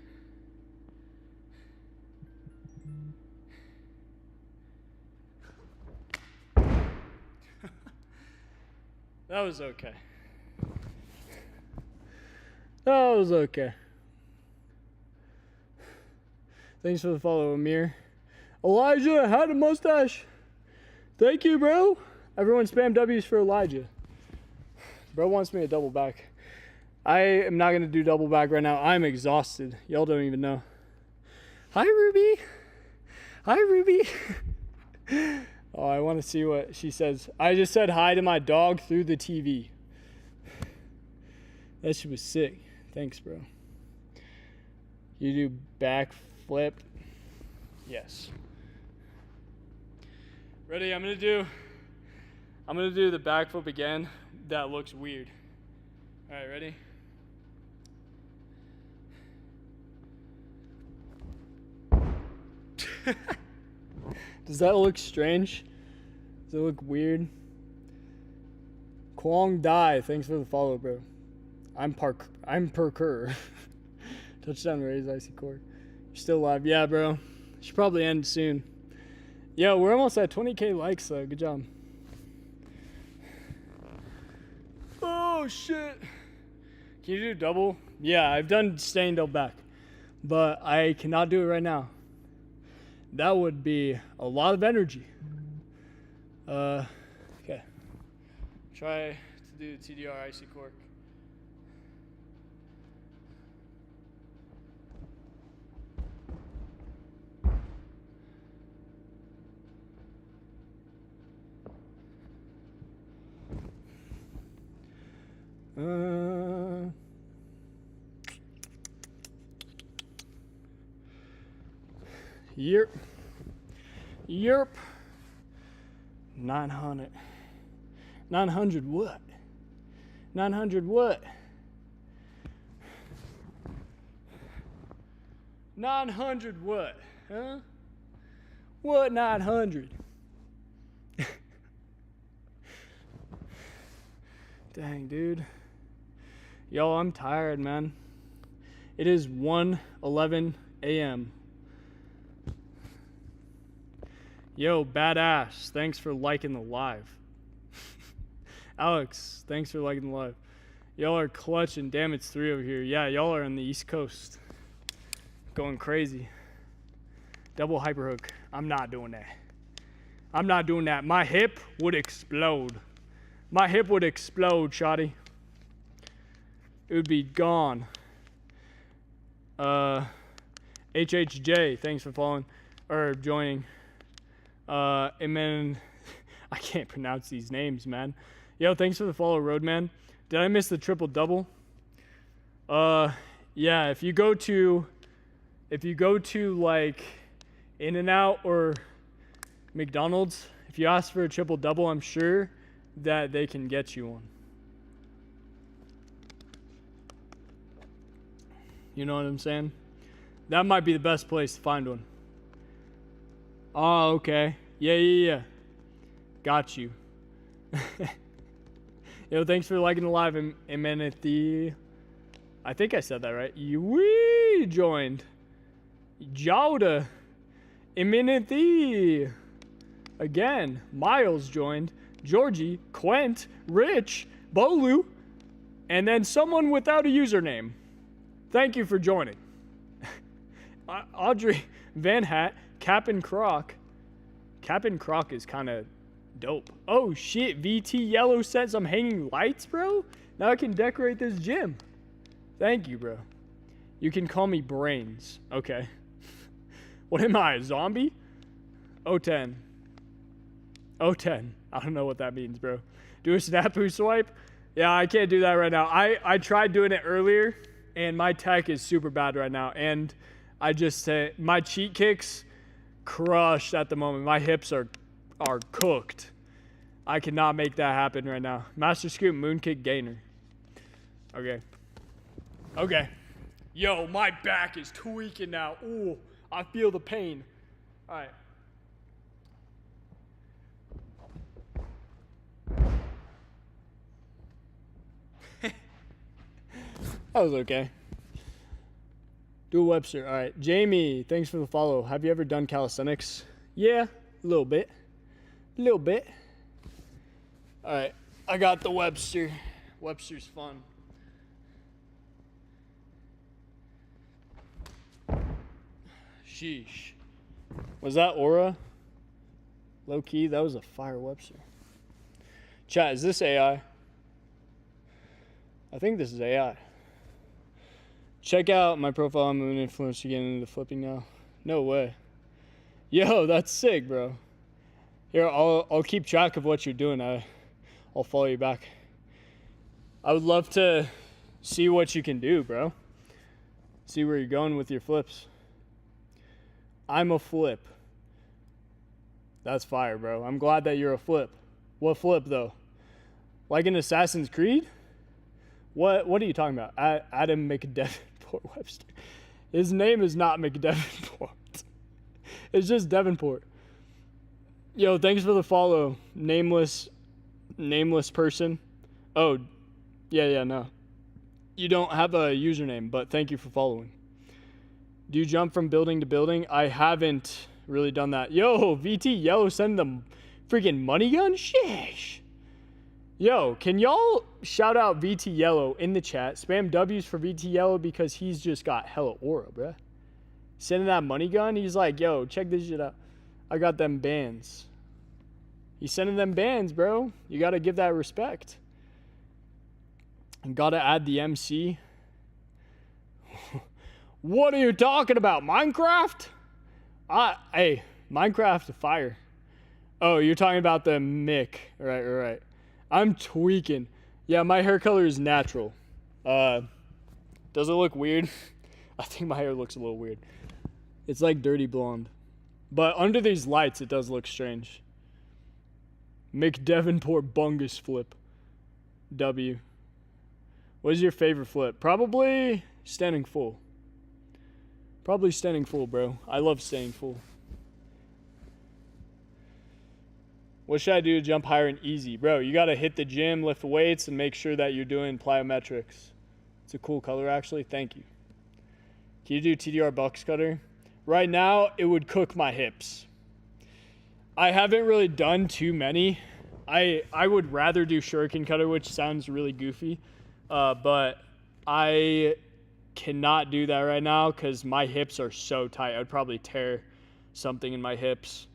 That was okay. That was okay. Thanks for the follow, Amir. Elijah had a mustache. Thank you, bro. Everyone spam W's for Elijah. Bro wants me to double back. I am not going to do double back right now. I'm exhausted. Y'all don't even know. Hi, Ruby. Hi, Ruby. Oh, I want to see what she says. I just said hi to my dog through the TV. That shit was sick. Thanks, bro. You do back flip? Yes. Ready? I'm gonna do the backflip again. That looks weird. All right, ready? Does that look strange? Does it look weird? Kwong Dai, thanks for the follow, bro. I'm Parker. Touchdown Rays, icy core. You're still live. Yeah, bro. Should probably end soon. Yeah, we're almost at 20K likes, though. Good job. Oh, shit. Can you do double? Yeah, I've done staying double back. But I cannot do it right now. That would be a lot of energy. Okay. Try to do TDR icy cork. Yerp. 900. 900 what? 900 what? 900 what? Huh? What 900? Dang, dude. Yo, I'm tired, man. It is 1:11 a.m. Yo, badass. Thanks for liking the live. Alex, thanks for liking the live. Y'all are clutching. Damn, it's 3 over here. Yeah, y'all are on the East Coast. Going crazy. Double hyperhook. I'm not doing that. I'm not doing that. My hip would explode. My hip would explode, shawty. It would be gone. HHJ, thanks for following or joining. And then I can't pronounce these names, man. Yo, thanks for the follow, Roadman. Did I miss the triple double? Yeah, if you go to like In-N-Out or McDonald's, if you ask for a triple double, I'm sure that they can get you one. You know what I'm saying? That might be the best place to find one. Oh, okay. Yeah. Got you. Yo, thanks for liking the live. Amenity. I think I said that right. We joined. Jauda. Amenity. Again. Miles joined. Georgie. Quent. Rich. Bolu. And then someone without a username. Thank you for joining. Audrey Van Hat. Cap'n Croc. Cap'n Croc is kind of dope. Oh shit, VT Yellow sent some hanging lights, bro? Now I can decorate this gym. Thank you, bro. You can call me Brains. Okay. What am I, a zombie? 010. 010. I don't know what that means, bro. Do a snafu swipe? Yeah, I can't do that right now. I tried doing it earlier, and my tech is super bad right now. And I just say my cheat kicks crushed at the moment. My hips are cooked. I cannot make that happen right now. Master Scoop Moonkick Gainer. Okay. Yo, my back is tweaking now. Ooh, I feel the pain. All right. That was okay. Do a Webster. All right. Jamie, thanks for the follow. Have you ever done calisthenics? Yeah, a little bit. All right. I got the Webster. Webster's fun. Sheesh. Was that Aura? Low key, that was a fire Webster. Chat, is this AI? I think this is AI. Check out my profile. I'm an influencer getting into flipping now. No way. Yo, that's sick, bro. Here, I'll keep track of what you're doing. I'll follow you back. I would love to see what you can do, bro. See where you're going with your flips. I'm a flip. That's fire, bro. I'm glad that you're a flip. What flip, though? Like in Assassin's Creed? What are you talking about? Adam McDevenport Webster. His name is not McDevenport. It's just Devonport. Yo, thanks for the follow. Nameless person. Oh, yeah, no. You don't have a username, but thank you for following. Do you jump from building to building? I haven't really done that. Yo, VT Yellow, send them freaking money gun? Sheesh. Yo, can y'all shout out VT Yellow in the chat? Spam W's for VT Yellow because he's just got hella aura, bruh. Sending that money gun, he's like, yo, check this shit out. I got them bands. He's sending them bands, bro. You gotta give that respect. And gotta add the MC. What are you talking about? Minecraft? Hey, Minecraft fire. Oh, you're talking about the Mick. Right. I'm tweaking. Yeah, my hair color is natural. Does it look weird? I think my hair looks a little weird. It's like dirty blonde. But under these lights, it does look strange. McDevenport Bungus flip. W. What is your favorite flip? Probably standing full. Probably standing full, bro. I love staying full. What should I do to jump higher and easy? Bro, you got to hit the gym, lift weights, and make sure that you're doing plyometrics. It's a cool color, actually. Thank you. Can you do TDR box cutter? Right now, it would cook my hips. I haven't really done too many. I would rather do shuriken cutter, which sounds really goofy. But I cannot do that right now because my hips are so tight. I'd probably tear something in my hips.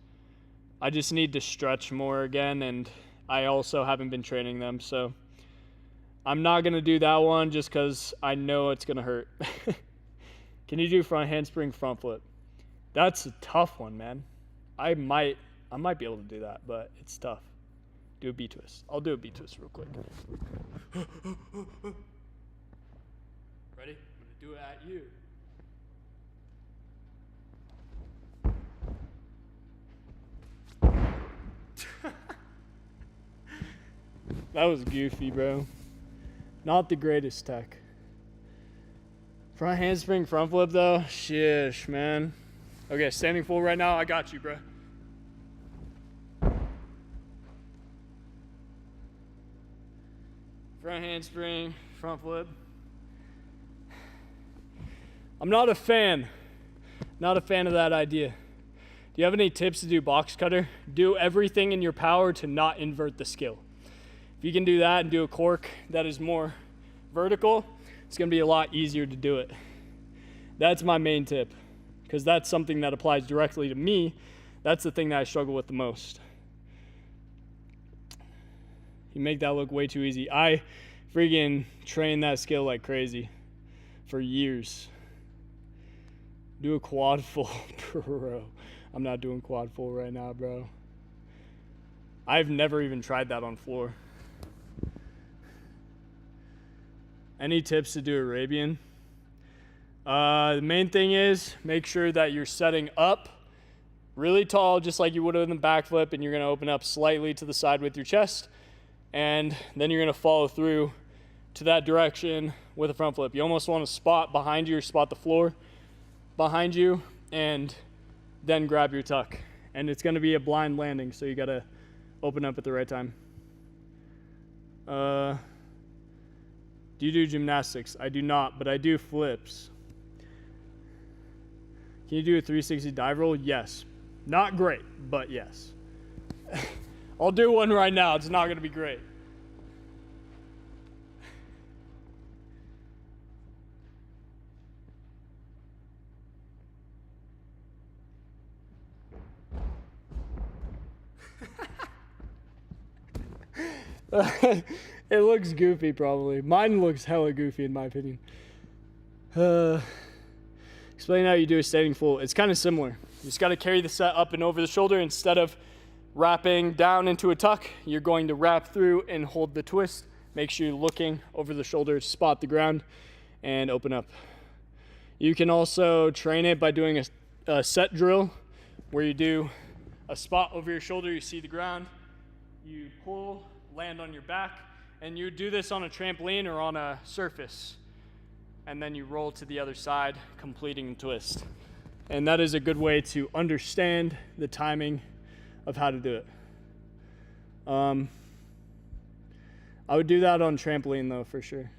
I just need to stretch more again, and I also haven't been training them, so I'm not going to do that one just because I know it's going to hurt. Can you do front handspring front flip? That's a tough one, man. I might be able to do that, but it's tough. Do a B-twist. I'll do a B-twist real quick. Ready? I'm going to do it at you. That was goofy, bro. Not the greatest tech. Front handspring front flip, though. Shish, man. Okay, standing full right now. I got you, bro. Front handspring, front flip. I'm not a fan. Not a fan of that idea. Do you have any tips to do box cutter? Do everything in your power to not invert the skill. If you can do that and do a cork that is more vertical, it's going to be a lot easier to do it. That's my main tip, because that's something that applies directly to me. That's the thing that I struggle with the most. You make that look way too easy. I freaking trained that skill like crazy for years. Do a quad full, bro. I'm not doing quad full right now, bro. I've never even tried that on floor. Any tips to do Arabian? The main thing is make sure that you're setting up really tall, just like you would in the backflip, and you're going to open up slightly to the side with your chest, and then you're going to follow through to that direction with a front flip. You almost want to spot behind you or spot the floor behind you, and then grab your tuck. And it's going to be a blind landing, so you got to open up at the right time. Do you do gymnastics? I do not, but I do flips. Can you do a 360 dive roll? Yes. Not great, but yes. I'll do one right now. It's not going to be great. It looks goofy, probably. Mine looks hella goofy, in my opinion. Explain how you do a standing full. It's kind of similar. You just got to carry the set up and over the shoulder. Instead of wrapping down into a tuck, you're going to wrap through and hold the twist. Make sure you're looking over the shoulder to spot the ground and open up. You can also train it by doing a set drill where you do a spot over your shoulder, you see the ground, you pull, land on your back, and you do this on a trampoline or on a surface. And then you roll to the other side, completing the twist. And that is a good way to understand the timing of how to do it. I would do that on trampoline though, for sure.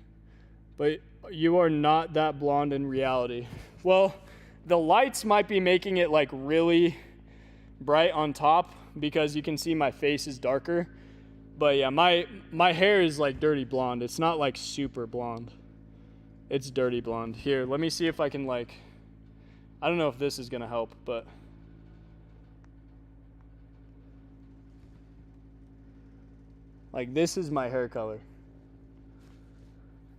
But you are not that blonde in reality. Well, the lights might be making it like really bright on top because you can see my face is darker. But yeah, my hair is like dirty blonde. It's not like super blonde. It's dirty blonde. Here, let me see if I can like, I don't know if this is gonna help, but like this is my hair color.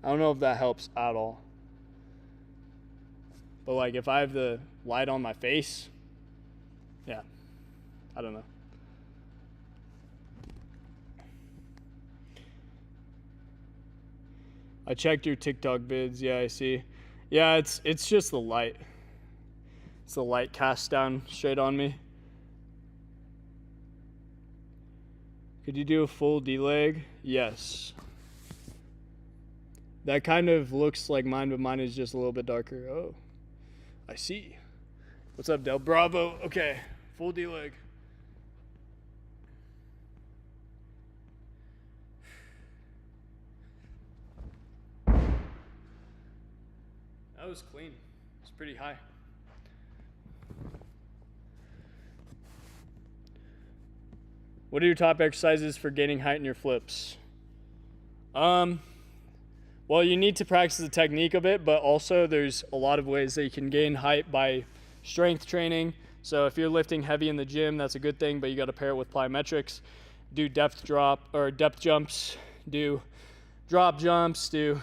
I don't know if that helps at all. But like if I have the light on my face, yeah, I don't know. I checked your TikTok vids, yeah, I see. Yeah, it's just the light. It's the light cast down straight on me. Could you do a full D-leg? Yes. That kind of looks like mine, but mine is just a little bit darker. Oh, I see. What's up, Del Bravo? Okay, full D-leg. That was clean. It's pretty high. What are your top exercises for gaining height in your flips? Well, you need to practice the technique of it, but also there's a lot of ways that you can gain height by strength training. So if you're lifting heavy in the gym, that's a good thing, but you got to pair it with plyometrics. Do depth jumps, do drop jumps, do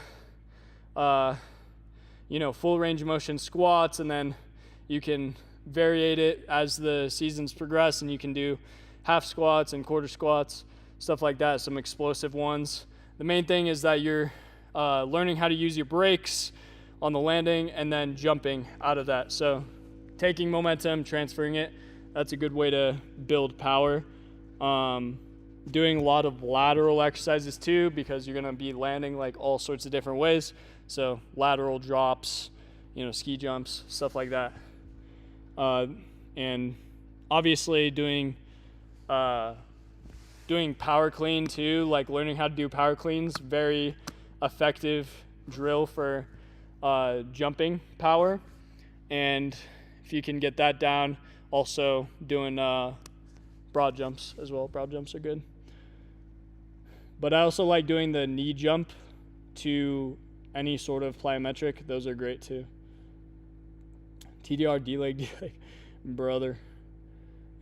full range of motion squats, and then you can variate it as the seasons progress, and you can do half squats and quarter squats, stuff like that, some explosive ones. The main thing is that you're learning how to use your brakes on the landing and then jumping out of that. So taking momentum, transferring it, that's a good way to build power. Doing a lot of lateral exercises too, because you're gonna be landing like all sorts of different ways. So lateral drops, ski jumps, stuff like that. And obviously doing power clean too, like learning how to do power cleans, very effective drill for jumping power. And if you can get that down, also doing broad jumps as well. Broad jumps are good. But I also like doing the knee jump to any sort of plyometric. Those are great too. TDR, D-leg, brother.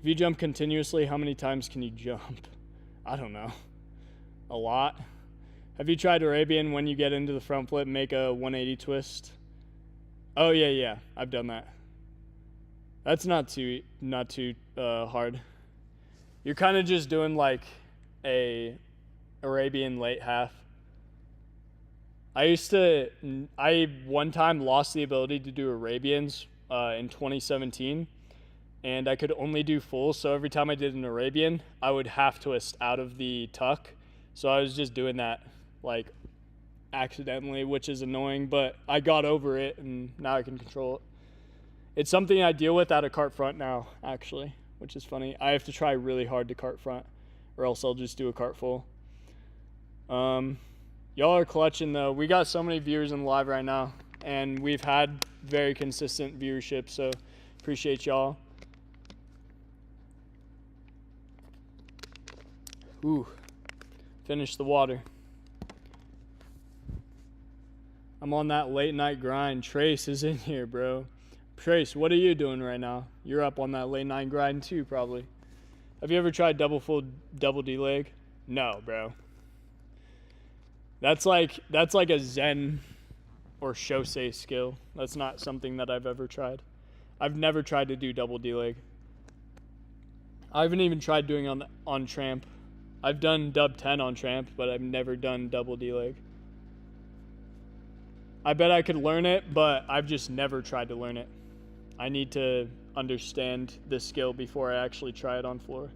If you jump continuously, how many times can you jump? I don't know. A lot. Have you tried Arabian when you get into the front flip, make a 180 twist? Oh yeah, I've done that. That's not too hard. You're kind of just doing like a Arabian late half. I one time lost the ability to do Arabians in 2017, and I could only do full, so every time I did an Arabian, I would half twist out of the tuck. So I was just doing that like accidentally, which is annoying, but I got over it and now I can control it. It's something I deal with out of cart front now, actually, which is funny. I have to try really hard to cart front, or else I'll just do a cart full. Y'all are clutching though. We got so many viewers in live right now, and we've had very consistent viewership, so appreciate y'all. Ooh, finish the water. I'm on that late night grind. Trace is in here, bro. Trace, what are you doing right now? You're up on that late night grind too, probably. Have you ever tried double D leg? No, bro. That's like a Zen or Shosei skill. That's not something that I've ever tried. I've never tried to do double D leg. I haven't even tried doing on tramp. I've done dub 10 on tramp, but I've never done double D leg. I bet I could learn it, but I've just never tried to learn it. I need to understand the skill before I actually try it on floor.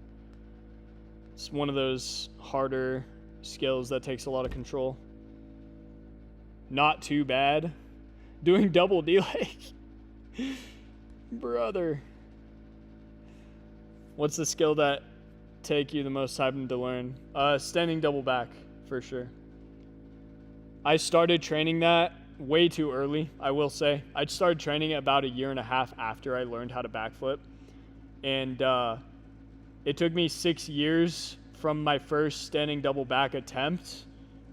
It's one of those harder skills that takes a lot of control. Not too bad. Doing double D-leg. Brother. What's the skill that take you the most time to learn? Standing double back, for sure. I started training that way too early, I will say. I started training it about 1.5 years after I learned how to backflip. And it took me 6 years from my first standing double back attempt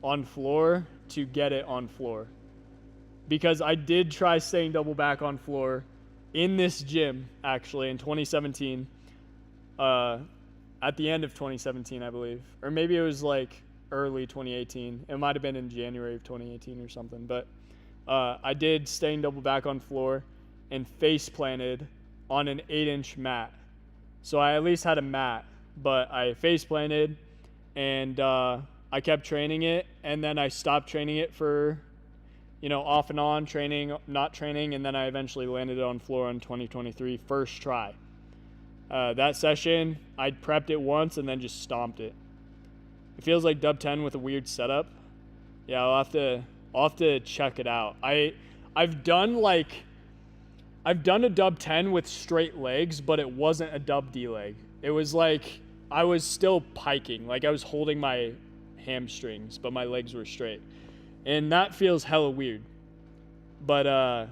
on floor to get it on floor. Because I did try standing double back on floor in this gym, actually, in 2017. At the end of 2017, I believe. Or maybe it was like early 2018. It might have been in January of 2018 or something. But I did standing double back on floor and face planted on an 8-inch mat. So I at least had a mat, but I face planted and I kept training it, and then I stopped training it for, off and on, training, not training, and then I eventually landed it on floor in 2023, first try. That session, I prepped it once and then just stomped it. It feels like dub 10 with a weird setup. Yeah, I'll have to check it out. I've done a dub 10 with straight legs, but it wasn't a dub D leg. It was like I was still piking, like I was holding my hamstrings, but my legs were straight. And that feels hella weird. But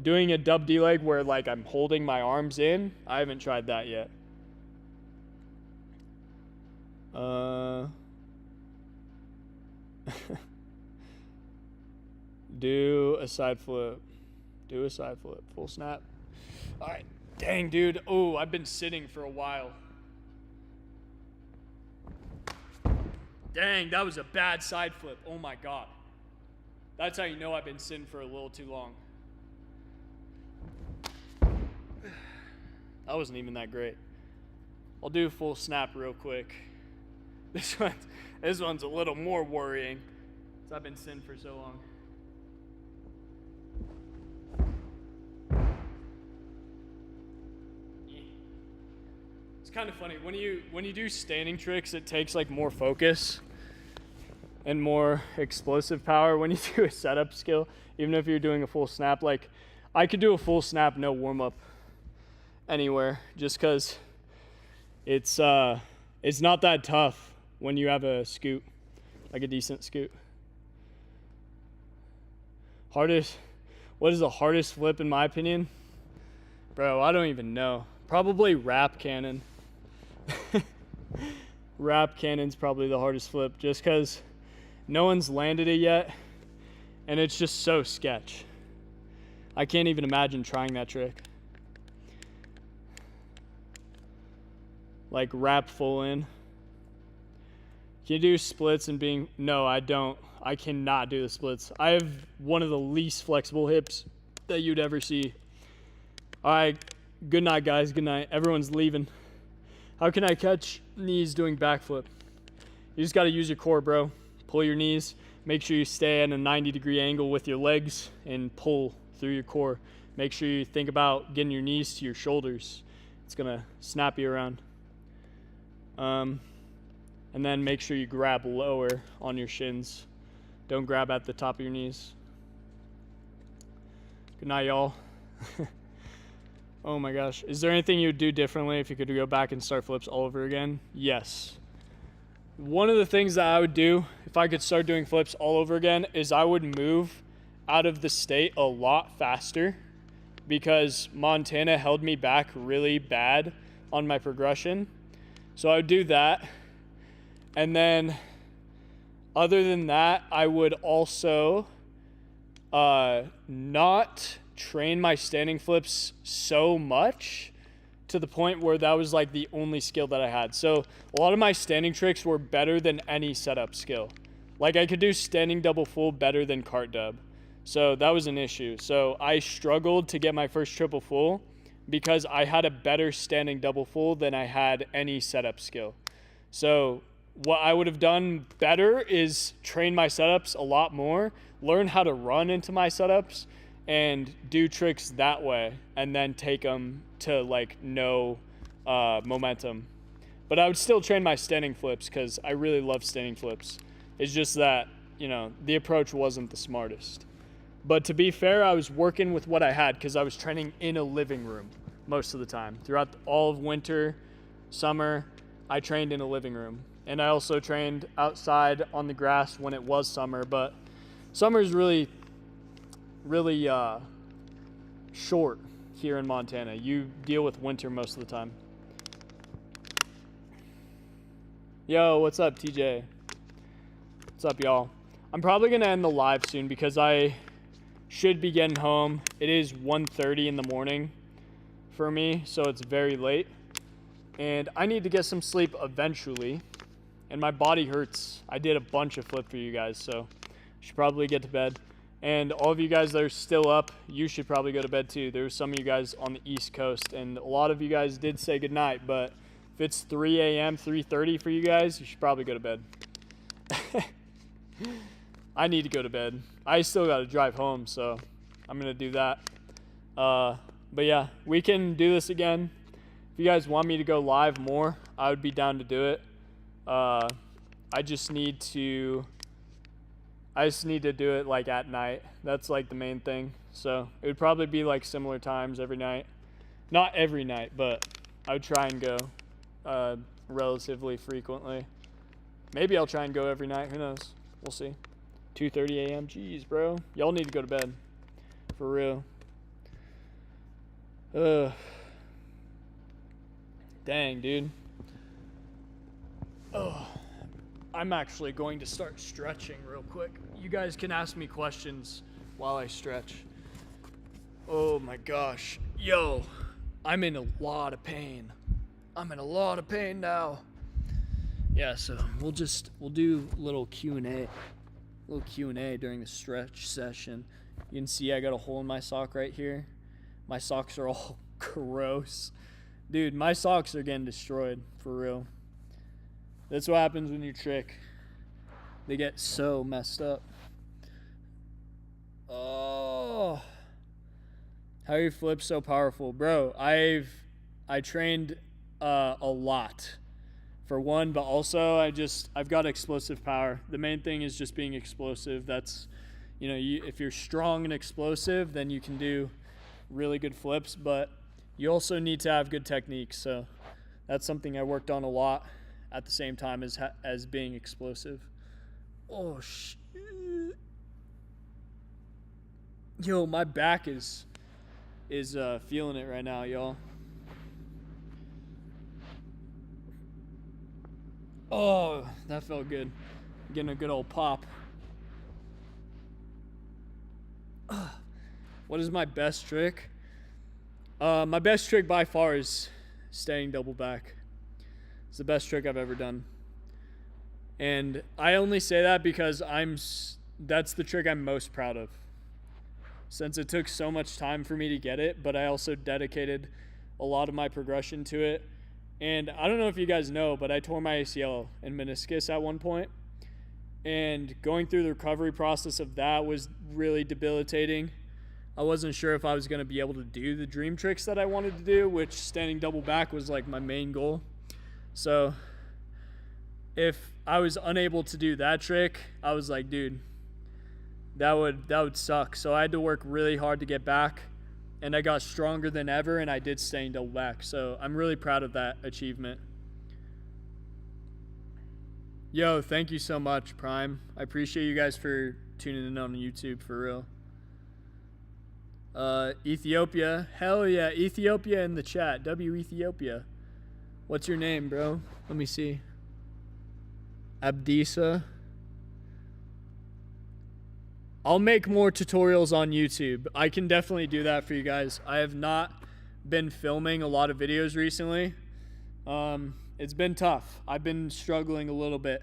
doing a dub D leg where like I'm holding my arms in, I haven't tried that yet. Do a side flip. Do a side flip. Full snap. All right. Dang, dude. Oh, I've been sitting for a while. Dang, that was a bad side flip. Oh my God. That's how you know I've been sitting for a little too long. That wasn't even that great. I'll do a full snap real quick. This one's a little more worrying, because I've been sitting for so long. It's kind of funny when you do standing tricks, it takes like more focus and more explosive power. When you do a setup skill, even if you're doing a full snap, like I could do a full snap no warm up anywhere, just because it's not that tough when you have a scoot, like a decent scoot. What is the hardest flip in my opinion? Bro, I don't even know. Probably wrap cannon. Wrap cannon's probably the hardest flip, just because no one's landed it yet, and it's just so sketch. I can't even imagine trying that trick. Like wrap full in. Can you do splits and being... No, I don't. I cannot do the splits. I have one of the least flexible hips that you'd ever see. All right, good night, guys. Good night. Everyone's leaving. How can I catch knees doing backflip? You just got to use your core, bro. Pull your knees. Make sure you stay at a 90-degree angle with your legs and pull through your core. Make sure you think about getting your knees to your shoulders. It's going to snap you around. And then make sure you grab lower on your shins. Don't grab at the top of your knees. Good night, y'all. Oh my gosh. Is there anything you would do differently if you could go back and start flips all over again? Yes. One of the things that I would do if I could start doing flips all over again is I would move out of the state a lot faster, because Montana held me back really bad on my progression. So I would do that. And then other than that, I would also not train my standing flips so much to the point where that was like the only skill that I had. So a lot of my standing tricks were better than any setup skill. Like I could do standing double full better than cart dub. So that was an issue. So I struggled to get my first triple full because I had a better standing double full than I had any setup skill. So what I would have done better is train my setups a lot more, learn how to run into my setups, and do tricks that way and then take them to like no momentum. But I would still train my standing flips because I really love standing flips. It's just that, you know, the approach wasn't the smartest. But to be fair, I was working with what I had because I was training in a living room most of the time. Throughout all of winter, summer, I trained in a living room. And I also trained outside on the grass when it was summer. But summer is really short here in Montana. You deal with winter most of the time. Yo, what's up, TJ? What's up, y'all? I'm probably gonna end the live soon because I should be getting home. It is 1:30 in the morning for me, so it's very late. And I need to get some sleep eventually. And my body hurts. I did a bunch of flip for you guys, so I should probably get to bed. And all of you guys that are still up, you should probably go to bed too. There's some of you guys on the East Coast, and a lot of you guys did say goodnight, but if it's 3 a.m., 3:30 for you guys, you should probably go to bed. I need to go to bed. I still got to drive home, so I'm going to do that. But yeah, we can do this again. If you guys want me to go live more, I would be down to do it. I just need to do it like at night. That's like the main thing. So it would probably be like similar times every night. Not every night, but I would try and go relatively frequently. Maybe I'll try and go every night. Who knows? We'll see. 2:30 a.m. Jeez, bro. Y'all need to go to bed. For real. Dang, dude. I'm actually going to start stretching real quick. You guys can ask me questions while I stretch. Oh my gosh. Yo, I'm in a lot of pain. I'm in a lot of pain now. Yeah, so we'll do a little Q&A. Little Q&A during the stretch session. You can see I got a hole in my sock right here. My socks are all gross. Dude, my socks are getting destroyed, for real. That's what happens when you trick. They get so messed up. Oh. How are your flips so powerful? Bro, I trained a lot. For one, but also I've got explosive power. The main thing is just being explosive. That's, you know, if you're strong and explosive, then you can do really good flips, but you also need to have good techniques. So that's something I worked on a lot at the same time as being explosive. Oh shit. Yo, my back is feeling it right now, y'all. Oh, that felt good. Getting a good old pop. What is my best trick? My best trick by far is staying double back. It's the best trick I've ever done. And I only say that because that's the trick I'm most proud of. Since it took so much time for me to get it, but I also dedicated a lot of my progression to it. And I don't know if you guys know, but I tore my ACL and meniscus at one point. And going through the recovery process of that was really debilitating. I wasn't sure if I was going to be able to do the dream tricks that I wanted to do, which standing double back was like my main goal. So if I was unable to do that trick, I was like, dude, that would suck. So I had to work really hard to get back. And I got stronger than ever, and I did staying double back. So I'm really proud of that achievement. Yo, thank you so much, Prime. I appreciate you guys for tuning in on YouTube, for real. Ethiopia. Hell yeah, Ethiopia in the chat. W Ethiopia. What's your name, bro? Let me see. Abdisa. I'll make more tutorials on YouTube. I can definitely do that for you guys. I have not been filming a lot of videos recently. It's been tough. I've been struggling a little bit.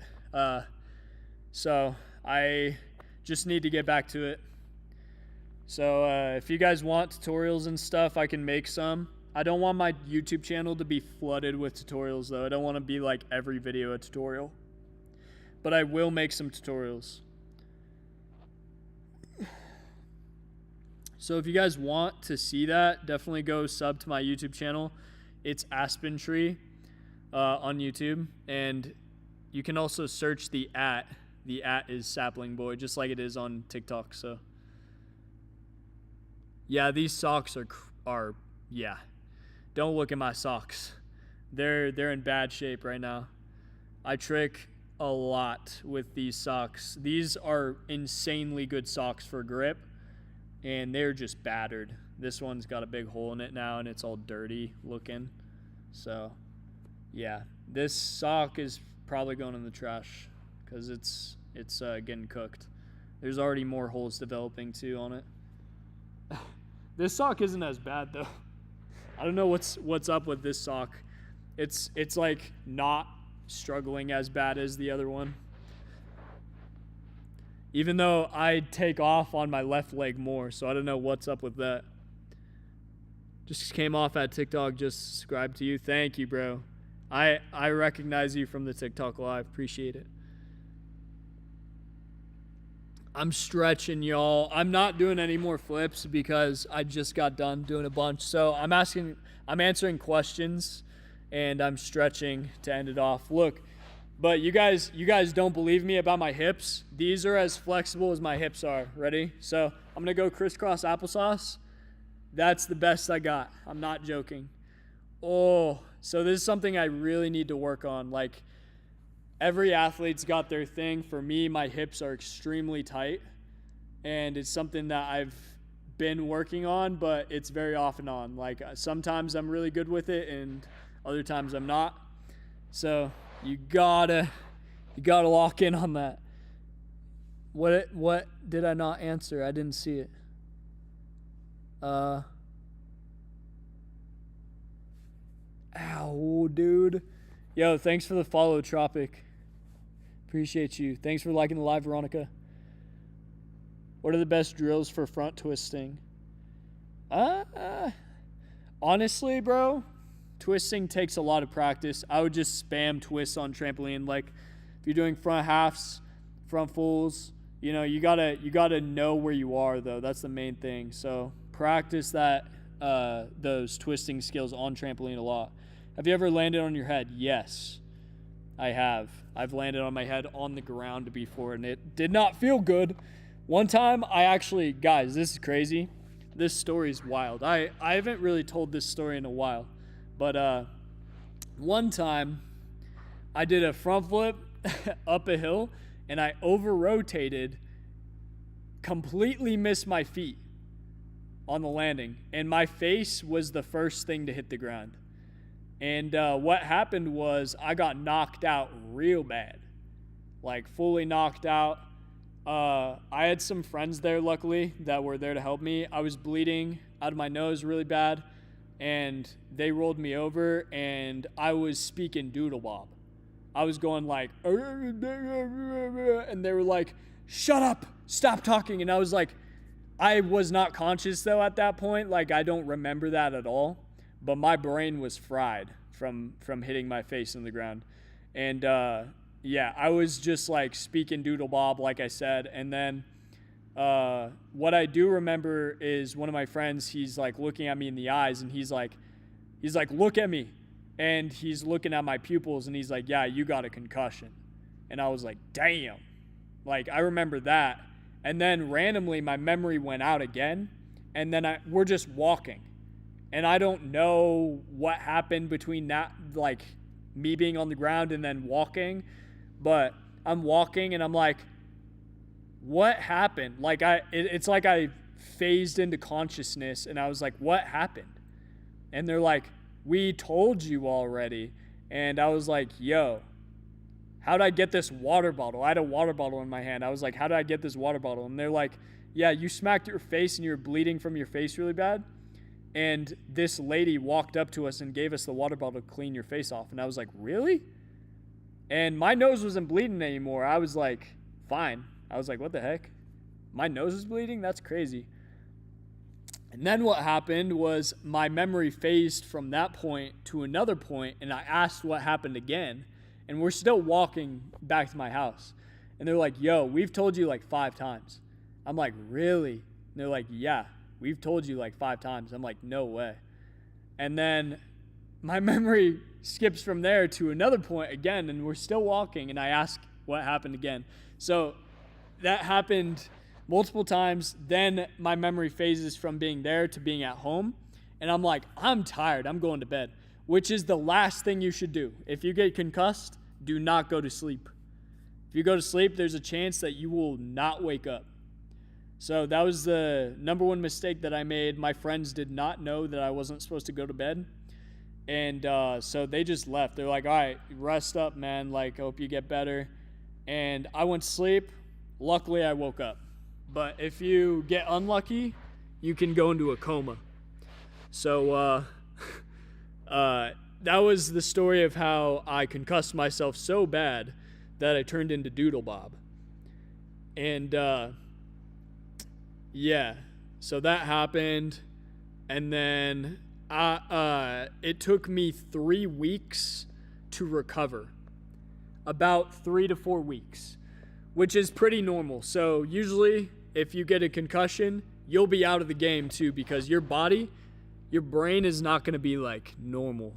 So I just need to get back to it. So if you guys want tutorials and stuff, I can make some. I don't want my YouTube channel to be flooded with tutorials though. I don't want to be like every video a tutorial. But I will make some tutorials. So if you guys want to see that, definitely go sub to my YouTube channel. It's Aspen Tree on YouTube, and you can also search the @ The @ is Sapling Boy, just like it is on TikTok. So yeah, these socks are yeah. Don't look at my socks. They're in bad shape right now. I trick a lot with these socks. These are insanely good socks for grip, and they're just battered. This one's got a big hole in it now, and it's all dirty looking. So yeah, this sock is probably going in the trash because it's getting cooked. There's already more holes developing too on it. This sock isn't as bad though. I don't know what's up with this sock. It's like not struggling as bad as the other one. Even though I take off on my left leg more, so I don't know what's up with that. Just came off at TikTok, just subscribed to you. Thank you, bro. I recognize you from the TikTok live. Appreciate it. I'm stretching, y'all. I'm not doing any more flips because I just got done doing a bunch. So I'm answering questions, and I'm stretching to end it off. Look, but you guys don't believe me about my hips. These are as flexible as my hips are. Ready? So I'm gonna go crisscross applesauce. That's the best I got. I'm not joking. Oh, so this is something I really need to work on. Like, every athlete's got their thing. For me, my hips are extremely tight, and it's something that I've been working on, but it's very off and on. Like, sometimes I'm really good with it, and other times I'm not. So you gotta lock in on that. What did I not answer? I didn't see it. Ow, dude. Yo, thanks for the follow, Tropic. Appreciate you. Thanks for liking the live, Veronica. What are the best drills for front twisting? Honestly, bro, twisting takes a lot of practice. I would just spam twists on trampoline. Like, if you're doing front halves, front fulls, you know, you gotta know where you are, though. That's the main thing. So practice those twisting skills on trampoline a lot. Have you ever landed on your head? Yes, I have. I've landed on my head on the ground before, and it did not feel good. One time, guys, this is crazy. This story is wild. I haven't really told this story in a while, but one time I did a front flip up a hill, and I over-rotated, completely missed my feet on the landing, and my face was the first thing to hit the ground. And what happened was I got knocked out real bad, like fully knocked out. I had some friends there, luckily, that were there to help me. I was bleeding out of my nose really bad, and they rolled me over, and I was speaking doodle bob. I was going like, and they were like, shut up, stop talking. And I was like, I was not conscious though at that point. Like, I don't remember that at all, but my brain was fried from hitting my face in the ground. And yeah, I was just like speaking doodle bob, like I said. And then what I do remember is one of my friends, he's like looking at me in the eyes, and he's like, look at me. And he's looking at my pupils, and he's like, yeah, you got a concussion. And I was like, damn. Like, I remember that. And then randomly my memory went out again, and then we're just walking. And I don't know what happened between that, like me being on the ground and then walking, but I'm walking and I'm like, what happened? Like it's like I phased into consciousness, and I was like, what happened? And they're like, we told you already. And I was like, yo, how'd I get this water bottle? I had a water bottle in my hand. I was like, how did I get this water bottle? And they're like, yeah, you smacked your face and you were bleeding from your face really bad. And this lady walked up to us and gave us the water bottle to clean your face off. And I was like, really? And my nose wasn't bleeding anymore. I was like, fine. I was like, what the heck? My nose is bleeding? That's crazy. And then what happened was my memory phased from that point to another point, and I asked what happened again. And we're still walking back to my house. And they're like, yo, we've told you like 5 times. I'm like, really? And they're like, yeah. We've told you like 5 times. I'm like, no way. And then my memory skips from there to another point again, and we're still walking, and I ask what happened again. So that happened multiple times. Then my memory phases from being there to being at home, and I'm like, I'm tired. I'm going to bed, which is the last thing you should do. If you get concussed, do not go to sleep. If you go to sleep, there's a chance that you will not wake up. So that was the number one mistake that I made. My friends did not know that I wasn't supposed to go to bed. And so they just left. They're like, all right, rest up, man. Like, I hope you get better. And I went to sleep. Luckily, I woke up. But if you get unlucky, you can go into a coma. So that was the story of how I concussed myself so bad that I turned into Doodle Bob. And yeah, so that happened. And then it took me 3 weeks to recover. About 3 to 4 weeks, which is pretty normal. So usually if you get a concussion, you'll be out of the game too, because your brain is not going to be like normal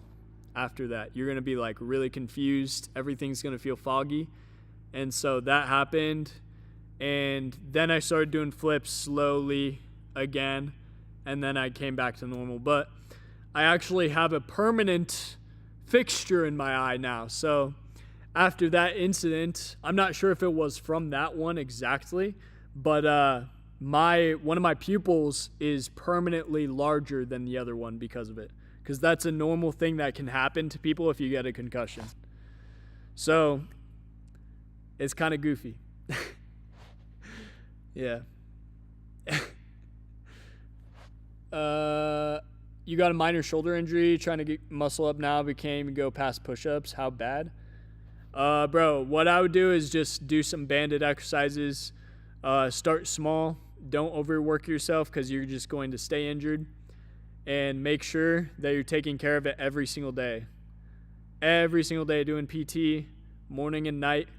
after that. You're going to be like really confused. Everything's going to feel foggy. And so that happened. And then I started doing flips slowly again. And then I came back to normal. But I actually have a permanent fixture in my eye now. So after that incident, I'm not sure if it was from that one exactly, but one of my pupils is permanently larger than the other one because of it. Because that's a normal thing that can happen to people if you get a concussion. So it's kind of goofy. Yeah. You got a minor shoulder injury, trying to get muscle up now, but can't even go past push-ups. How bad? Bro, what I would do is just do some banded exercises. Start small. Don't overwork yourself because you're just going to stay injured. And make sure that you're taking care of it every single day. Every single day doing PT, morning and night.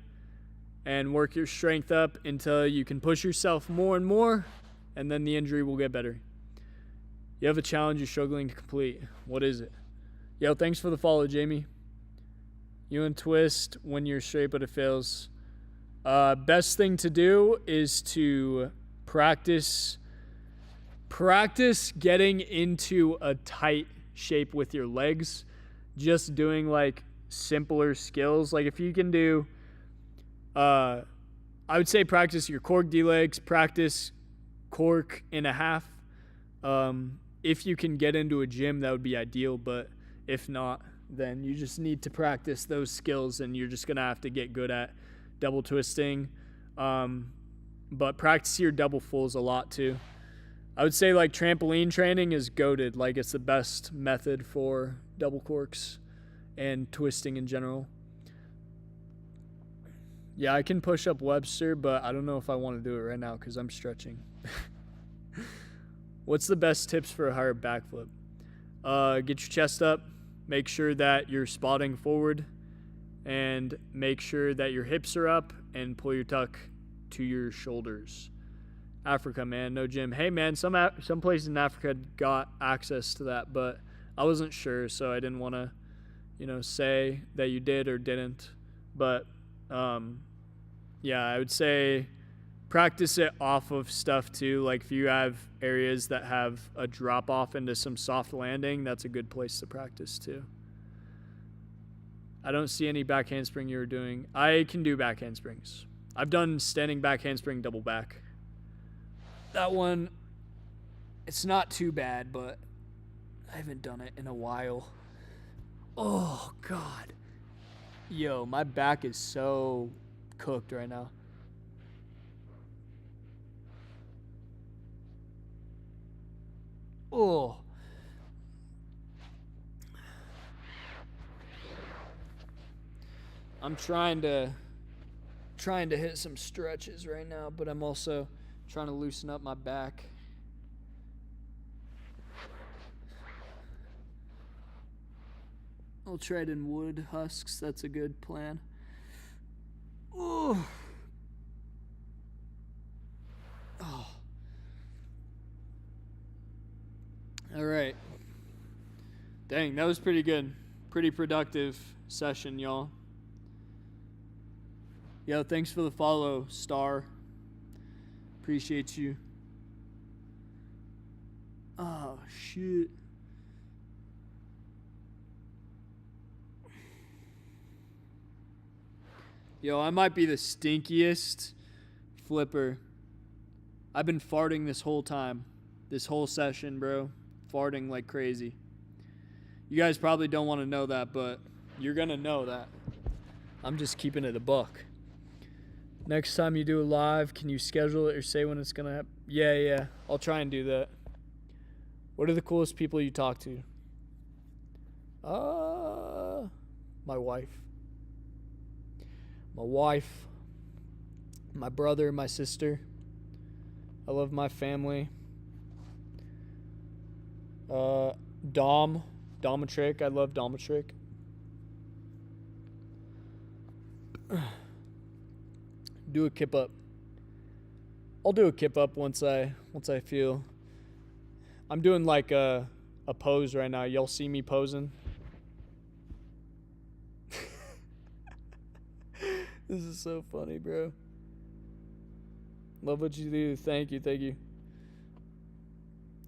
And work your strength up until you can push yourself more and more, and then the injury will get better. You have a challenge you're struggling to complete. What is it? Yo, thanks for the follow, Jamie. You and twist when you're straight but it fails. Best thing to do is to practice getting into a tight shape with your legs. Just doing like simpler skills. Like if you can do I would say practice your cork D-legs, practice cork in a half. If you can get into a gym, that would be ideal, but if not, then you just need to practice those skills, and you're just going to have to get good at double twisting. But practice your double fulls a lot too. I would say like trampoline training is goated. Like it's the best method for double corks and twisting in general. Yeah, I can push up Webster, but I don't know if I want to do it right now because I'm stretching. What's the best tips for a higher backflip? Get your chest up. Make sure that you're spotting forward. And make sure that your hips are up and pull your tuck to your shoulders. Africa, man, no gym. Hey, man, some places in Africa got access to that, but I wasn't sure, so I didn't want to, say that you did or didn't. But yeah, I would say practice it off of stuff too. Like if you have areas that have a drop off into some soft landing, that's a good place to practice too. I don't see any back handspring you were doing. I can do back handsprings. I've done standing back handspring double back. That one, it's not too bad, but I haven't done it in a while. Oh, God. Yo, my back is so cooked right now. Oh. I'm trying to hit some stretches right now, but I'm also trying to loosen up my back. I'll trade in wood husks. That's a good plan. Oh. Oh. All right. Dang, that was pretty good. Pretty productive session, y'all. Yo, thanks for the follow, Star. Appreciate you. Oh, shit. Yo, I might be the stinkiest flipper. I've been farting this whole time. This whole session, bro. Farting like crazy. You guys probably don't want to know that, but you're going to know that. I'm just keeping it a buck. Next time you do a live, can you schedule it or say when it's going to happen? Yeah. I'll try and do that. What are the coolest people you talk to? My wife. My wife. My brother, my sister. I love my family. Domatric. I love Domatric. Do a kip up. I'll do a kip up once I feel. I'm doing like a pose right now. Y'all see me posing? This is so funny, bro. Love what you do. Thank you.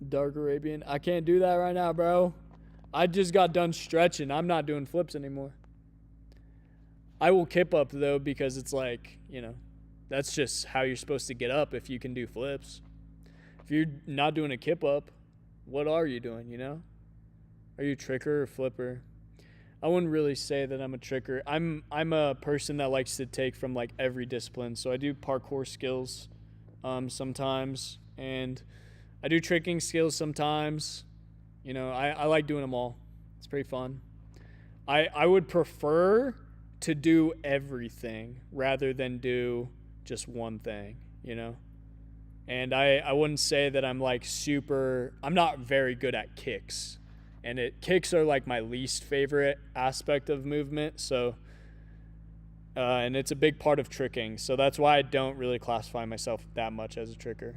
Dark Arabian. I can't do that right now, bro. I just got done stretching. I'm not doing flips anymore. I will kip up, though, because it's like, that's just how you're supposed to get up if you can do flips. If you're not doing a kip up, what are you doing, Are you a tricker or flipper? I wouldn't really say that I'm a tricker. I'm a person that likes to take from, like, every discipline. So I do parkour skills sometimes, and I do tricking skills sometimes. I like doing them all. It's pretty fun. I would prefer to do everything rather than do just one thing, And I wouldn't say that I'm like I'm not very good at kicks. And kicks are like my least favorite aspect of movement. So, and it's a big part of tricking. So that's why I don't really classify myself that much as a tricker.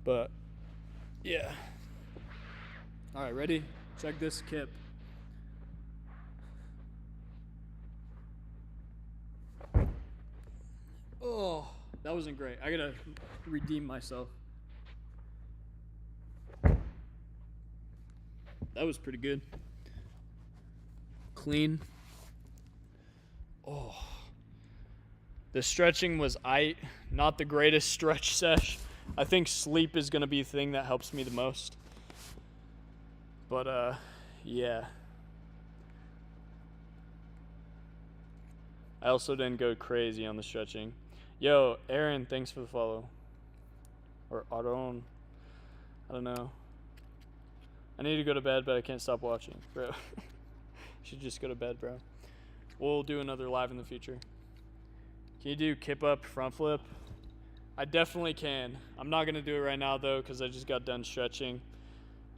But, yeah. All right, ready? Check this kip. Oh, that wasn't great. I gotta redeem myself. That was pretty good. Clean. Oh. The stretching was not the greatest stretch sesh. I think sleep is gonna be the thing that helps me the most. But yeah. I also didn't go crazy on the stretching. Yo, Aaron, thanks for the follow. Or Aaron. I don't know. I need to go to bed, but I can't stop watching, bro. Should just go to bed, bro. We'll do another live in the future. Can you do kip up, front flip? I definitely can. I'm not going to do it right now, though, because I just got done stretching.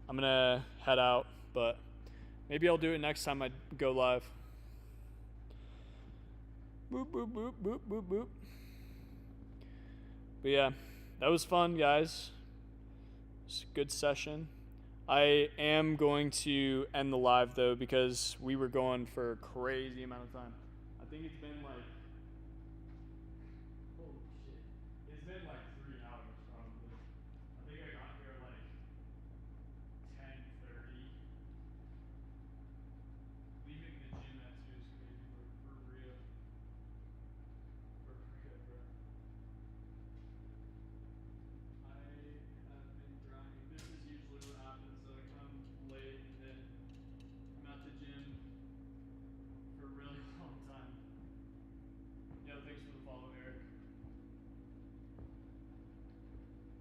I'm going to head out, but maybe I'll do it next time I go live. Boop, boop, boop, boop, boop, boop. But yeah, that was fun, guys. It's a good session. I am going to end the live, though, because we were going for a crazy amount of time. I think it's been like, holy shit. It's been like 3 hours, probably. I think I got here like 10:30. Leaving the gym at 2 is crazy, for real. For real, bro. I have been grinding. This is usually what happens. So I come late and then I'm at the gym for a really long time. Yo, thanks for the follow, Eric.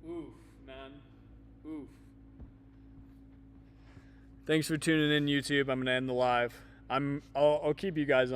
Oof, man. Oof. Thanks for tuning in, YouTube. I'm gonna end the live. I'll keep you guys on.